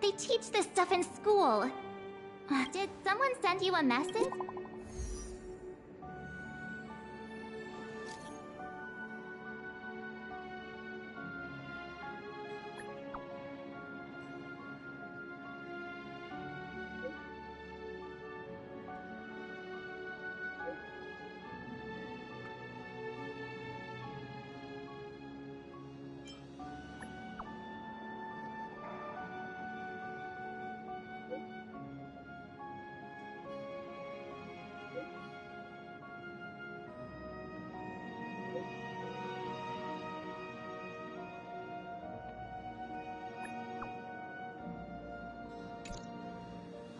Speaker 5: They teach this stuff in school. Did someone send you a message?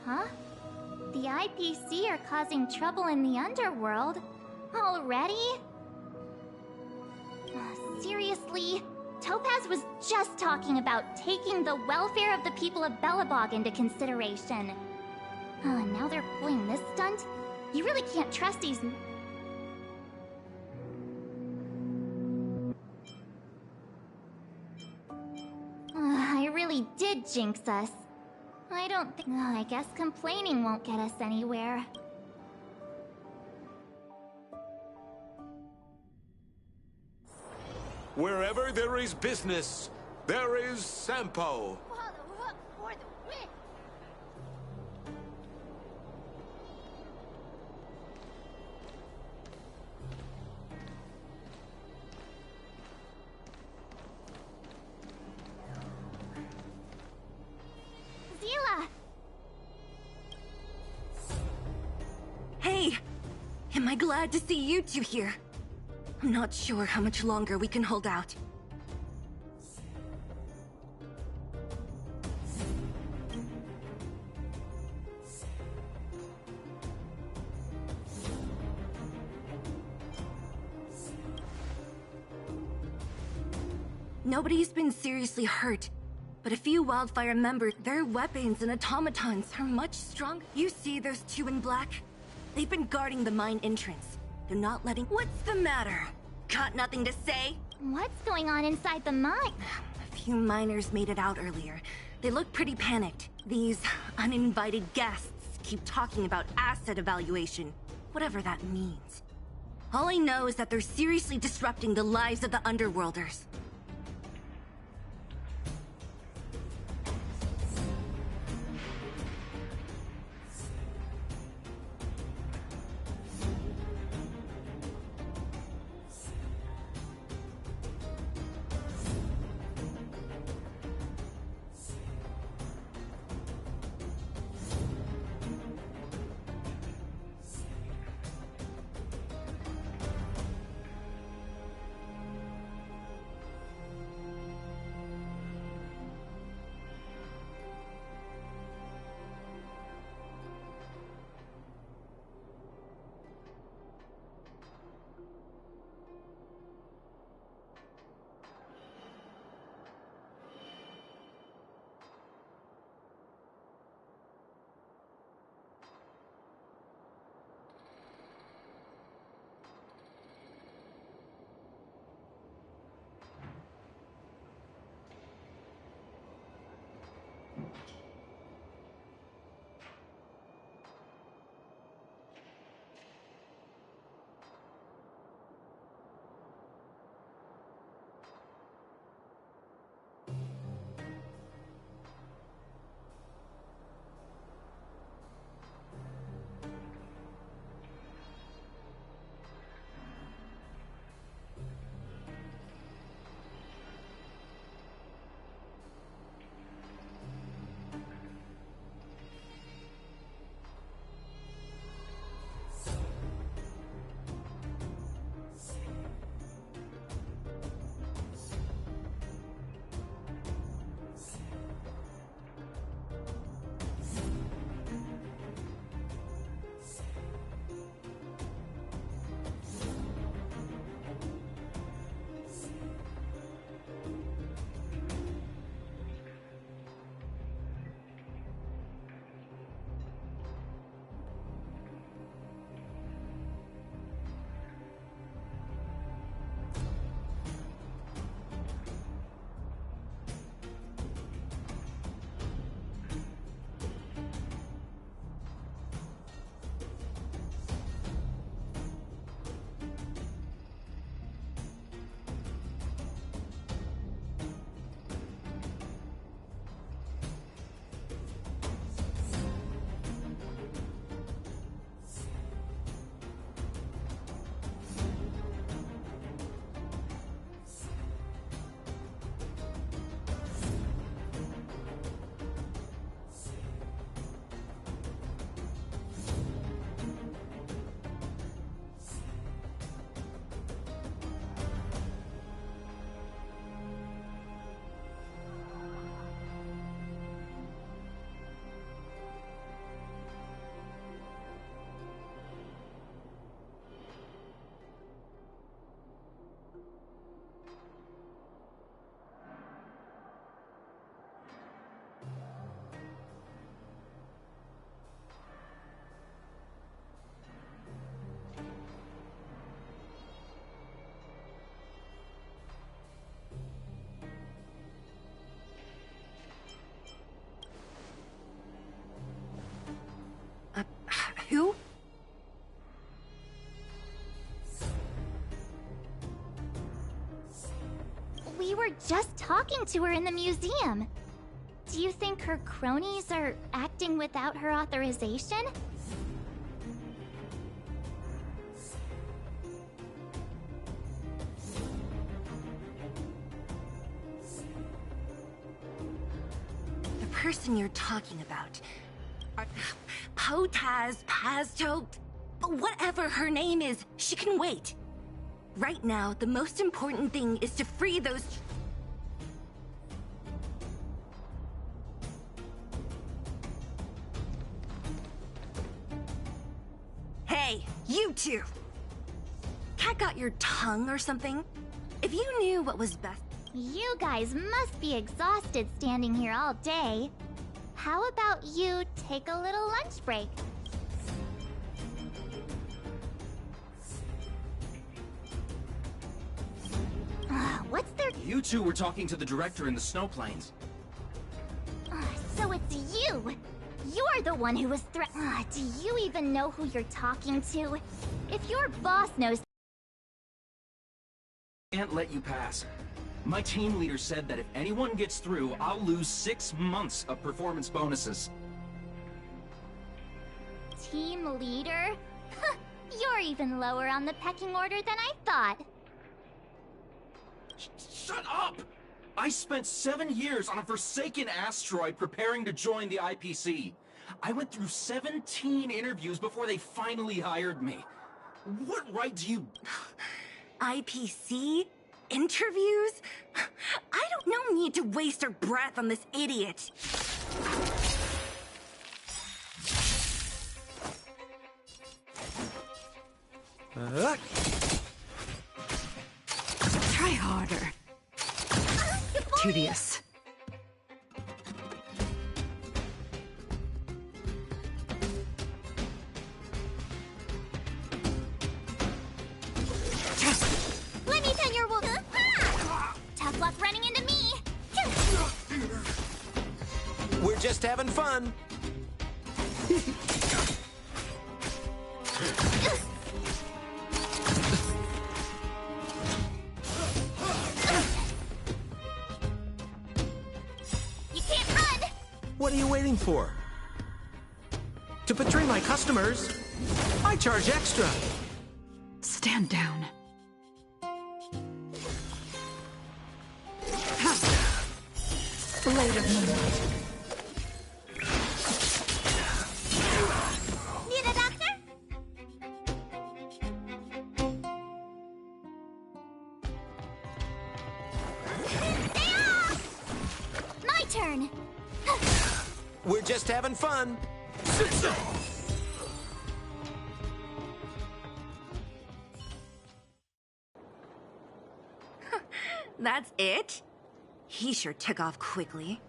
Speaker 5: Huh? The IPC are causing trouble in the underworld? Already? Seriously? Topaz was just talking about taking the welfare of the people of Belobog into consideration. Now they're pulling this stunt? You really can't trust these— I really did jinx us. I don't think— I guess complaining won't get us anywhere.
Speaker 21: Wherever there is business, there is Sampo.
Speaker 5: Zila!
Speaker 12: Hey! Am I glad to see you two here? I'm not sure how much longer we can hold out. Nobody's been seriously hurt, but a few Wildfire members, their weapons and automatons are much stronger. You see those two in black? They've been guarding the mine entrance. They're not letting— What's the matter? Got nothing to say?
Speaker 5: What's going on inside the mine?
Speaker 12: A few miners made it out earlier. They look pretty panicked. These uninvited guests keep talking about asset evaluation, whatever that means. All I know is that they're seriously disrupting the lives of the Underworlders.
Speaker 5: We were just talking to her in the museum. Do you think her cronies are acting without her authorization?
Speaker 12: The person you're talking about. Potaz, Pazto, whatever her name is, she can wait. Right now, the most important thing is to free those... Hey, you two! Cat got your tongue or something? If you knew what was best...
Speaker 5: You guys must be exhausted standing here all day. How about you take a little lunch break? What's there?
Speaker 4: You two were talking to the director in the snow plains.
Speaker 5: So it's you! You're the one who was do you even know who you're talking to? If your boss knows...
Speaker 4: Can't let you pass. My team leader said that if anyone gets through, I'll lose 6 months of performance bonuses.
Speaker 5: Team leader? You're even lower on the pecking order than I thought.
Speaker 4: Shut up! I spent 7 years on a forsaken asteroid preparing to join the IPC. I went through 17 interviews before they finally hired me. What right do you...
Speaker 12: IPC? Interviews? I don't no need to waste our breath on this idiot.
Speaker 7: Try harder. Tedious.
Speaker 5: Let me tend your wound. Tough luck running into me.
Speaker 1: We're just having fun.
Speaker 5: You can't run.
Speaker 1: What are you waiting for? To betray my customers, I charge extra.
Speaker 7: Stand down. Blade of Moonlight.
Speaker 5: Need a doctor? Stay off! My turn.
Speaker 1: We're just having fun.
Speaker 12: That's it? He sure took off quickly.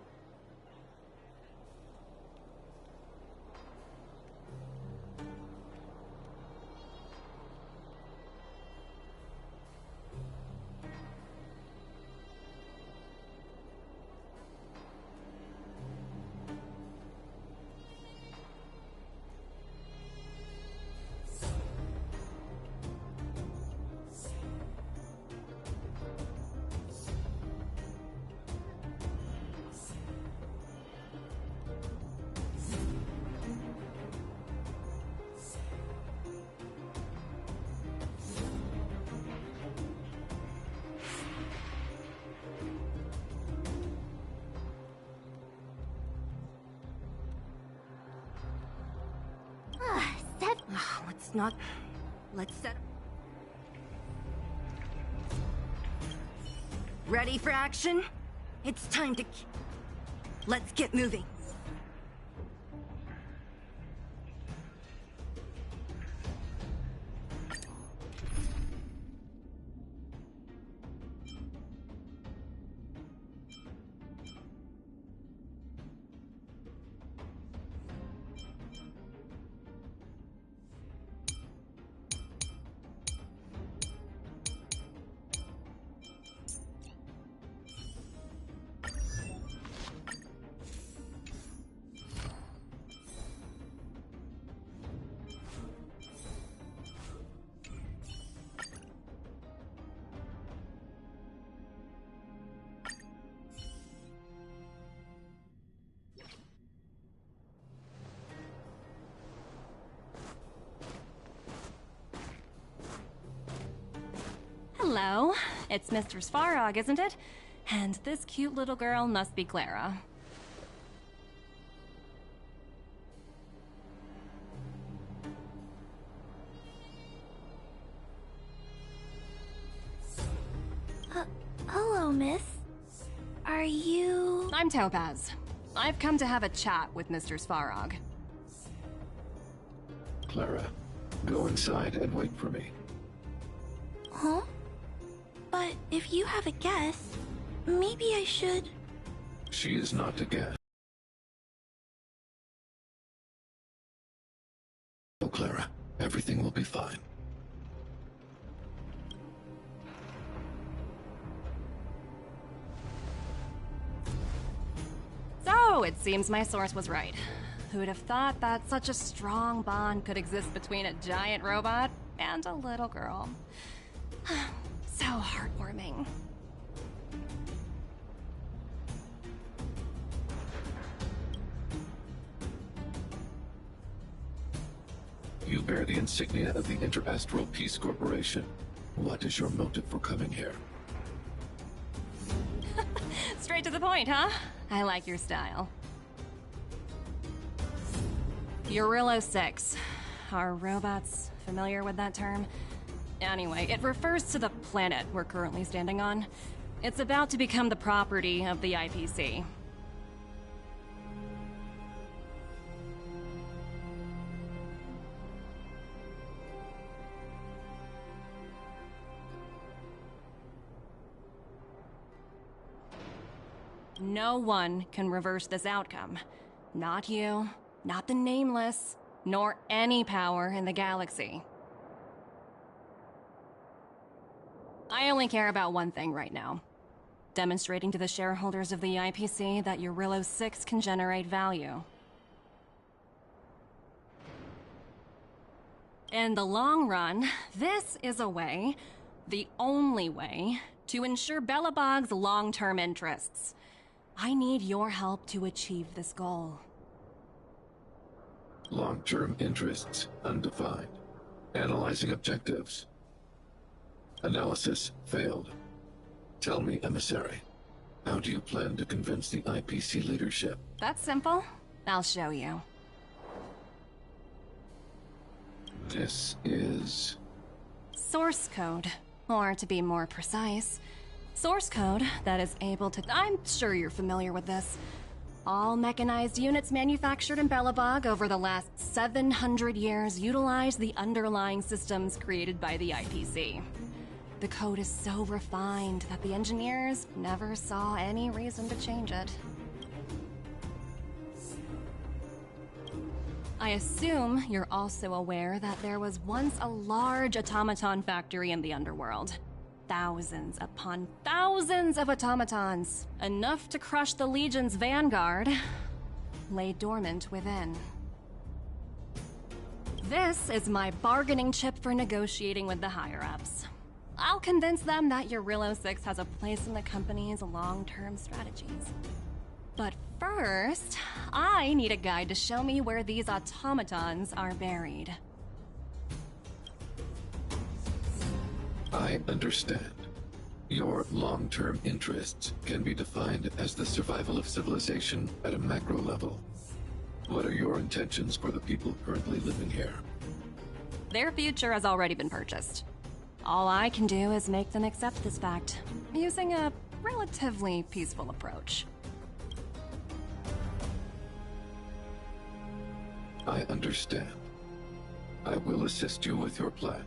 Speaker 12: Let's set... Ready for action? It's time to... Let's get moving.
Speaker 20: Hello, it's Mr. Svarog, isn't it? And this cute little girl must be Clara.
Speaker 3: Hello, miss. Are you...
Speaker 20: I'm Topaz. I've come to have a chat with Mr. Svarog.
Speaker 9: Clara, go inside and wait for me.
Speaker 3: Huh? But if you have a guest, maybe I should...
Speaker 9: She is not a guest. Oh, Clara, everything will be fine.
Speaker 20: So, it seems my source was right. Who'd have thought that such a strong bond could exist between a giant robot and a little girl? So heartwarming.
Speaker 9: You bear the insignia of the Interastral Peace Corporation. What is your motive for coming here?
Speaker 20: Straight to the point, huh? I like your style. Eurillo 6. Are robots familiar with that term? Anyway, it refers to the planet we're currently standing on. It's about to become the property of the IPC. No one can reverse this outcome. Not you, not the Nameless, nor any power in the galaxy. I only care about one thing right now. Demonstrating to the shareholders of the IPC that Eurillo 6 can generate value. In the long run, this is a way, the only way, to ensure Belobog's long-term interests. I need your help to achieve this goal.
Speaker 9: Long-term interests undefined. Analyzing objectives. Analysis failed. Tell me, Emissary, how do you plan to convince the IPC leadership?
Speaker 20: That's simple. I'll show you.
Speaker 9: This is...
Speaker 20: Source code. Or to be more precise, source code that is able to... I'm sure you're familiar with this. All mechanized units manufactured in Belobog over the last 700 years utilize the underlying systems created by the IPC. The code is so refined that the engineers never saw any reason to change it. I assume you're also aware that there was once a large automaton factory in the underworld. Thousands upon thousands of automatons, enough to crush the Legion's vanguard, lay dormant within. This is my bargaining chip for negotiating with the higher-ups. I'll convince them that Eurillo 6 has a place in the company's long-term strategies. But first, I need a guide to show me where these automatons are buried.
Speaker 9: I understand. Your long-term interests can be defined as the survival of civilization at a macro level. What are your intentions for the people currently living here?
Speaker 20: Their future has already been purchased. All I can do is make them accept this fact, using a relatively peaceful approach.
Speaker 9: I understand. I will assist you with your plan.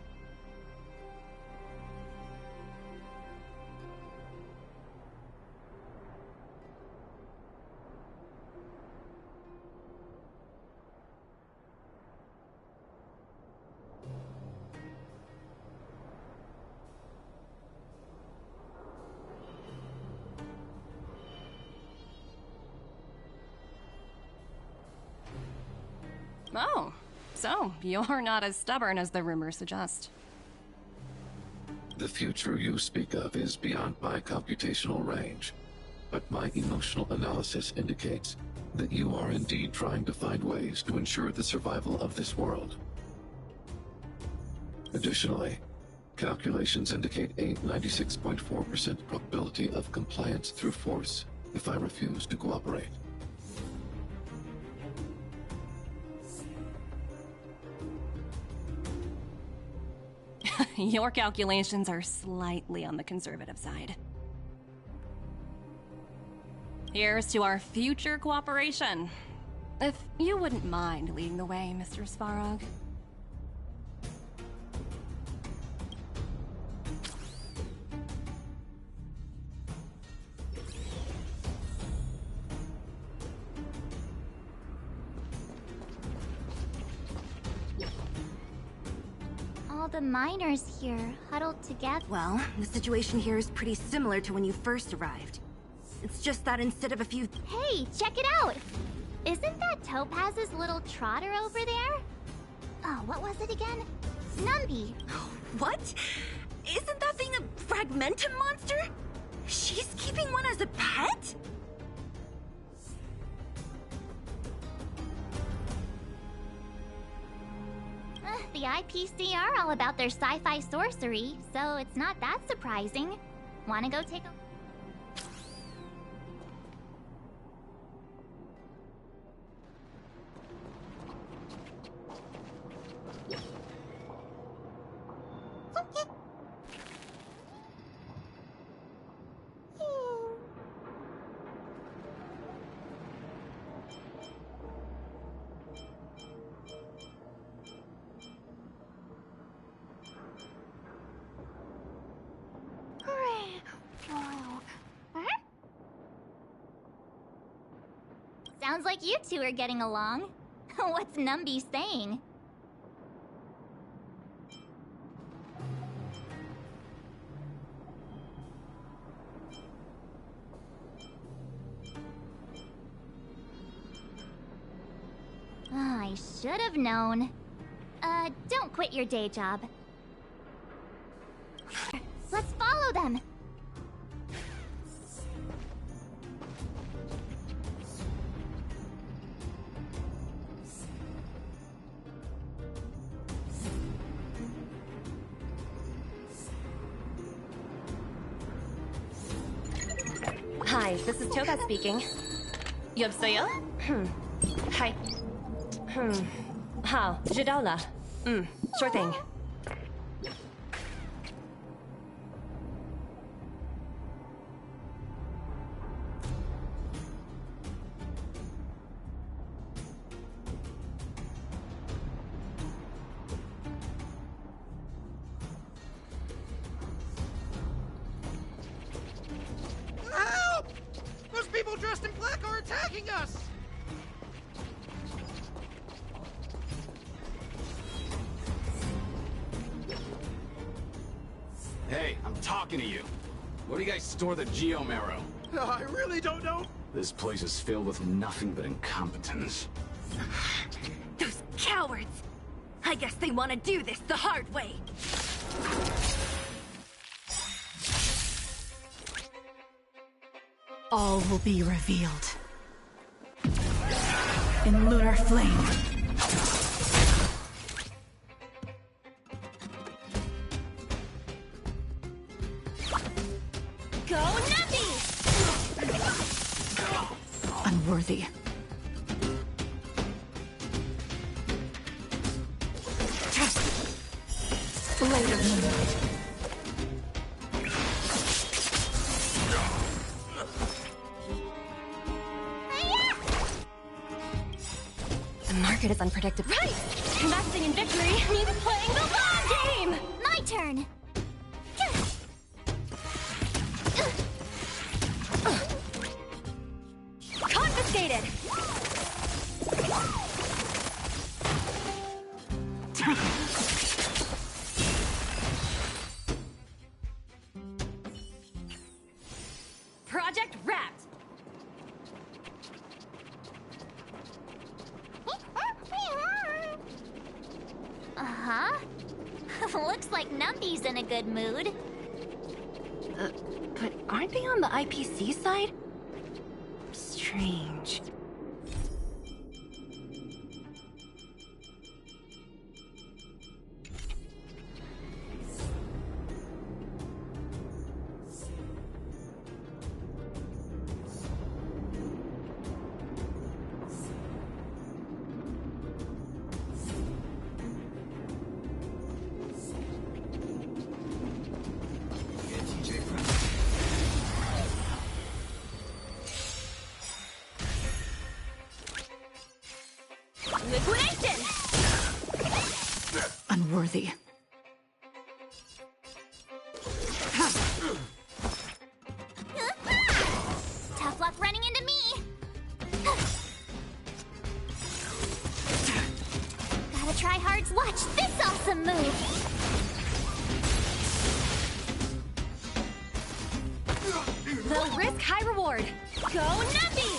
Speaker 20: Oh, so you're not as stubborn as the rumors suggest.
Speaker 9: The future you speak of is beyond my computational range, but my emotional analysis indicates that you are indeed trying to find ways to ensure the survival of this world. Additionally, Calculations indicate a 96.4% probability of compliance through force if I refuse to cooperate.
Speaker 20: Your calculations are slightly on the conservative side. Here's to our future cooperation. If you wouldn't mind leading the way, Mr. Svarog.
Speaker 5: All the miners here, huddled together.
Speaker 12: Well, the situation here is pretty similar to when you first arrived. It's just that instead of a few...
Speaker 5: Hey, check it out! Isn't that Topaz's little trotter over there? Oh, what was it again? Numby!
Speaker 12: What? Isn't that thing a Fragmentum monster? She's keeping one as a pet?
Speaker 5: The IPC are all about their sci-fi sorcery, so it's not that surprising. Wanna go take a... Sounds like you two are getting along. What's Numby saying? I should have known. Don't quit your day job. Let's follow them!
Speaker 2: Hi, this is Topaz speaking. 여보세요? Hi.好，知道了。sure thing.
Speaker 1: Help! Those people dressed in black are attacking us!
Speaker 4: Hey, I'm talking to you. Where do you guys store the Geomarrow?
Speaker 1: I really don't know.
Speaker 4: This place is filled with nothing but incompetence.
Speaker 12: Those cowards! I guess they want to do this the hard way.
Speaker 7: All will be revealed. In lunar flame.
Speaker 11: Go Numby!
Speaker 7: Unworthy. Blade of Moonlight.
Speaker 20: The market is unpredictable. Right! Investing in victory means playing the long game!
Speaker 5: My turn!
Speaker 20: Confiscated! Project wrapped!
Speaker 5: Uh-huh. Looks like Numby's in a good mood.
Speaker 12: But aren't they on the IPC side? Strange.
Speaker 7: Unworthy.
Speaker 5: Tough luck running into me. Gotta try hard to watch this awesome move.
Speaker 11: Low risk, high reward. Go Numpy!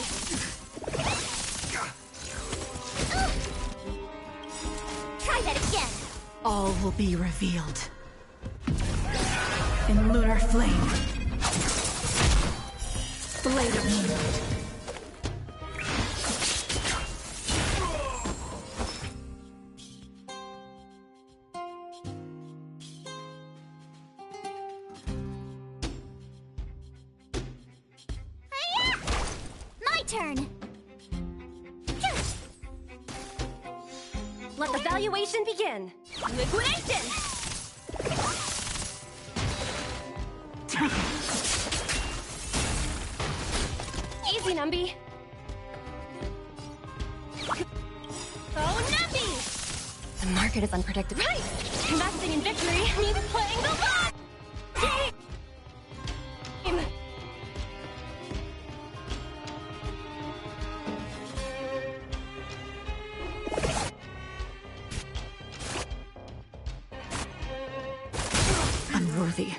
Speaker 5: Try that again.
Speaker 7: All will be revealed. In lunar flame. Blade of Moonlight.
Speaker 5: My turn.
Speaker 11: Let the valuation begin. Liquidation! Easy, Numby. Oh, Numby!
Speaker 20: The market is unpredictable.
Speaker 11: Right! Investing in victory means playing the long game!
Speaker 7: Unworthy.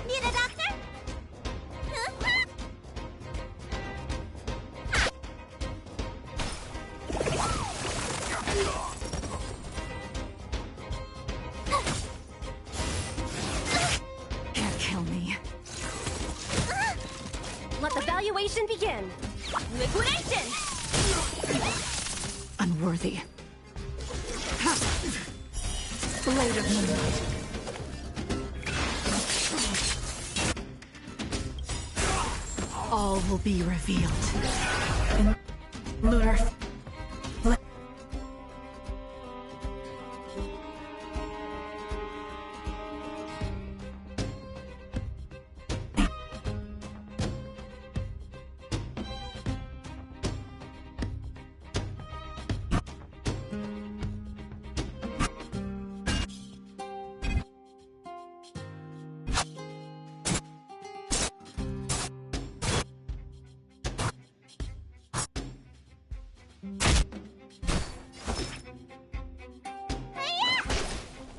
Speaker 5: Need a doctor?
Speaker 7: Can't kill me.
Speaker 11: Let the valuation begin. Liquidation!
Speaker 7: Unworthy. Blade of Moonlight. All will be revealed. In lunar flame.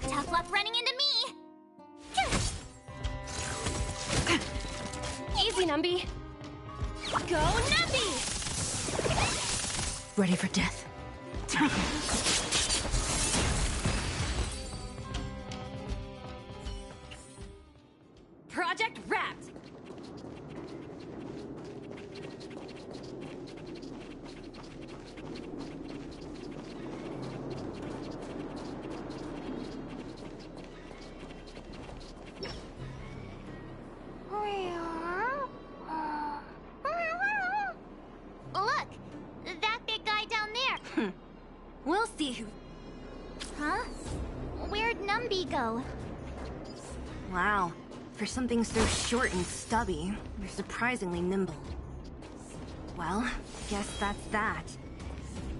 Speaker 5: Tough luck running into me.
Speaker 11: Easy, Numby. Go Numpy!
Speaker 7: Ready for death.
Speaker 11: Project wrapped!
Speaker 5: Look, that big guy down there.
Speaker 12: We'll see who...
Speaker 5: Huh? Where'd Numby go?
Speaker 12: Wow. For something so short and stubby, you're surprisingly nimble. Well, guess that's that.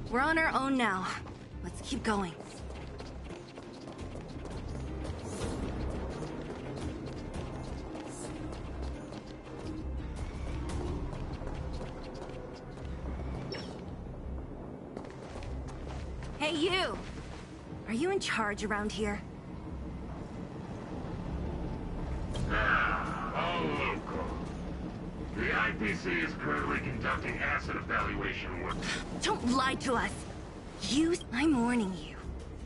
Speaker 12: We're on our own now. Let's keep going. Hey, you! Are you in charge around here?
Speaker 18: All local. The IPC is currently conducting asset evaluation work.
Speaker 12: Don't lie to us! I'm warning you.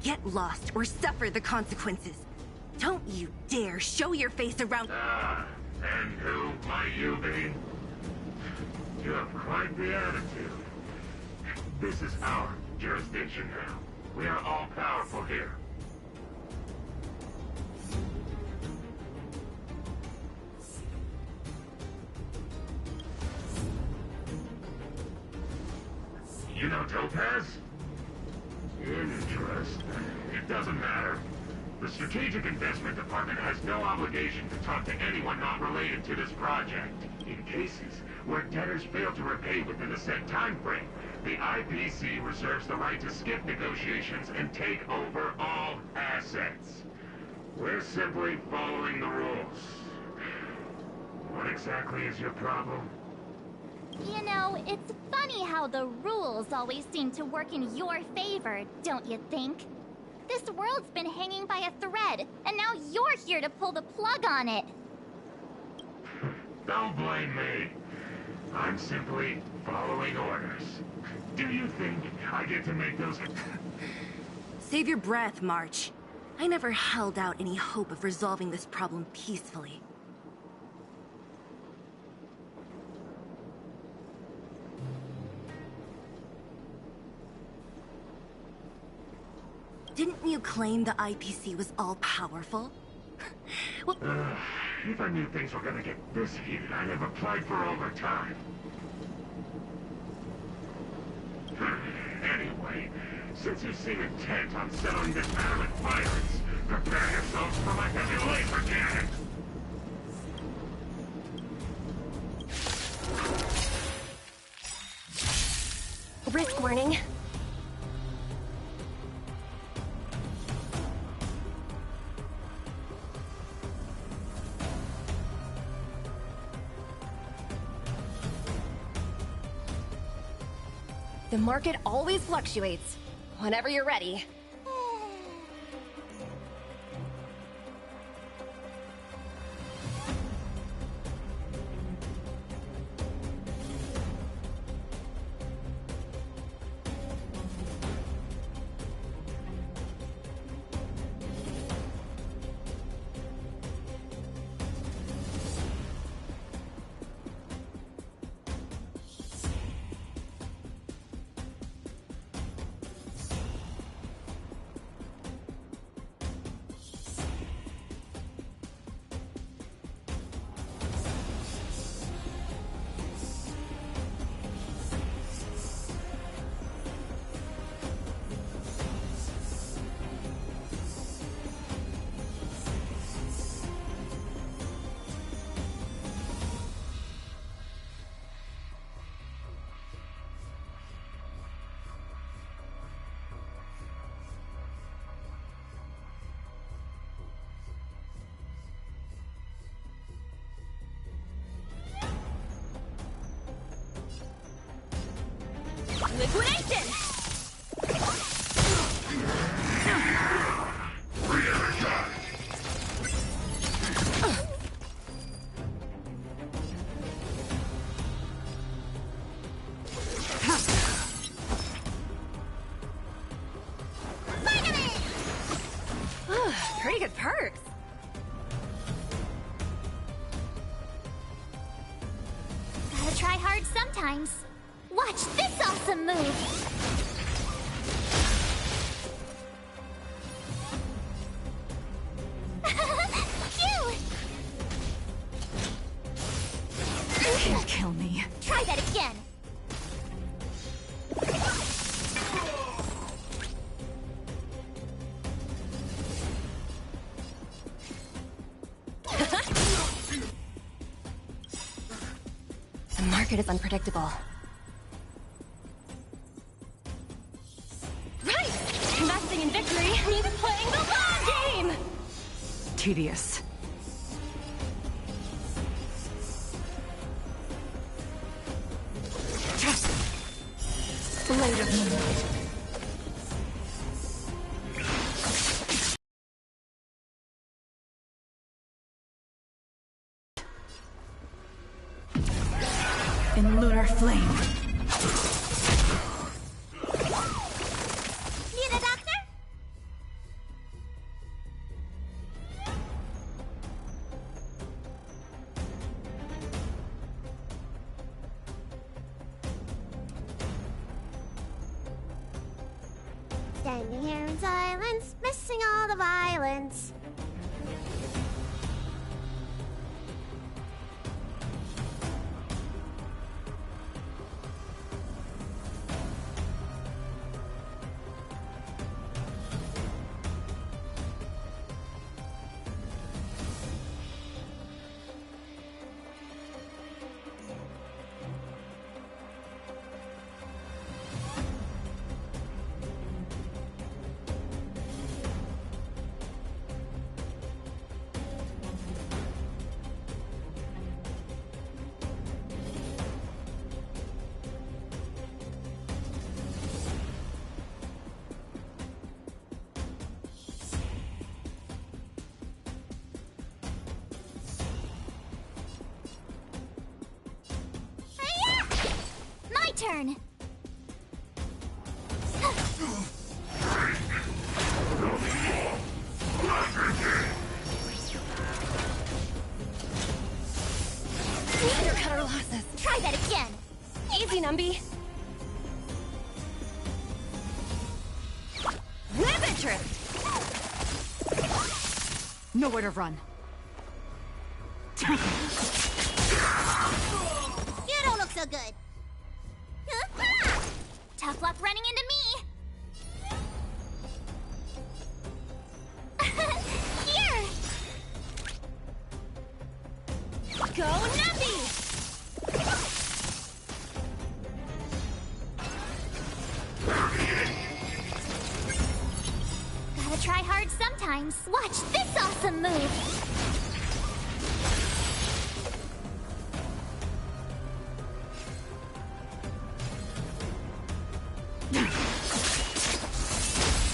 Speaker 12: Get lost or suffer the consequences. Don't you dare show your face around—
Speaker 18: And who might you be? You have quite the attitude. This is our jurisdiction now. We are all powerful here. You know Topaz? Interesting. It doesn't matter. The Strategic Investment Department has no obligation to talk to anyone not related to this project. In cases where debtors fail to repay within a set time frame, the IPC reserves the right to skip negotiations and take over all assets. We're simply following the rules. What exactly is your problem?
Speaker 5: You know, it's funny how the rules always seem to work in your favor, don't you think? This world's been hanging by a thread, and now you're here to pull the plug on it.
Speaker 18: Don't blame me. I'm simply following orders. Do you think I get to make those...
Speaker 12: Save your breath, March. I never held out any hope of resolving this problem peacefully. Didn't you claim the IPC was all-powerful?
Speaker 18: Well... if I knew things were gonna get this heated, I'd have applied for overtime. Anyway, since you seem intent on settling this matter with violence, prepare yourselves for my heavy laser cannon!
Speaker 2: Risk warning. The market always fluctuates. Whenever you're ready. Liquidation! Pretty good perks.
Speaker 5: Gotta try hard sometimes. Watch this awesome move! Cute!
Speaker 22: You can't kill me.
Speaker 5: Try that again!
Speaker 2: The market is unpredictable. Investing in victory means playing the long game!
Speaker 22: Tedious. Blade of moonlight. In lunar flame.
Speaker 11: Standing here in silence, missing all the violence.
Speaker 5: turn.
Speaker 20: Undercut our losses.
Speaker 5: Try that again.
Speaker 20: Easy, Numby. Love interest.
Speaker 22: Nowhere to run.
Speaker 11: You don't look so good.
Speaker 5: Tough luck running into me. Here.
Speaker 20: Go, Numby!
Speaker 5: Gotta try hard sometimes. Watch this awesome move.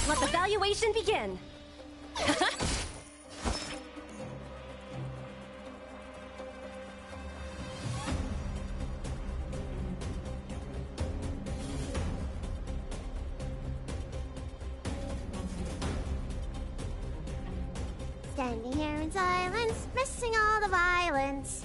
Speaker 20: Let the valuation begin.
Speaker 11: Standing here in silence, missing all the violence.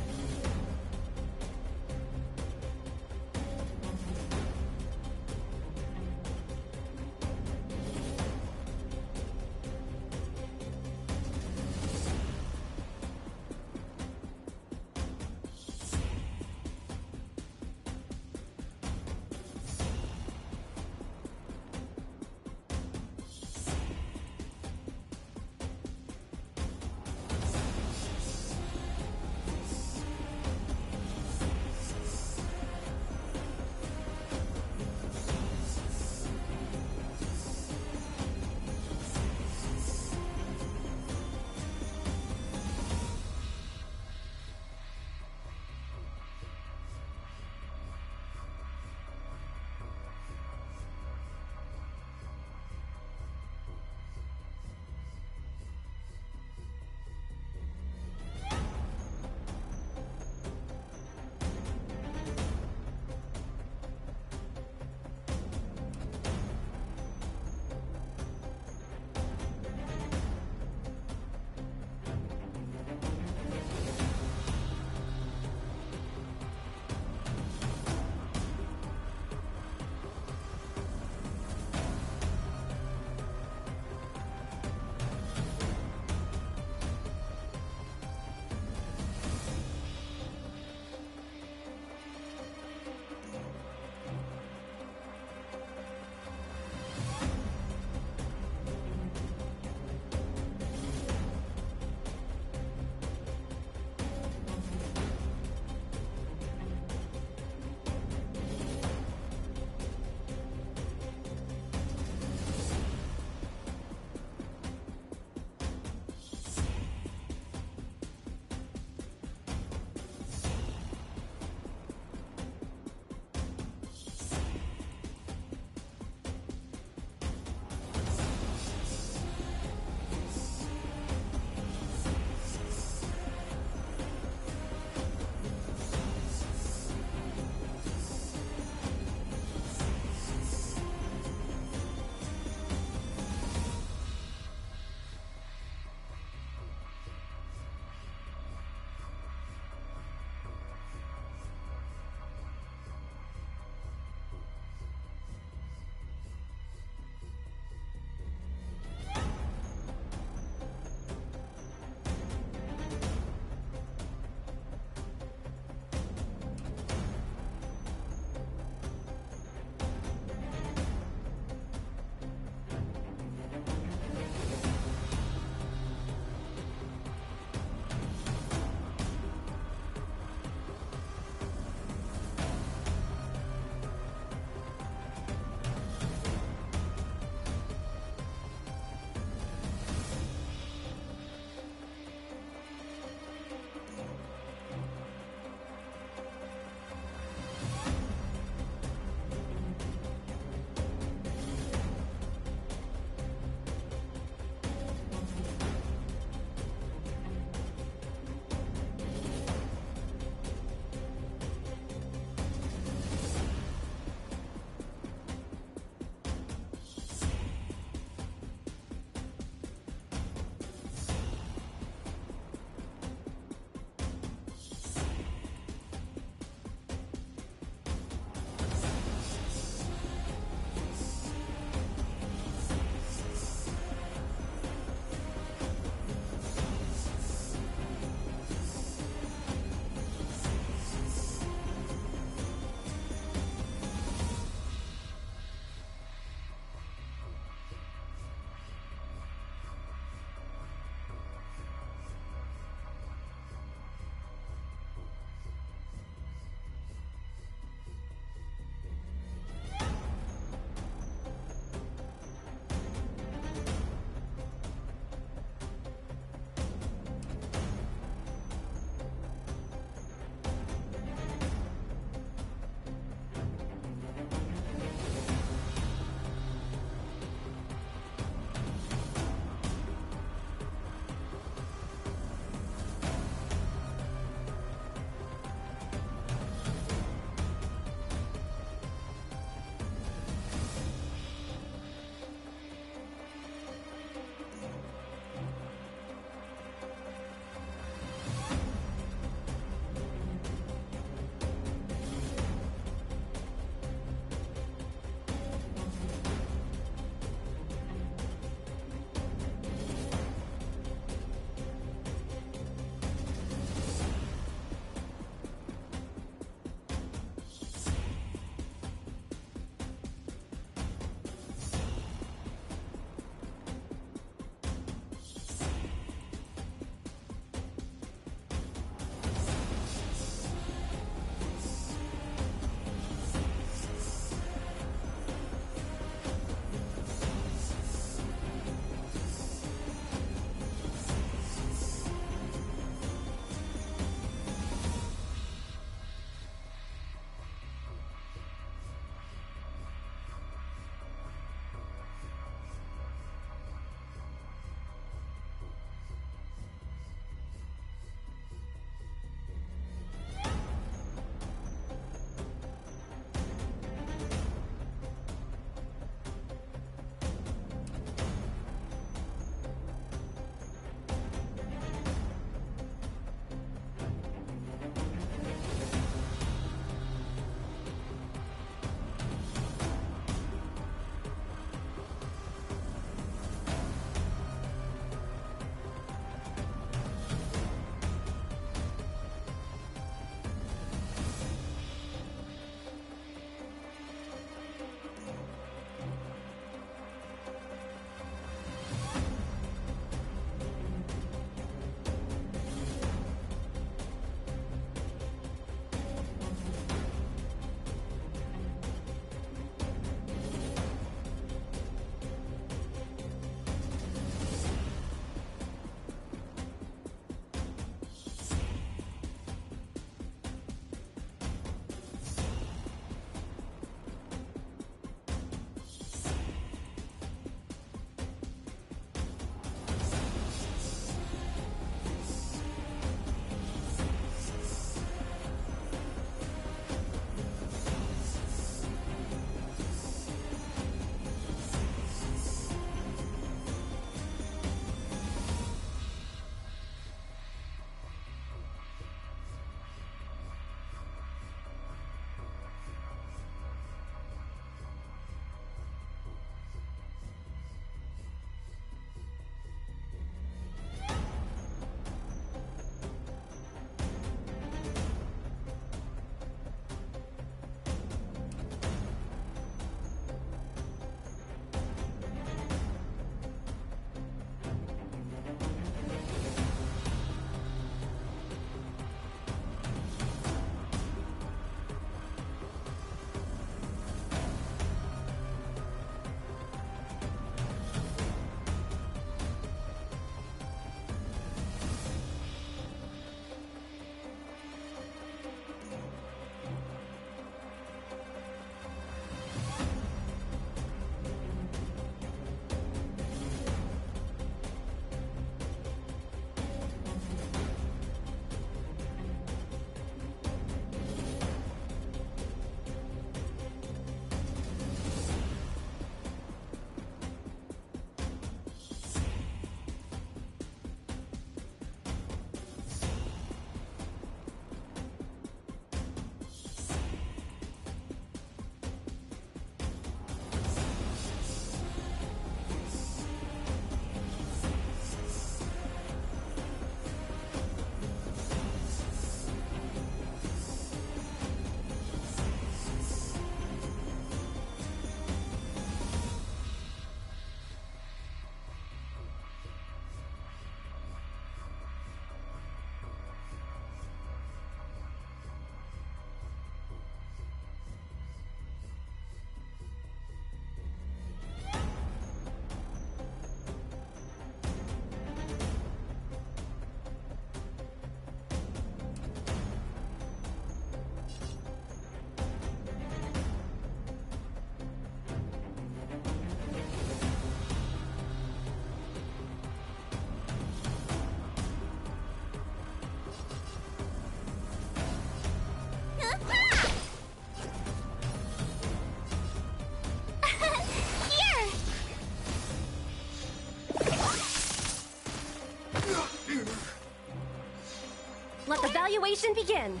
Speaker 20: evaluation begin.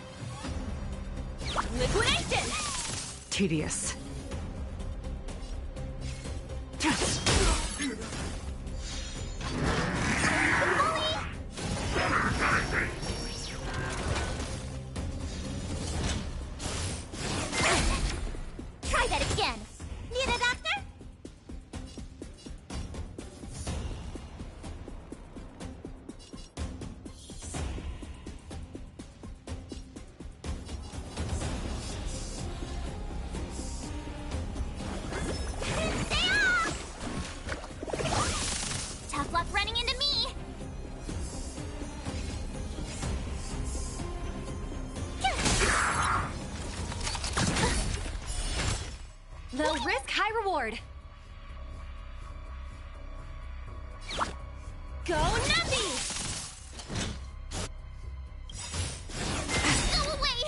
Speaker 20: Liquidation!
Speaker 7: Tedious.
Speaker 5: Try that again. Need a doctor? Stay off! Tough luck running into me.
Speaker 20: Low risk, high reward. Go Nuppy!
Speaker 5: Go away!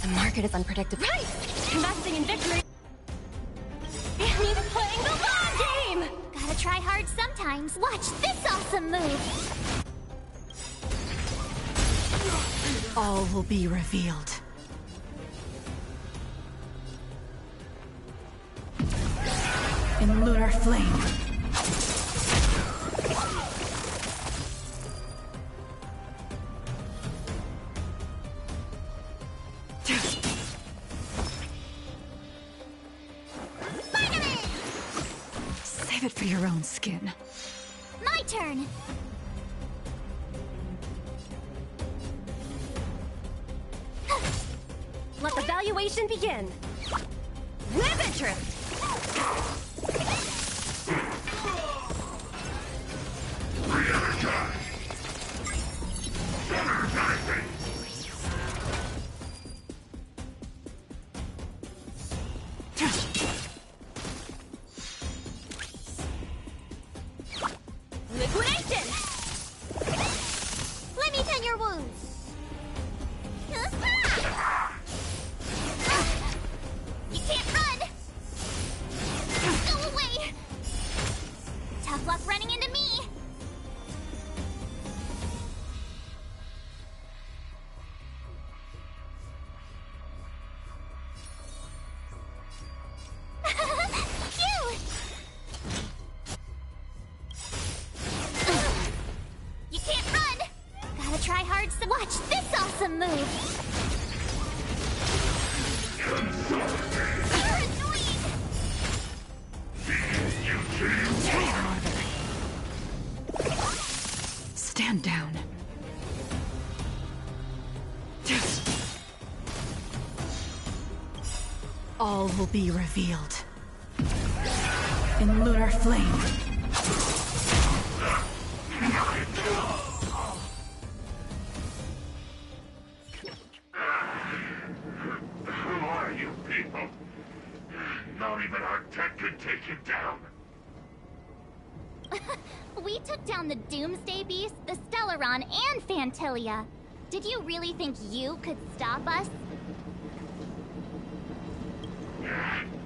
Speaker 20: The market is unpredictable. Right! Investing in victory means playing the long game!
Speaker 5: Gotta try hard sometimes. Watch this awesome move!
Speaker 7: All will be revealed. In lunar flame. Save it for your own skin.
Speaker 5: My turn!
Speaker 20: Let the valuation begin. With interest! Liquidation!
Speaker 5: Let me tend your wounds. You can't run! Go away! Tough luck running into me! Phew! You can't run! Gotta try hard to watch this awesome move! You're annoying!
Speaker 7: Stand down. All will be revealed. In lunar flame.
Speaker 18: Who are you people? Not even our tech could take you down.
Speaker 5: We took down the Doomsday Beast, the Stellaron, and Phantilia. Did you really think you could stop us?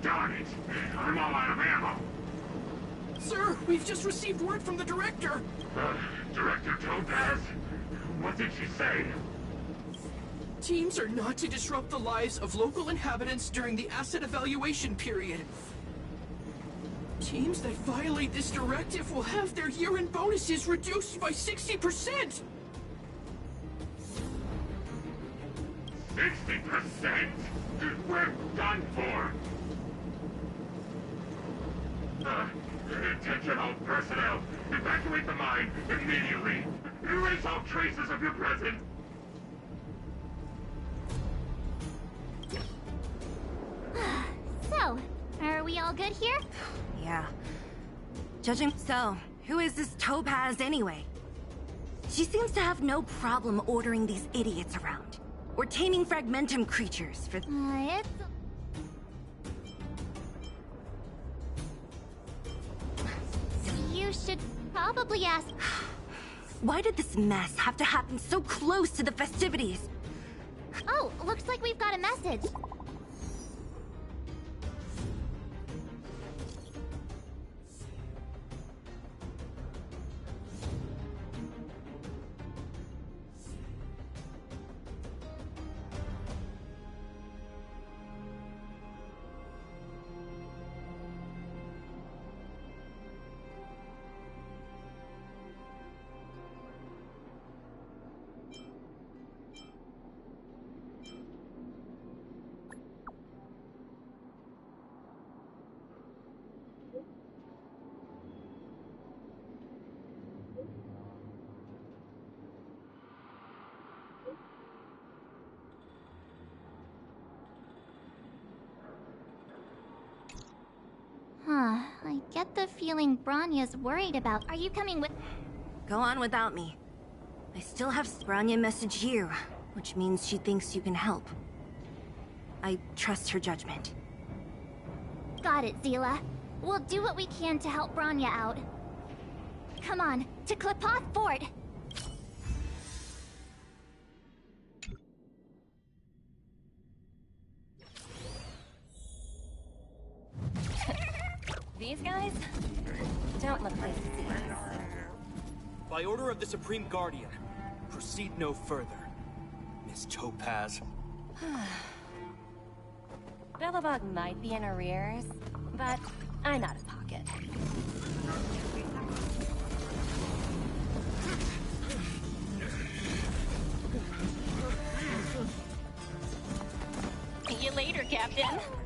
Speaker 18: Darn it! I'm all out of ammo.
Speaker 4: Sir, we've just received word from the director.
Speaker 18: Director Topaz? What did she say?
Speaker 4: Teams are not to disrupt the lives of local inhabitants during the asset evaluation period. Teams that violate this directive will have their year-end bonuses reduced by 60%!
Speaker 18: 60%? We're done for! Attention all personnel! Evacuate the mine immediately! Erase all traces of your presence!
Speaker 5: So, are we all good here?
Speaker 12: Yeah. Judging so, who is this Topaz anyway? She seems to have no problem ordering these idiots around. Or taming fragmentum creatures for...
Speaker 5: It's... You should probably ask...
Speaker 12: Why did this mess have to happen so close to the festivities?
Speaker 5: Oh, looks like we've got a message. get the feeling Bronya's worried about. Are you coming with?
Speaker 12: Go on without me. I still have Bronya message you, which means she thinks you can help. I trust her judgment.
Speaker 5: Got it, Zila. We'll do what we can to help Bronya out. Come on, to Qlipoth Fort!
Speaker 20: These guys don't look like thieves.
Speaker 16: By order of the Supreme Guardian, proceed no further, Miss Topaz.
Speaker 20: Belobog might be in arrears, but I'm out of pocket. See you later, Captain.